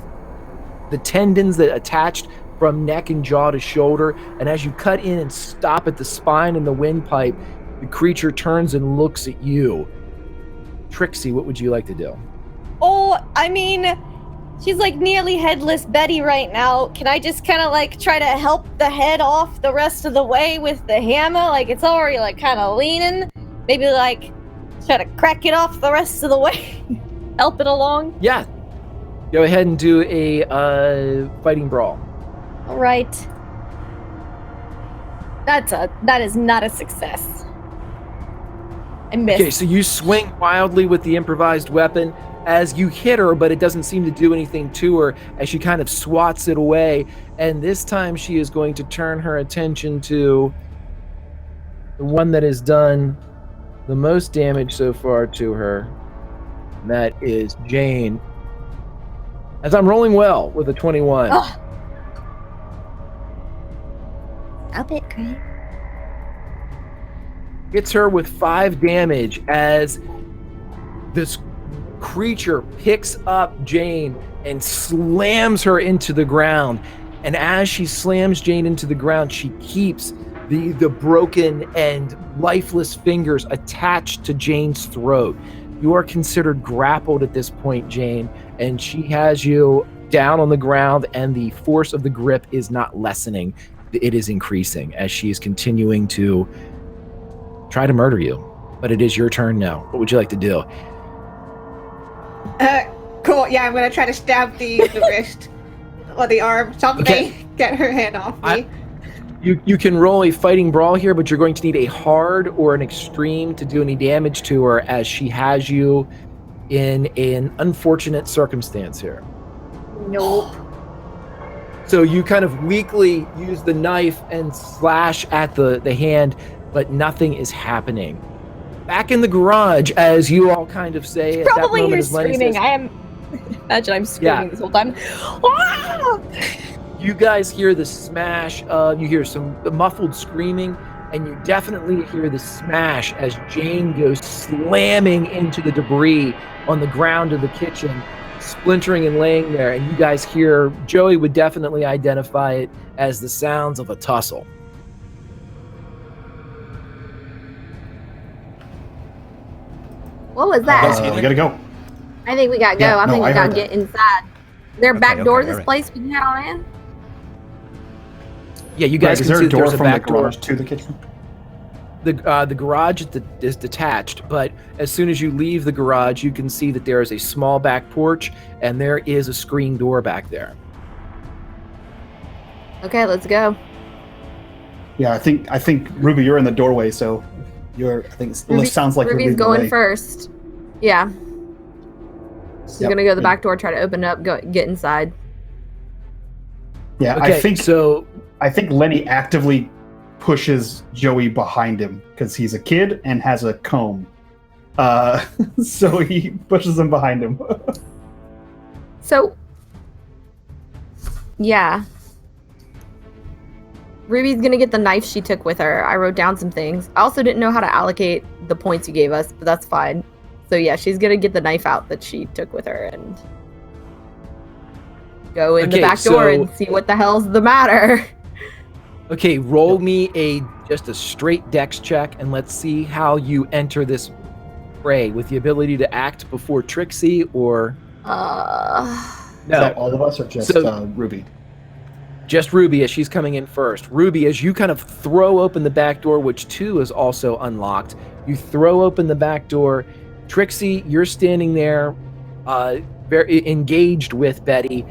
the tendons that attached from neck and jaw to shoulder. And as you cut in and stop at the spine and the windpipe, the creature turns and looks at you. Trixie, what would you like to do? Oh, I mean, she's like nearly headless Betty right now. Can I just kind of like try to help the head off the rest of the way with the hammer? Like it's already like kind of leaning. Maybe like try to crack it off the rest of the way. Help it along. Yeah. Go ahead and do a fighting brawl. All right. That is not a success. I missed. Okay, so you swing wildly with the improvised weapon as you hit her, but it doesn't seem to do anything to her as she kind of swats it away. And this time she is going to turn her attention to the one that has done the most damage so far to her. And that is Jane. As I'm rolling well with a 21. Oh. Stop it, Craig. Hits her with 5 damage as this creature picks up Jane and slams her into the ground. And as she slams Jane into the ground, she keeps the broken and lifeless fingers attached to Jane's throat. You are considered grappled at this point, Jane, and she has you down on the ground, and the force of the grip is not lessening. It is increasing as she is continuing to try to murder you. But it is your turn now. What would you like to do? Cool. Yeah, I'm gonna try to stab the wrist or the arm, something. Okay. Get her hand off me. You can roll a fighting brawl here, but you're going to need a hard or an extreme to do any damage to her, as she has you in an unfortunate circumstance here. Nope. So you kind of weakly use the knife and slash at the hand, but nothing is happening. Back in the garage, as you all kind of say, Probably at that moment, you're as Lenny screaming. says, I am. Imagine I'm screaming Yeah. this whole time. Ah! you guys hear the smash. You hear some muffled screaming and you definitely hear the smash as Jane goes slamming into the debris on the ground of the kitchen, splintering and laying there. And you guys hear, Joey would definitely identify it as the sounds of a tussle. What was that? We gotta go. I think we gotta go. Yeah, I no, think we I gotta heard get inside. Is there a back Okay, door okay, to this alright. place we can head on in? Yeah, you Greg, guys is can there see a that there's door a from the back door. garage to the kitchen? The garage is detached, but as soon as you leave the garage, you can see that there is a small back porch, and there is a screen door back there. Okay, let's go. Yeah, I think Ruby, you're in the doorway, so I think it sounds like Ruby's you're leading the going way. first. Yeah. She's Yep. gonna go to the back door, try to open it up, get inside. Yeah, Okay, I think Lenny actively pushes Joey behind him because he's a kid and has a comb. So he pushes him behind him. So, yeah. Ruby's gonna get the knife she took with her. I wrote down some things. I also didn't know how to allocate the points you gave us, but that's fine. So yeah, she's gonna get the knife out that she took with her and go in the Okay, back door so- and see what the hell's the matter. Okay, roll me just a straight dex check, and let's see how you enter this fray with the ability to act before Trixie, or Is that all of us or just Ruby? Just Ruby as she's coming in first. Ruby, as you kind of throw open the back door, which too is also unlocked, you throw open the back door. Trixie, you're standing there, very engaged with Betty.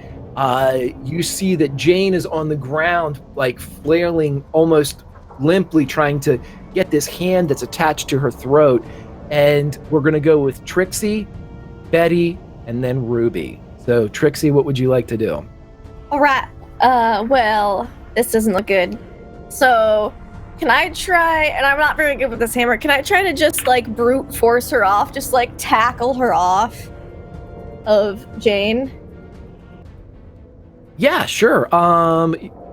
You see that Jane is on the ground, like flailing almost limply, trying to get this hand that's attached to her throat. And we're going to go with Trixie, Betty, and then Ruby. So, Trixie, what would you like to do? All right. Well, this doesn't look good. So, can I try, and I'm not very good with this hammer, can I try to just like brute force her off? Just like tackle her off of Jane? Yeah, sure.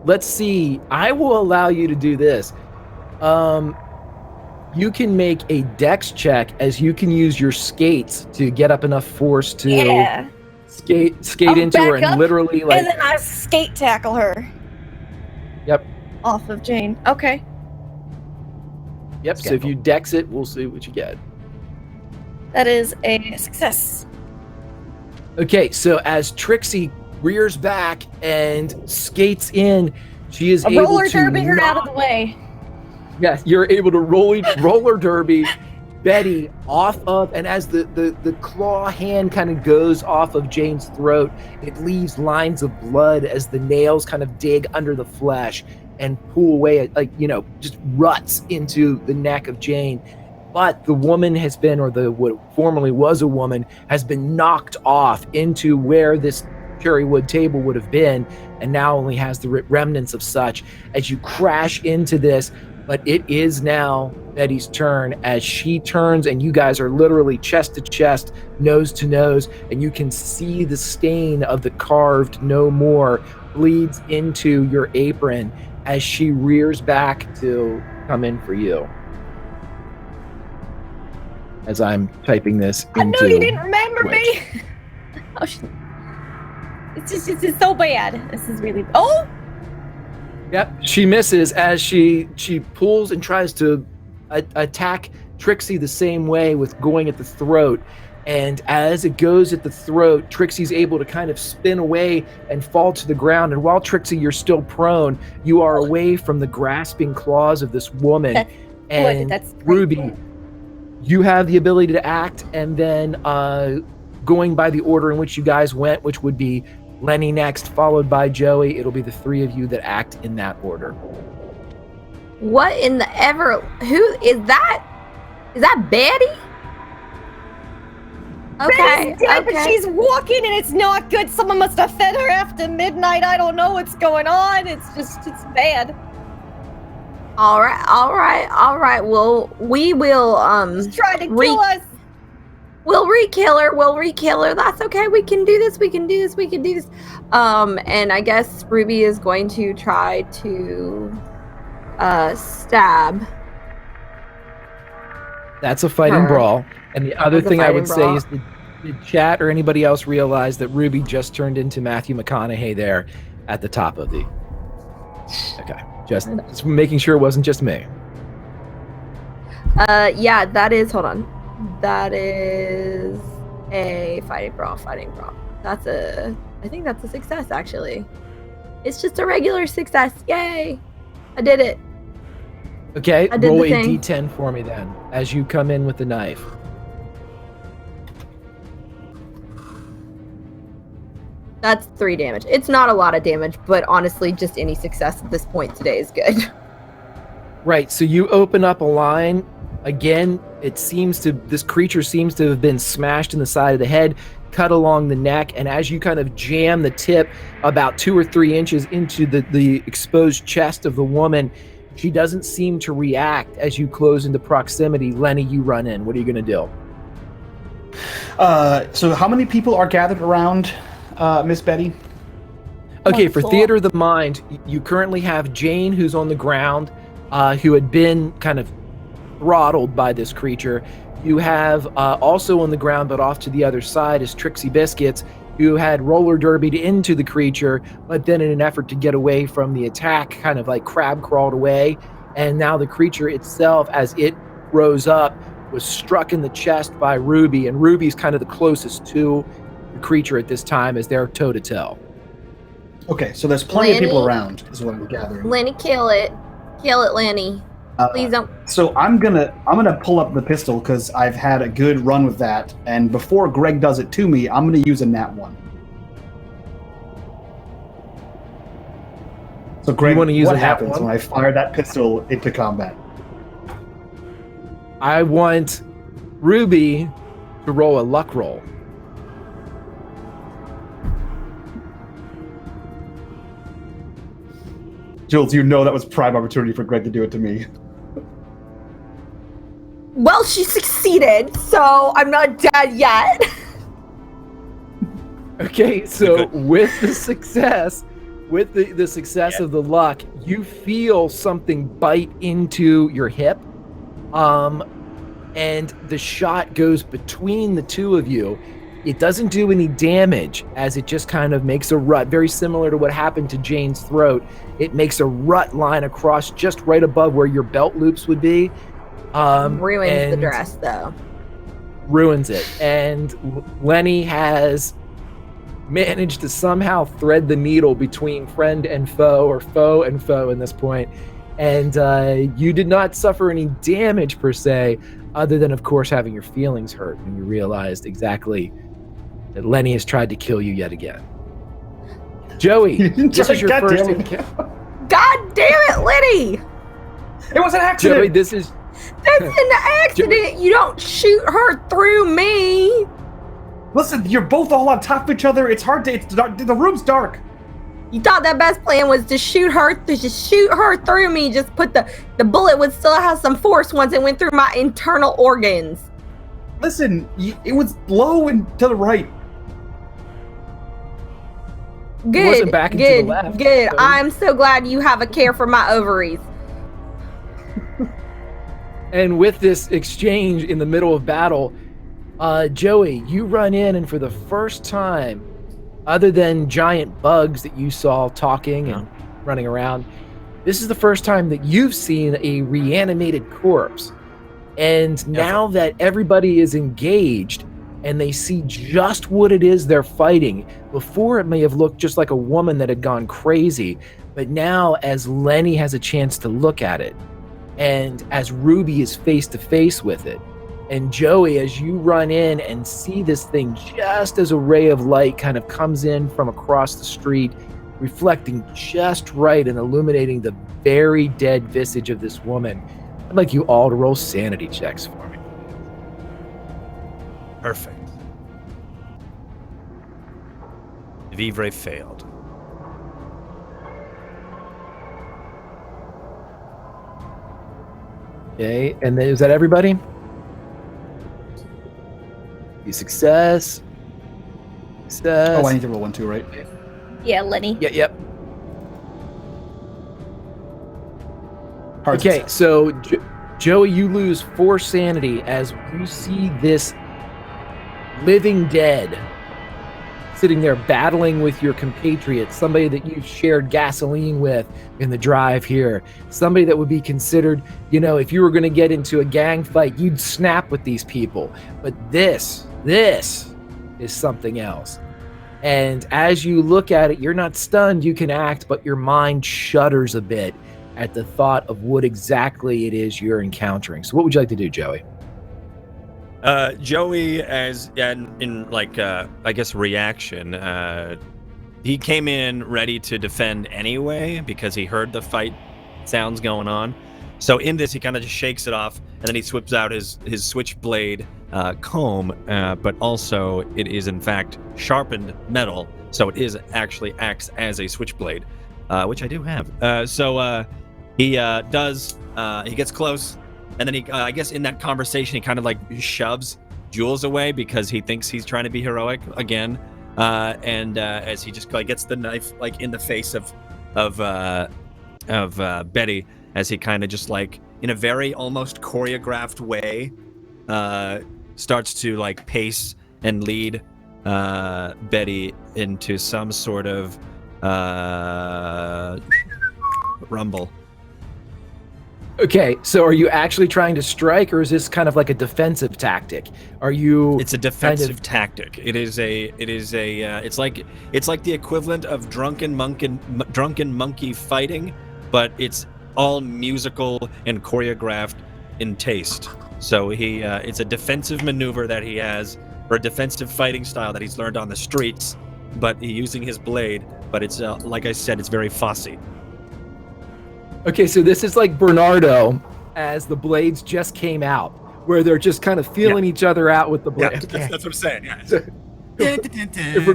Let's see. I will allow you to do this. You can make a dex check, as you can use your skates to get up enough force to skate I'll into her back and up, literally like. And then I skate tackle her. Yep. Off of Jane. Okay. Yep. So if you dex it, we'll see what you get. That is a success. Okay. So as Trixie rears back and skates in, she is able Roller to derby her out of the way. Yes, you're able to roller derby Betty off of, and as the claw hand kind of goes off of Jane's throat, it leaves lines of blood as the nails kind of dig under the flesh and pull away, like, just ruts into the neck of Jane. But the woman has been, or what formerly was a woman, has been knocked off into where this cherry wood table would have been, and now only has the remnants of such as you crash into this. But it is now Betty's turn as she turns, and you guys are literally chest to chest, nose to nose, and you can see the stain of the carved "no more" bleeds into your apron as she rears back to come in for you. As I'm typing this into I know you didn't remember Twitch. me. Oh, it's just so bad. This is really. Oh, Yep, she misses as she pulls and tries to attack Trixie the same way, with going at the throat. And as it goes at the throat, Trixie's able to kind of spin away and fall to the ground. And while Trixie, you're still prone, you are away from the grasping claws of this woman. And that's Ruby, you have the ability to act, and then going by the order in which you guys went, which would be Lenny next, followed by Joey. It'll be the three of you that act in that order. What in the ever? Who is that? Is that Betty? Okay. Betty's dead, but she's walking and it's not good. Someone must have fed her after midnight. I don't know what's going on. It's bad. All right. Well, we will She's trying to kill us. We'll re-kill her. That's okay. We can do this. And I guess Ruby is going to try to stab That's a fighting Her. brawl. And the other That's a thing I would fighting brawl. say is, did chat or anybody else realize that Ruby just turned into Matthew McConaughey there at the top of the... Okay, just making sure it wasn't just me. Yeah, that is, hold on. That is a fighting brawl. I think that's a success, actually. It's just a regular success. Yay! I did it. Okay, I did roll the a thing. d10 for me then, as you come in with the knife. That's 3 damage. It's not a lot of damage, but honestly, just any success at this point today is good. Right, so you open up a line. Again, this creature seems to have been smashed in the side of the head, cut along the neck, and as you kind of jam the tip about 2 or 3 inches into the exposed chest of the woman, she doesn't seem to react as you close into proximity. Lenny, you run in. What are you going to do? So how many people are gathered around Miss Betty? Okay, for Four. Theater of the Mind, you currently have Jane, who's on the ground, who had been kind of throttled by this creature. You have also on the ground, but off to the other side, is Trixie Biscuits, who had roller derbied into the creature, but then in an effort to get away from the attack, kind of like crab crawled away. And now the creature itself, as it rose up, was struck in the chest by Ruby, and Ruby's kind of the closest to the creature at this time, as they're toe-to-toe. Okay, so there's plenty of people Lanny? around, is what I'm gathering. Lenny, kill it. Kill it, Lenny. Please don't. So I'm gonna pull up the pistol because I've had a good run with that, and before Greg does it to me, I'm gonna use a nat 1. So Greg, wanna use what a nat happens 1? when I fire that pistol into combat? I want Ruby to roll a luck roll. Jules, you know that was prime opportunity for Greg to do it to me. Well, she succeeded, so I'm not dead yet. Okay, so with the success, the success of the luck, you feel something bite into your hip, and the shot goes between the two of you. It doesn't do any damage, as it just kind of makes a rut, very similar to what happened to Jane's throat. It makes a rut line across just right above where your belt loops would be. Ruins the and dress, though. Ruins it. And Lenny has managed to somehow thread the needle between friend and foe, or foe and foe in this point. And you did not suffer any damage per se, other than, of course, having your feelings hurt when you realized exactly that Lenny has tried to kill you yet again. Joey, this is your God first damn it. encounter. God damn it, Lenny! It was an accident! Joey, this is... That's an accident! You don't shoot her through me! Listen, you're both all on top of each other. It's hard to... It's dark, the room's dark. You thought that best plan was to shoot her through me. Just put the bullet would still have some force once it went through my internal organs. Listen, it was low and to the right. Good, wasn't back and to the good, left, good. so- I'm so glad you have a care for my ovaries. And with this exchange in the middle of battle, Joey, you run in, and for the first time, other than giant bugs that you saw talking and running around, this is the first time that you've seen a reanimated corpse. And now that everybody is engaged and they see just what it is they're fighting, before it may have looked just like a woman that had gone crazy, but now as Lenny has a chance to look at it, and as Ruby is face to face with it, and Joey, as you run in and see this thing just as a ray of light kind of comes in from across the street, reflecting just right and illuminating the very dead visage of this woman, I'd like you all to roll sanity checks for me. Perfect. Vivre failed. Okay, and then, is that everybody? Success. Success. Oh, I need to roll 1 too, right? Yeah, Lenny. Yep. Hard Okay, success. so Joey, you lose 4 sanity as you see this living dead sitting there battling with your compatriots, somebody that you've shared gasoline with in the drive here, somebody that would be considered, if you were going to get into a gang fight, you'd snap with these people. But this is something else. And as you look at it, you're not stunned, you can act, but your mind shudders a bit at the thought of what exactly it is you're encountering. So what would you like to do, Joey? Joey, I guess reaction, he came in ready to defend anyway because he heard the fight sounds going on. So in this, he kind of just shakes it off, and then he whips out his switchblade comb, but also it is in fact sharpened metal, so it is actually acts as a switchblade, which I do have. He gets close. And then he, I guess in that conversation, he kind of like shoves Jules away because he thinks he's trying to be heroic again. As he just like gets the knife like in the face of Betty, as he kind of just like in a very almost choreographed way, starts to like pace and lead Betty into some sort of rumble. Okay, so are you actually trying to strike, or is this kind of like a defensive tactic? It's a defensive tactic. It's like the equivalent of drunken monkey fighting, but it's all musical and choreographed in taste. So it's a defensive maneuver that he has, or a defensive fighting style that he's learned on the streets, but using his blade. But it's like I said, it's very Fosse. Okay, so this is like Bernardo as the blades just came out, where they're just kind of feeling each other out with the blade. Yeah, that's what I'm saying. Yeah. If we're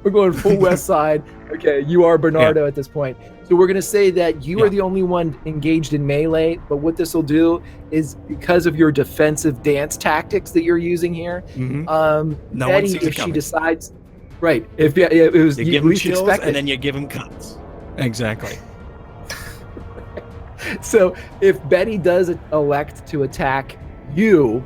going full West Side. Okay, you are Bernardo at this point. So we're going to say that you are the only one engaged in melee, but what this will do is, because of your defensive dance tactics that you're using here, Betty, if she decides, right, if it was you give him chills and then you give him cuts. Exactly. So if Betty does elect to attack you,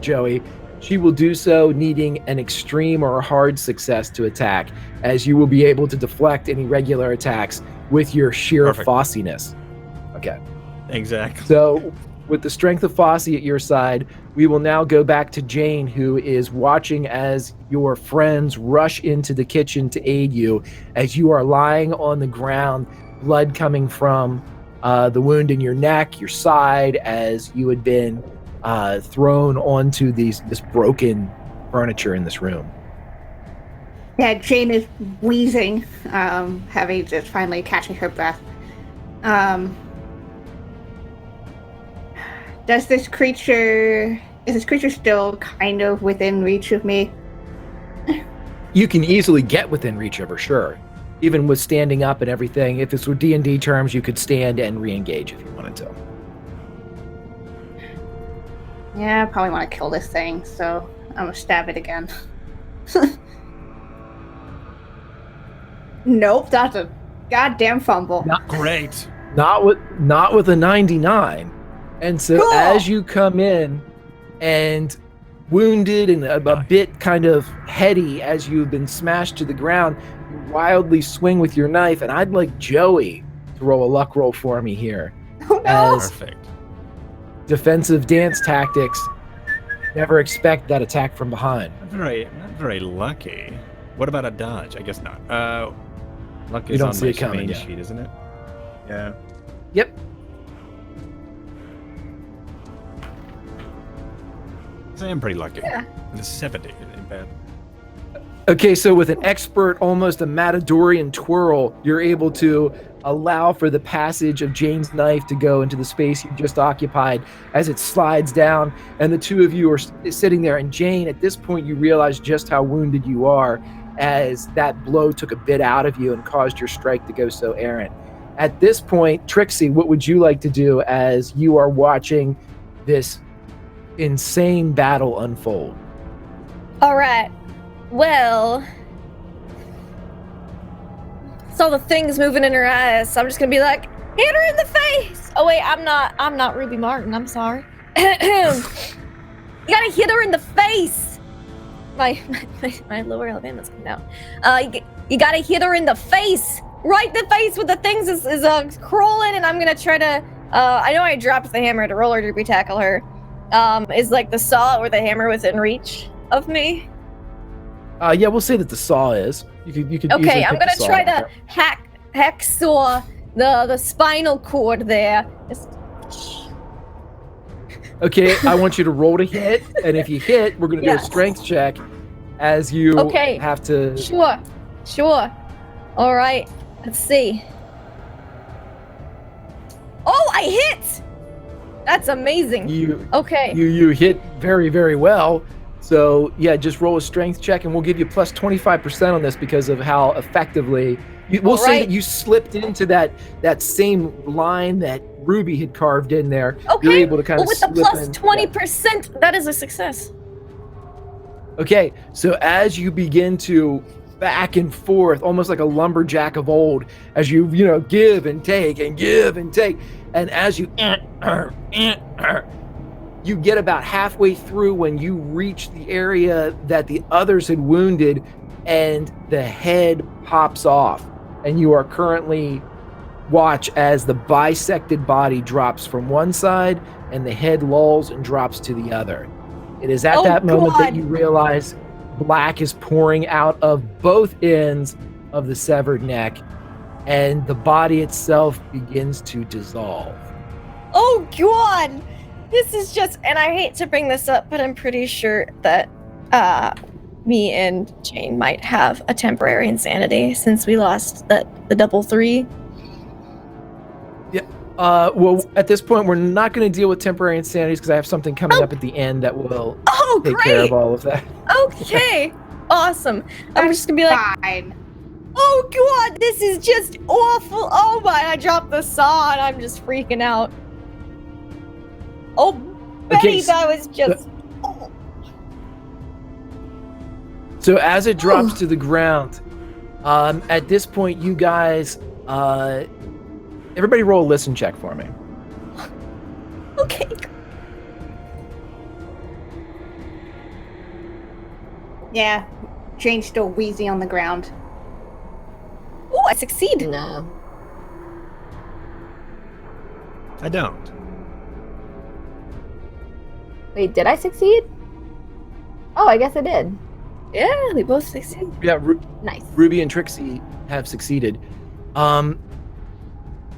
Joey, she will do so needing an extreme or a hard success to attack, as you will be able to deflect any regular attacks with your sheer Fossiness. Okay. Exactly. So with the strength of Fosse at your side, we will now go back to Jane, who is watching as your friends rush into the kitchen to aid you, as you are lying on the ground, blood coming from the wound in your neck, your side, as you had been thrown onto this broken furniture in this room. Yeah, Jane is wheezing, having just finally catching her breath. Is this creature still kind of within reach of me? You can easily get within reach of her, sure. Even with standing up and everything. If this were D&D terms, you could stand and re-engage if you wanted to. Yeah, I probably want to kill this thing, so I'm gonna stab it again. Nope, that's a goddamn fumble. Not great. Not with a 99. And so as you come in and wounded and a bit kind of heady as you've been smashed to the ground, you wildly swing with your knife, and I'd like Joey to roll a luck roll for me here. Oh, no. As defensive dance tactics, never expect that attack from behind. Not very lucky. What about a dodge? I guess not. Luck You is don't on see my it coming, main yeah. sheet, isn't it? Yeah. Yep. I am pretty lucky. Yeah. It's 70. It ain't bad. Okay, so with an expert, almost a Matadorian twirl, you're able to allow for the passage of Jane's knife to go into the space you just occupied as it slides down, and the two of you are sitting there. And Jane, at this point, you realize just how wounded you are, as that blow took a bit out of you and caused your strike to go so errant. At this point, Trixie, what would you like to do as you are watching this insane battle unfold? All right. Well, saw the things moving in her eyes, so I'm just gonna be like, Hit her in the face! Oh wait, I'm not Ruby Martin, I'm sorry. You gotta hit her in the face! My lower Alabama's coming out. You gotta hit her in the face! Right in the face with the things is crawling, and I'm gonna try to, I know I dropped the hammer to roller derby tackle her. Is like the saw or the hammer within reach of me? Yeah, we'll say that the saw is. You could. Okay, I'm gonna try to hacksaw the spinal cord there. Okay, I want you to roll to hit, and if you hit, we're gonna do a strength check as you have to. Sure. All right, let's see. Oh, I hit! That's amazing. You hit very, very well. So yeah, just roll a strength check, and we'll give you plus 25% on this because of how effectively. We'll say that you slipped into that same line that Ruby had carved in there. Okay. You're able to kind of with the slip plus in. 20%, that is a success. Okay, so as you begin to back and forth, almost like a lumberjack of old, as you give and take and give and take, and as you you get about halfway through when you reach the area that the others had wounded, and the head pops off, and you are currently watch as the bisected body drops from one side and the head lolls and drops to the other. It is at that moment that you realize black is pouring out of both ends of the severed neck, and the body itself begins to dissolve. Oh God! This is just, and I hate to bring this up, but I'm pretty sure that me and Jane might have a temporary insanity since we lost the double 3. Yeah. Well, at this point, we're not going to deal with temporary insanities because I have something coming up at the end that will take care of all of that. Okay. Awesome. I'm just going to be like, fine. Oh God, this is just awful. Oh my, I dropped the saw and I'm just freaking out. Oh, Betty, that was just... So as it drops to the ground, at this point, you guys, everybody roll a listen check for me. Okay. Yeah, Jane's still wheezy on the ground. Oh, I succeed. No. I don't. Wait, did I succeed? Oh, I guess I did. Yeah, we both succeed. Yeah, Nice. Ruby and Trixie have succeeded.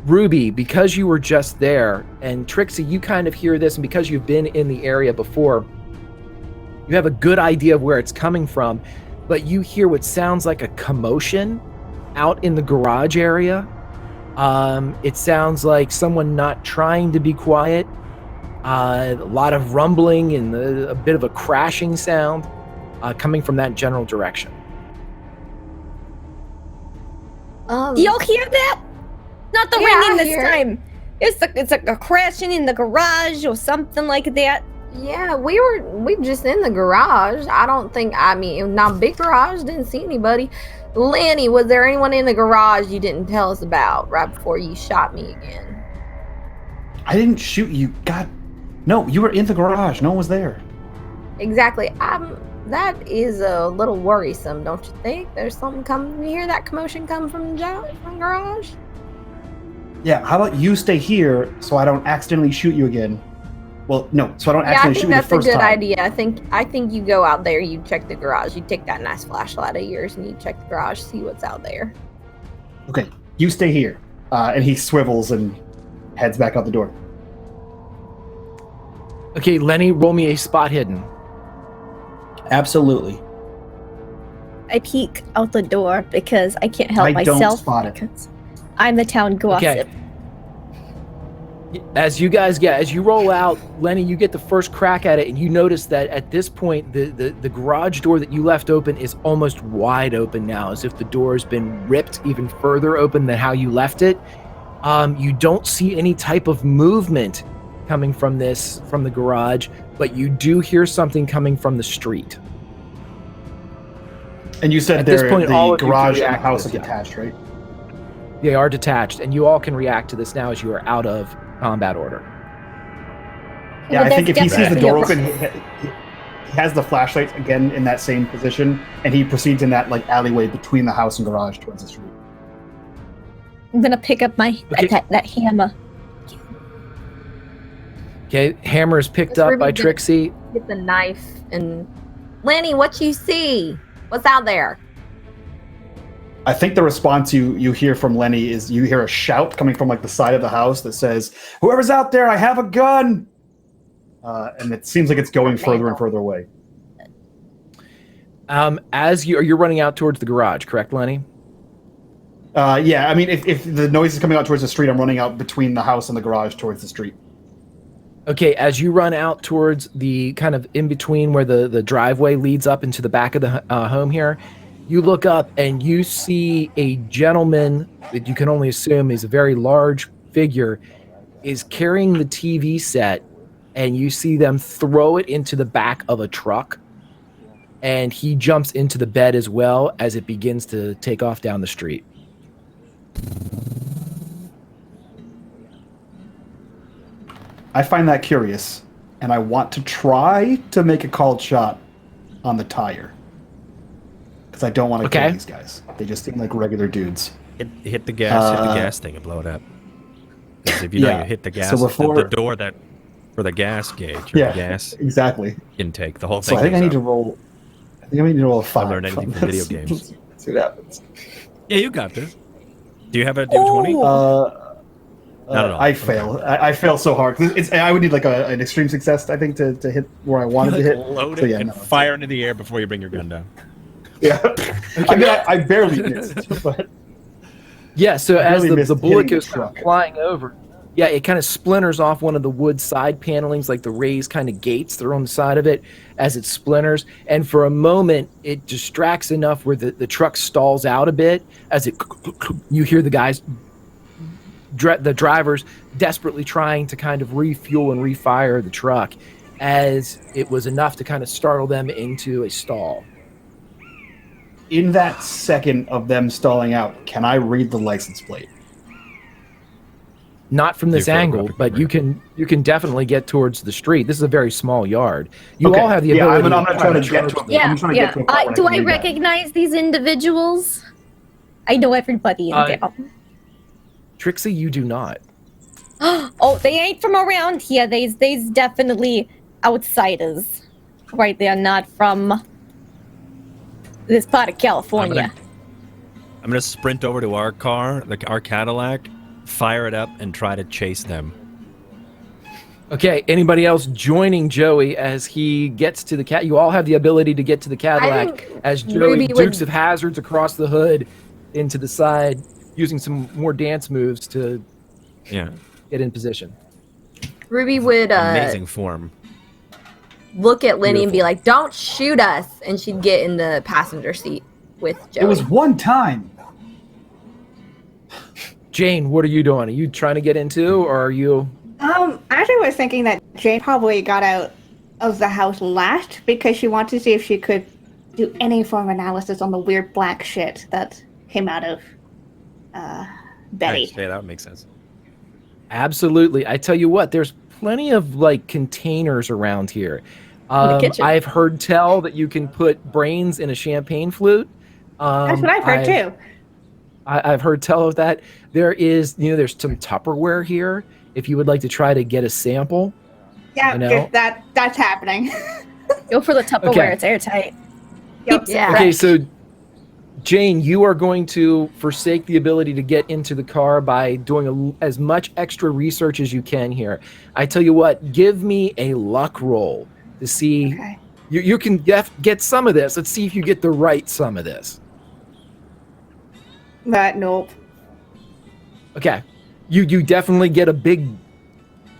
Ruby, because you were just there, and Trixie, you kind of hear this, and because you've been in the area before, you have a good idea of where it's coming from, but you hear what sounds like a commotion out in the garage area. It sounds like someone not trying to be quiet. A lot of rumbling and a bit of a crashing sound coming from that general direction. Y'all hear that? Not the ringing this time. It's like a crashing in the garage or something like that. Yeah, we just in the garage. Not big garage, didn't see anybody. Lanny, was there anyone in the garage you didn't tell us about right before you shot me again? I didn't shoot you. God, no, you were in the garage. No one was there. Exactly. That is a little worrisome, don't you think? There's something coming. You hear that commotion come from the garage? Yeah, how about you stay here so I don't accidentally shoot you again? Well, no, so I don't accidentally shoot you the first time. Yeah, I think that's a good idea. I think you go out there, you check the garage, you take that nice flashlight of yours and you check the garage, see what's out there. Okay, you stay here. And he swivels and heads back out the door. Okay, Lenny, roll me a spot hidden. Absolutely. I peek out the door because I can't help myself. Don't spot it. Because I'm the town gossip. Okay. As you roll out, Lenny, you get the first crack at it, and you notice that at this point, the garage door that you left open is almost wide open now, as if the door has been ripped even further open than how you left it. You don't see any type of movement coming from the garage, but you do hear something coming from the street. And you said at this point, the all of you garage can and the react house to are this, detached, right? They are detached, and you all can react to this now as you are out of combat order. Yeah, I think if he sees the door open, definitely he has the flashlight again in that same position, and he proceeds in that like alleyway between the house and garage towards the street. I'm gonna pick up my Okay. that hammer. Okay, hammer is picked It's up Ruby by did- Trixie. Get the knife and Lenny, what you see? What's out there? I think the response you hear from Lenny is you hear a shout coming from like the side of the house that says, "Whoever's out there, I have a gun!" And it seems like it's going further and further away. As you're running out towards the garage, correct, Lenny? Yeah, I mean, if the noise is coming out towards the street, I'm running out between the house and the garage towards the street. Okay, as you run out towards the kind of in between where the driveway leads up into the back of the home here, you look up and you see a gentleman that you can only assume is a very large figure is carrying the TV set, and you see them throw it into the back of a truck, and he jumps into the bed as well as it begins to take off down the street. I find that curious, and I want to try to make a called shot on the tire. Because I don't want to kill these guys. They just seem like regular dudes. Hit the gas thing and blow it up. Because if you know you hit the gas, so before, the door that for the gas gauge or the gas exactly intake, the whole thing. So I think I need goes to up. roll. I think I need to roll a 5. I've learned anything from video games. Let's see what happens. Yeah, you got this. Do you have a 20? Not at all. I fail. I fail so hard. I would need like an extreme success, I think, to hit where I wanted to hit. Load So, it yeah, and no. fire into the air before you bring your gun down. Yeah. I mean, I barely missed, but Yeah, so I as really the missed bullet hitting the goes kind of truck. flying over, yeah, it kind of splinters off one of the wood side panelings, like the raised kind of gates that are on the side of it, as it splinters. And for a moment, it distracts enough where the truck stalls out a bit as it. You hear the guys, the drivers, desperately trying to kind of refuel and refire the truck, as it was enough to kind of startle them into a stall. in that second of them stalling out, can I read the license plate? Not from this Your angle, photographic but camera. you can definitely get towards the street. This is a very small yard. You Okay. all have the Yeah, ability. I'm gonna try to get to him. Yeah, I'm trying to yeah. get to a part where Do can I read that. recognize these individuals? I know everybody in town. Trixie, you do not. Oh, they ain't from around here. They's definitely outsiders. Right, they are not from this part of California. I'm gonna sprint over to our car, like our Cadillac, fire it up, and try to chase them. Okay, anybody else joining Joey as he gets to the cat? You all have the ability to get to the Cadillac think as Joey Ruby dukes would- of hazards across the hood into the side, using some more dance moves to Yeah, get in position. Ruby would amazing form. look at Lenny and be Beautiful. like, "Don't shoot us," and she'd get in the passenger seat with Joey. It was one time. Jane, what are you doing? Are you trying to get into, or are you? I actually was thinking that Jane probably got out of the house last because she wanted to see if she could do any form of analysis on the weird black shit that came out of Betty. Nice. Yeah, that would make sense. Absolutely. I tell you what, there's plenty of like containers around here. the kitchen. I've heard tell that you can put brains in a champagne flute. That's what I've heard too. I've heard tell of that. There is, there's some Tupperware here. If you would like to try to get a sample. Yeah, you know? that's happening. Go for the Tupperware. Okay. It's airtight. Yep. Yeah. Okay, so Jane, you are going to forsake the ability to get into the car by doing as much extra research as you can here. I tell you what, give me a luck roll to see. Okay. You can get some of this. Let's see if you get the right some of this. But nope. Okay. You definitely get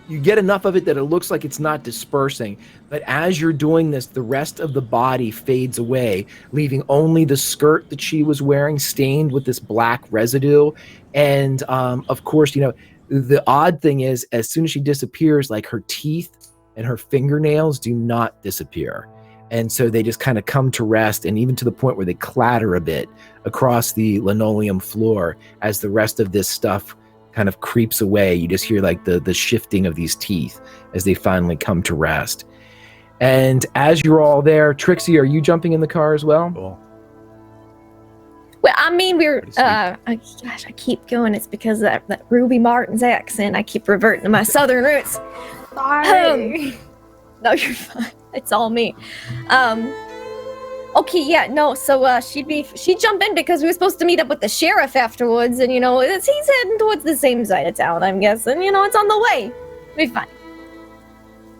you get enough of it that it looks like it's not dispersing. But as you're doing this, the rest of the body fades away, leaving only the skirt that she was wearing stained with this black residue. And of course, the odd thing is, as soon as she disappears, like her teeth and her fingernails do not disappear. And so they just kind of come to rest, and even to the point where they clatter a bit across the linoleum floor as the rest of this stuff kind of creeps away. You just hear like the shifting of these teeth as they finally come to rest. And as you're all there, Trixie, are you jumping in the car as well? Cool. Well, I mean, we're, Pretty sweet. gosh, I keep going. It's because of that Ruby Martin's accent. I keep reverting to my southern roots. Sorry. No, you're fine. It's all me. Okay, yeah, no, so, she'd jump in because we were supposed to meet up with the sheriff afterwards, and, he's heading towards the same side of town, I'm guessing. It's on the way. It'll be fine.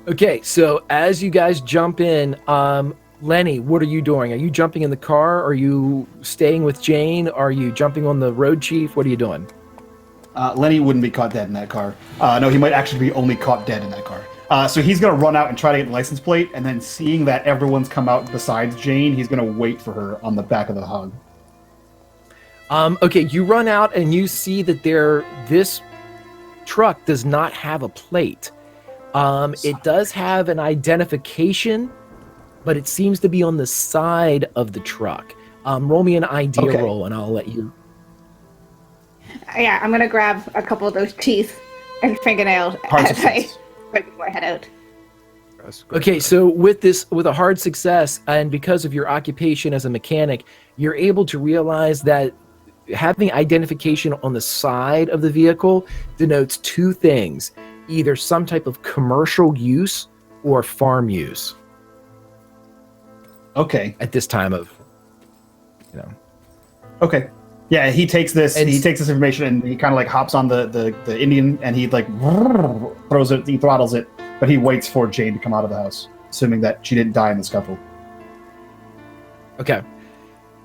Okay, so as you guys jump in, Lenny, what are you doing? Are you jumping in the car? Are you staying with Jane? Are you jumping on the road chief? What are you doing? Lenny wouldn't be caught dead in that car. No, he might actually be only caught dead in that car. So he's going to run out and try to get the license plate, and then seeing that everyone's come out besides Jane, he's going to wait for her on the back of the hug. Okay, you run out and you see that this truck does not have a plate. It does have an identification, but it seems to be on the side of the truck. Roll me an idea roll, and I'll let you. Yeah, I'm gonna grab a couple of those teeth and fingernails as I put my head out. Okay, so with a hard success, and because of your occupation as a mechanic, you're able to realize that having identification on the side of the vehicle denotes two things: either some type of commercial use or farm use. Okay. At this time of, Okay. Yeah, he takes this information and he kind of like hops on the Indian and he like throws it, he throttles it, but he waits for Jane to come out of the house, assuming that she didn't die in the scuffle. Okay.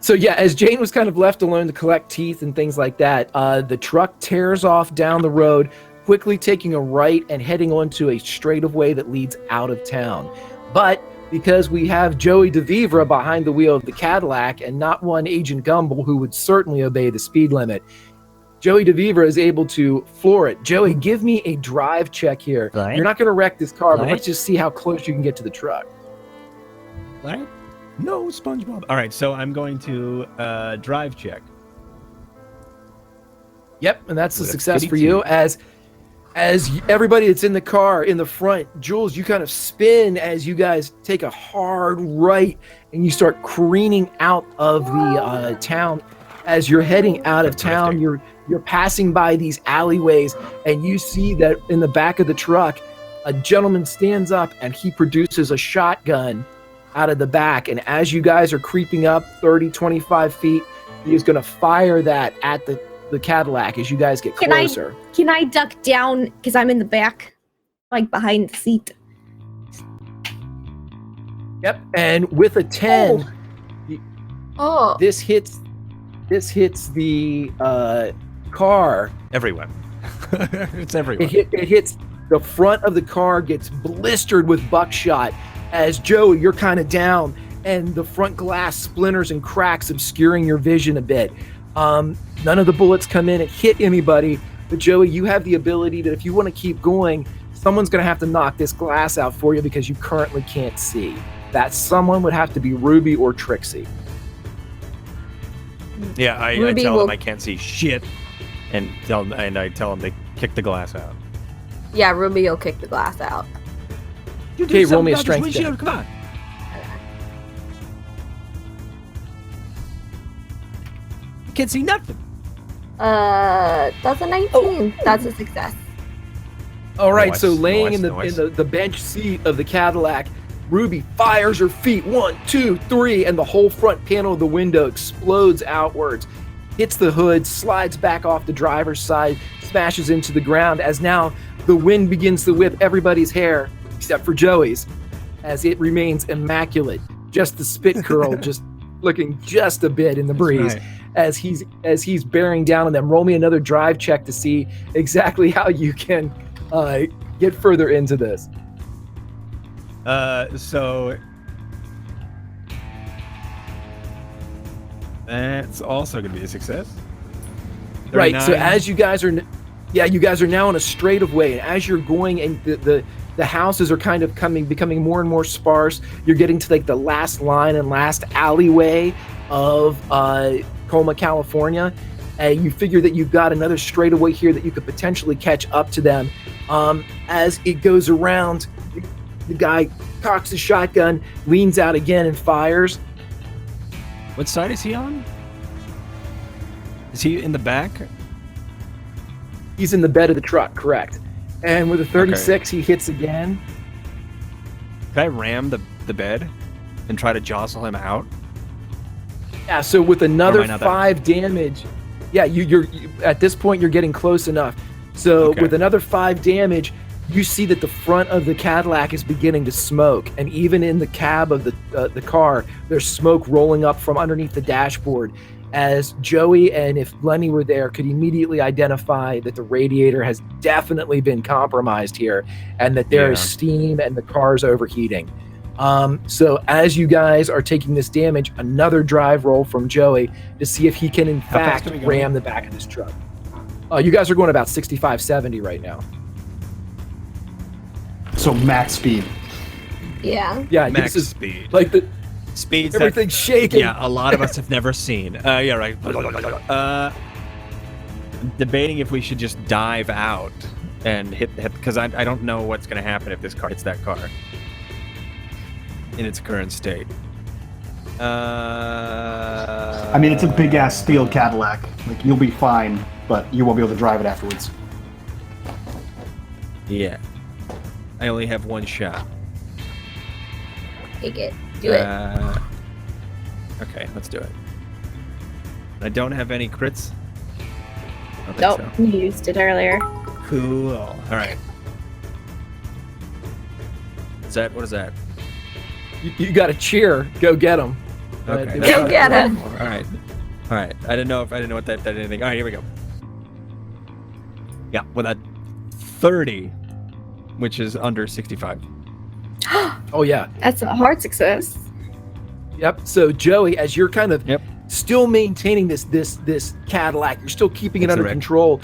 So yeah, as Jane was kind of left alone to collect teeth and things like that, the truck tears off down the road, quickly taking a right and heading onto a straightaway that leads out of town. But because we have Joey DeVivre behind the wheel of the Cadillac and not one Agent Gumbel who would certainly obey the speed limit, Joey DeVivre is able to floor it. Joey, give me a drive check here. Right. You're not going to wreck this car, but Right. let's just see how close you can get to the truck. Right? No, SpongeBob. All right, so I'm going to drive check. Yep, and that's a With a success kitty for you. too. As everybody that's in the car in the front, Jules, you kind of spin as you guys take a hard right and you start careening out of the town. As you're heading out of town, you're passing by these alleyways, and you see that in the back of the truck, a gentleman stands up and he produces a shotgun out of the back. And as you guys are creeping up 30, 25 feet, he is going to fire that at the Cadillac as you guys get closer. Can I duck down because I'm in the back, like behind the seat? Yep. And with a 10, Oh. this hits the car. Everywhere. It's everywhere. It hits the front of the car, gets blistered with buckshot. As Joey, you're kind of down, and the front glass splinters and cracks, obscuring your vision a bit. None of the bullets come in and hit anybody, but Joey, you have the ability that if you want to keep going, someone's going to have to knock this glass out for you because you currently can't see. That someone would have to be Ruby or Trixie. Yeah, I Ruby tell will- him I can't see shit, and I tell him to kick the glass out. Yeah, Ruby will kick the glass out. Okay, roll me a strength check. Come on. You can't see nothing. That's a 19. That's a success. All right, Nice, so laying in nice. the bench seat of the Cadillac, Ruby fires her feet, 1, 2, 3, and the whole front panel of the window explodes outwards, hits the hood, slides back off the driver's side, smashes into the ground as now the wind begins to whip everybody's hair, except for Joey's, as it remains immaculate. Just the spit curl just looking just a bit in the breeze. right. As he's bearing down on them. Roll me another drive check to see exactly how you can get further into this. So that's also going to be a success. Right. So 39. as you guys are now on a straightaway, and as you're going, and the The houses are kind of becoming more and more sparse. You're getting to like the last line and last alleyway of Coma, California. You figure that you've got another straightaway here that you could potentially catch up to them. As it goes around, the guy cocks his shotgun, leans out again, and fires. What side is he on? Is he in the back? He's in the bed of the truck, correct. And with a 36, he hits again. Can I ram the bed and try to jostle him out? Yeah, so with another Or am I not 5 damage, yeah, you're at this point you're getting close enough. So with another 5 damage, you see that the front of the Cadillac is beginning to smoke, and even in the cab of the car, there's smoke rolling up from underneath the dashboard. As Joey and if Lenny were there, could immediately identify that the radiator has definitely been compromised here, and that there is steam and the car's overheating. So as you guys are taking this damage, another drive roll from Joey to see if he can in fact ram the back of this truck. You guys are going about 65, 70 right now. So max speed. Yeah. Yeah, Max this is speed. like the Speeds everything's shaking. Yeah, a lot of us have never seen. Yeah, right. Debating if we should just dive out and hit because I don't know what's going to happen if this car hits that car in its current state. I mean, it's a big ass steel Cadillac. Like, you'll be fine, but you won't be able to drive it afterwards. Yeah. I only have one shot. Take it. Do it. Okay, let's do it. I don't have any crits. I don't Nope, think you used it earlier. so. Cool. All right. What is that? You got to cheer. Go get him. Okay. Go get him. All right. I didn't know what that did anything. All right, here we go. Yeah, with a 30, which is under 65. Oh yeah. That's a hard success. Yep. So Joey, as you're kind of still maintaining this Cadillac, you're still keeping it under control.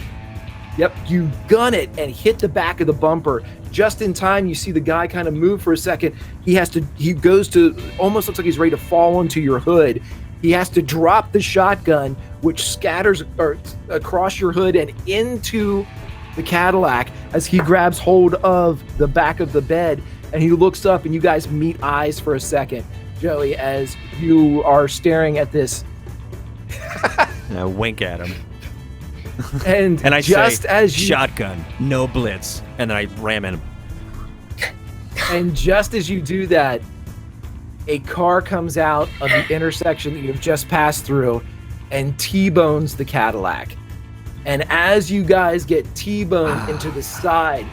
Yep. You gun it and hit the back of the bumper just in time. You see the guy kind of move for a second. He goes to almost looks like he's ready to fall onto your hood. He has to drop the shotgun, which scatters across your hood and into the Cadillac as he grabs hold of the back of the bed. And he looks up and you guys meet eyes for a second, Joey, as you are staring at this. And I wink at him. And I just say, as you, shotgun, no blitz. And then I ram in him. And just as you do that, a car comes out of the intersection that you've just passed through and T-bones the Cadillac. And as you guys get T-boned into the side,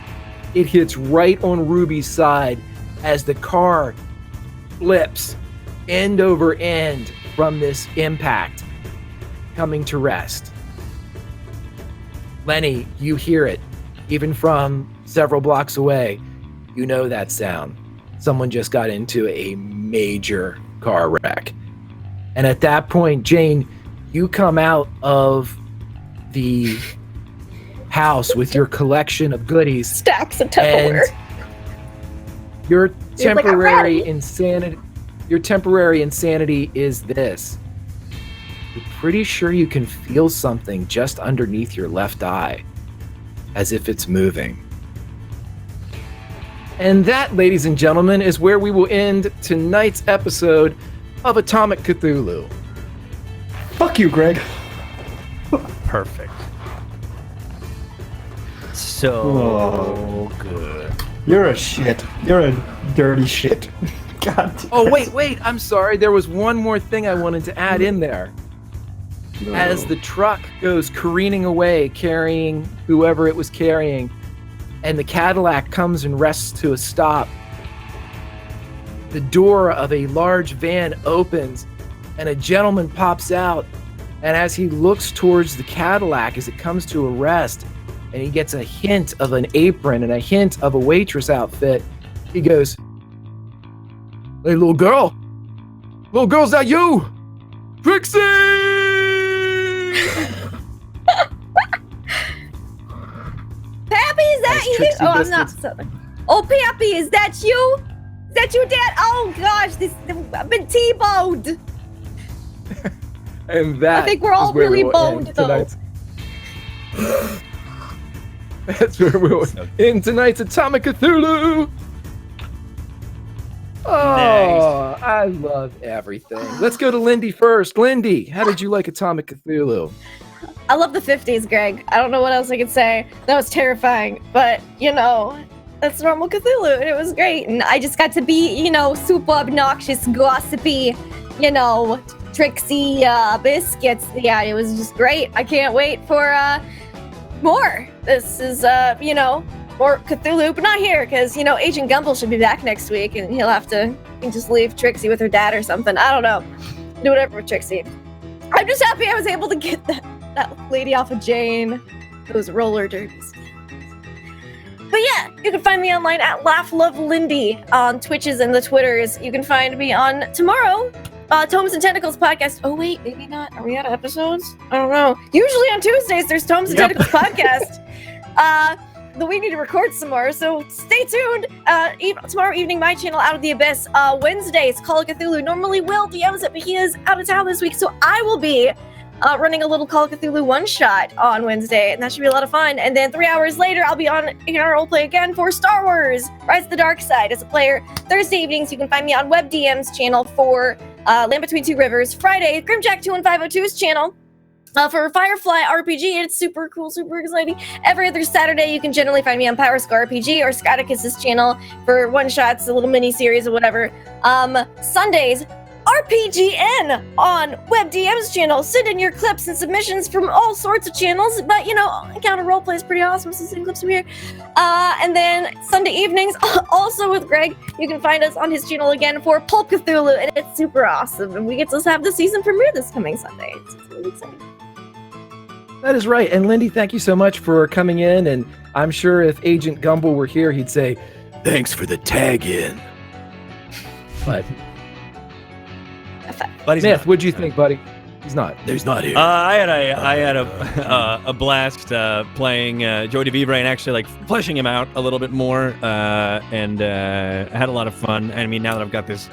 it hits right on Ruby's side as the car flips end over end from this impact, coming to rest. Lenny, you hear it, even from several blocks away. You know that sound. Someone just got into a major car wreck. And at that point, Jane, you come out of the house with your collection of goodies. Stacks of Tupperware. And your You're like, "I'm temporary ready." insanity is this. You're pretty sure you can feel something just underneath your left eye, as if it's moving. And that, ladies and gentlemen, is where we will end tonight's episode of Atomic Cthulhu. Fuck you, Greg. Perfect. Oh. Good. You're a shit. You're a dirty shit. God damn Oh, it. wait, I'm sorry. There was one more thing I wanted to add in there. No. As the truck goes careening away, carrying whoever it was carrying, and the Cadillac comes and rests to a stop, the door of a large van opens, and a gentleman pops out. And as he looks towards the Cadillac as it comes to a rest, and he gets a hint of an apron and a hint of a waitress outfit, he goes, "Hey, little girl, is that you? Trixie!" Pappy, is that As you? Trixie Oh, I'm gets not this- Southern. Oh, Pappy, is that you? Is that you, Dad? Oh gosh, I've been T-boned. And that I think we're all is where we really will boned, end though. tonight's- That's where we'll end tonight's Atomic Cthulhu. Oh, I love everything. Let's go to Lindy first. Lindy, how did you like Atomic Cthulhu? I love the 50s, Greg. I don't know what else I could say. That was terrifying, but that's normal Cthulhu, and it was great. And I just got to be, super obnoxious, gossipy, tricksy biscuits. Yeah, it was just great. I can't wait for more. This is, more Cthulhu, but not here, because, Agent Gumbel should be back next week, and he can just leave Trixie with her dad or something. I don't know. Do whatever with Trixie. I'm just happy I was able to get that lady off of Jane. Those roller derbies. But yeah, you can find me online at LaughLoveLindy on Twitches and the Twitters. You can find me on tomorrow, Tomes and Tentacles podcast. Oh wait, maybe not. Are we out of episodes? I don't know. Usually on Tuesdays there's Tomes and Tentacles podcast. But we need to record some more, so stay tuned. Tomorrow evening, my channel, Out of the Abyss. Wednesdays, Call of Cthulhu. Normally Will DMs it, but he is out of town this week, so I will be running a little Call of Cthulhu one-shot on Wednesday, and that should be a lot of fun. And then 3 hours later, I'll be on our roleplay again for Star Wars Rise of the Dark Side as a player. Thursday evenings, you can find me on Web DM's channel for Land Between Two Rivers. Friday, Grimjack21502's channel for Firefly RPG, and it's super cool, super exciting. Every other Saturday, you can generally find me on Power Score RPG or Scoticus's channel for one-shots, a little mini-series or whatever. Sundays, RPGN on Web DM's channel. Send in your clips and submissions from all sorts of channels, but Encounter Roleplay is pretty awesome, so send clips from here. And then Sunday evenings, also with Greg, you can find us on his channel again for Pulp Cthulhu, and it's super awesome. And we get to have the season premiere this coming Sunday. It's really exciting. That is right. And Lindy, thank you so much for coming in. And I'm sure if Agent Gumbel were here, he'd say, "Thanks for the tag in." But Buddy's Myth, what'd you think, buddy? He's not. He's not here. I had a blast playing Joey DeVivre and actually fleshing him out a little bit more, and had a lot of fun. I mean, now that I've got this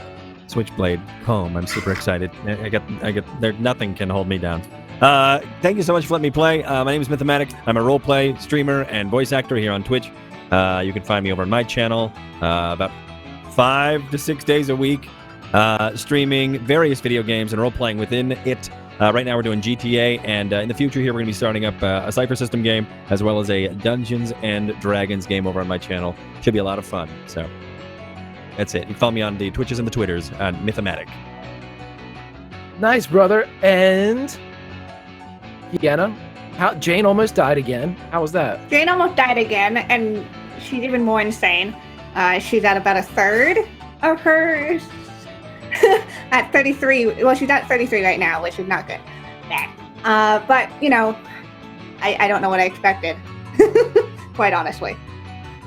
Switchblade home, I'm super excited. I get there. Nothing can hold me down. Thank you so much for letting me play. My name is Mythomatic. I'm a roleplay streamer and voice actor here on Twitch. You can find me over on my channel about 5 to 6 days a week, streaming various video games and role-playing within it. Right now we're doing GTA, and in the future here we're going to be starting up a Cypher System game as well as a Dungeons and Dragons game over on my channel. Should be a lot of fun. So that's it. You can follow me on the Twitches and the Twitters on Mythomatic. Nice, brother. And Kiana, Jane almost died again. How was that? Jane almost died again, and she's even more insane. She's at about a third of her at 33. Well, she's at 33 right now, which is not good. Bad. But, I don't know what I expected, quite honestly.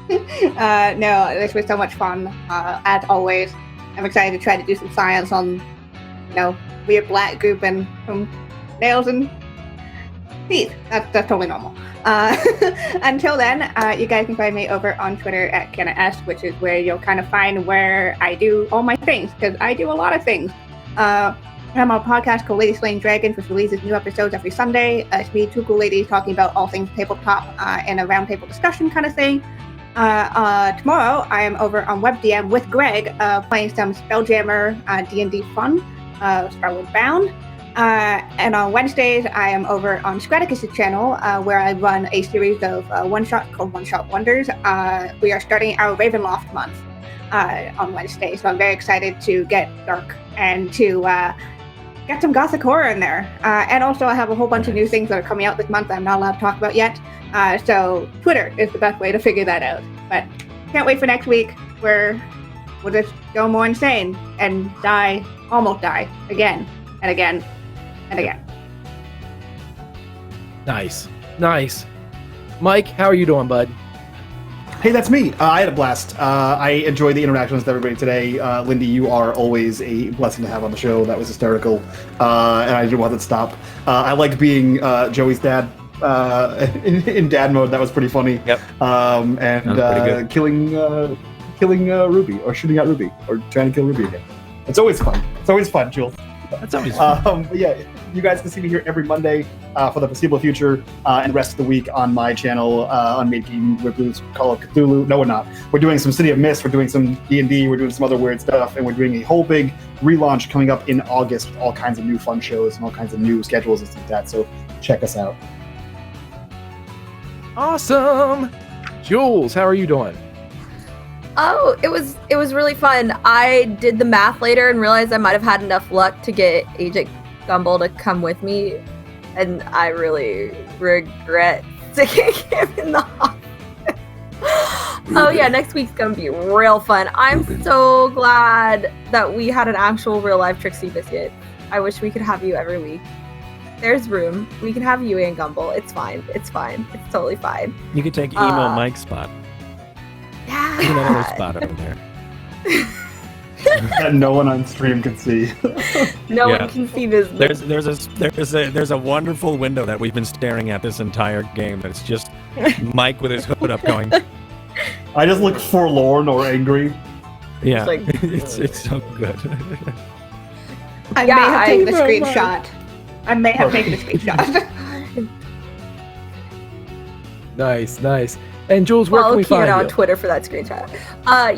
No, this was so much fun, as always. I'm excited to try to do some science on, weird black goop and some nails and teeth. That's totally normal. Until then, you guys can find me over on Twitter at KennaS, which is where you'll kind of find where I do all my things, because I do a lot of things. I have a podcast called Lady Slaying Dragons, which releases new episodes every Sunday. It's me, two cool ladies, talking about all things tabletop in a roundtable discussion kind of thing. Tomorrow, I am over on WebDM with Greg, playing some Spelljammer D&D fun, Starward Bound. And on Wednesdays, I am over on Scoticus's channel, where I run a series of one-shots called One-Shot Wonders. We are starting our Ravenloft month on Wednesday, so I'm very excited to get dark and to get some gothic horror in there. And also, I have a whole bunch of new things that are coming out this month that I'm not allowed to talk about yet. So Twitter is the best way to figure that out. But can't wait for next week, where we'll just go more insane and almost die again and again. And again. Nice. Mike, how are you doing, bud? Hey, that's me. I had a blast. I enjoyed the interactions with everybody today. Lindy, you are always a blessing to have on the show. That was hysterical. And I didn't want it to stop. I liked being Joey's dad. in dad mode. That was pretty funny. Yep. And That was pretty good. killing Ruby, or shooting out Ruby, or trying to kill Ruby again. It's always fun. It's always fun, Jules. That's always fun. But yeah, you guys can see me here every Monday for the foreseeable future, and the rest of the week on my channel on making Ripley's Call of Cthulhu. No, we're not. We're doing some City of Mist. We're doing some D&D. We're doing some other weird stuff, and we're doing a whole big relaunch coming up in August with all kinds of new fun shows and all kinds of new schedules and stuff like that. So check us out. Awesome. Jules, how are you doing? Oh, it was really fun. I did the math later and realized I might have had enough luck to get Agent Gumball to come with me, and I really regret sticking him in the hospital. Oh yeah, next week's gonna be real fun. I'm so glad that we had an actual real life Trixie Biscuit. I wish we could have you every week. There's room. We can have you and Gumball. It's fine. It's fine. It's totally fine. You could take emo Mike's spot. Yeah. You can have another spot over there. That no one on stream can see. No Yeah. one can see this. There's a wonderful window that we've been staring at this entire game. It's just Mike with his hood up going. I just look forlorn or angry. Yeah, like- it's so good. I Yeah, may have taken the I- screenshot. I may have taken the screenshot. Nice. And Jules, where Follow can we Kiana find on you? Twitter for that screenshot.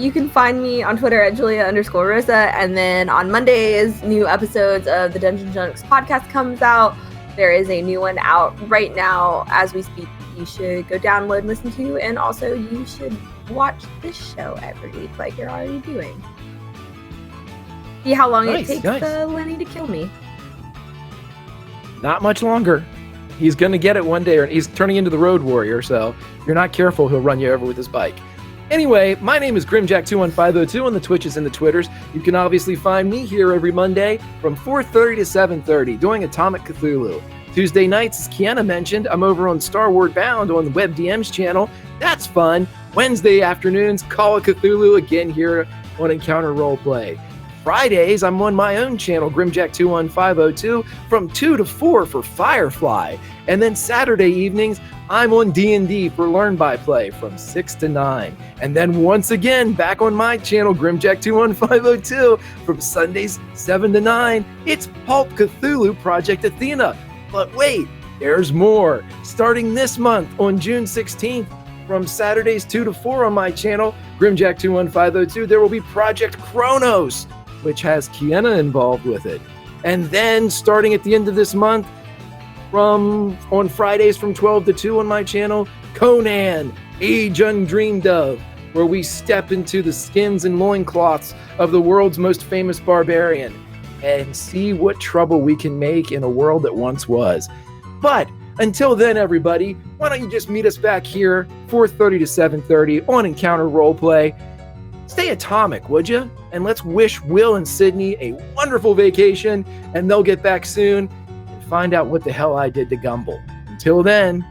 You can find me on Twitter at Julia_Rosa, and then on Mondays, new episodes of the Dungeon Junks podcast comes out. There is a new one out right now as we speak. You should go download and listen to, and also you should watch this show every week like you're already doing. See how long Nice, it takes nice. Lenny to kill me. Not much longer. He's going to get it one day, or he's turning into the Road Warrior, so if you're not careful, he'll run you over with his bike. Anyway, my name is Grimjack21502 on the Twitches and the Twitters. You can obviously find me here every Monday from 4:30 to 7:30 doing Atomic Cthulhu. Tuesday nights, as Kiana mentioned, I'm over on Starward Bound on the WebDM's channel. That's fun. Wednesday afternoons, Call of Cthulhu again here on Encounter Roleplay. Fridays, I'm on my own channel, Grimjack21502, from 2 to 4 for Firefly. And then Saturday evenings, I'm on D&D for Learn by Play from 6 to 9. And then once again, back on my channel, Grimjack21502, from Sundays 7 to 9, it's Pulp Cthulhu Project Athena. But wait, there's more. Starting this month on June 16th, from Saturdays 2 to 4 on my channel, Grimjack21502, there will be Project Kronos, which has Kiana involved with it. And then starting at the end of this month, on Fridays from 12 to 2 on my channel, Conan, Age Undreamed Of, where we step into the skins and loincloths of the world's most famous barbarian and see what trouble we can make in a world that once was. But until then, everybody, why don't you just meet us back here, 4:30 to 7:30 on Encounter Roleplay. Stay atomic, would you? And let's wish Will and Sydney a wonderful vacation, and they'll get back soon and find out what the hell I did to Gumball. Until then,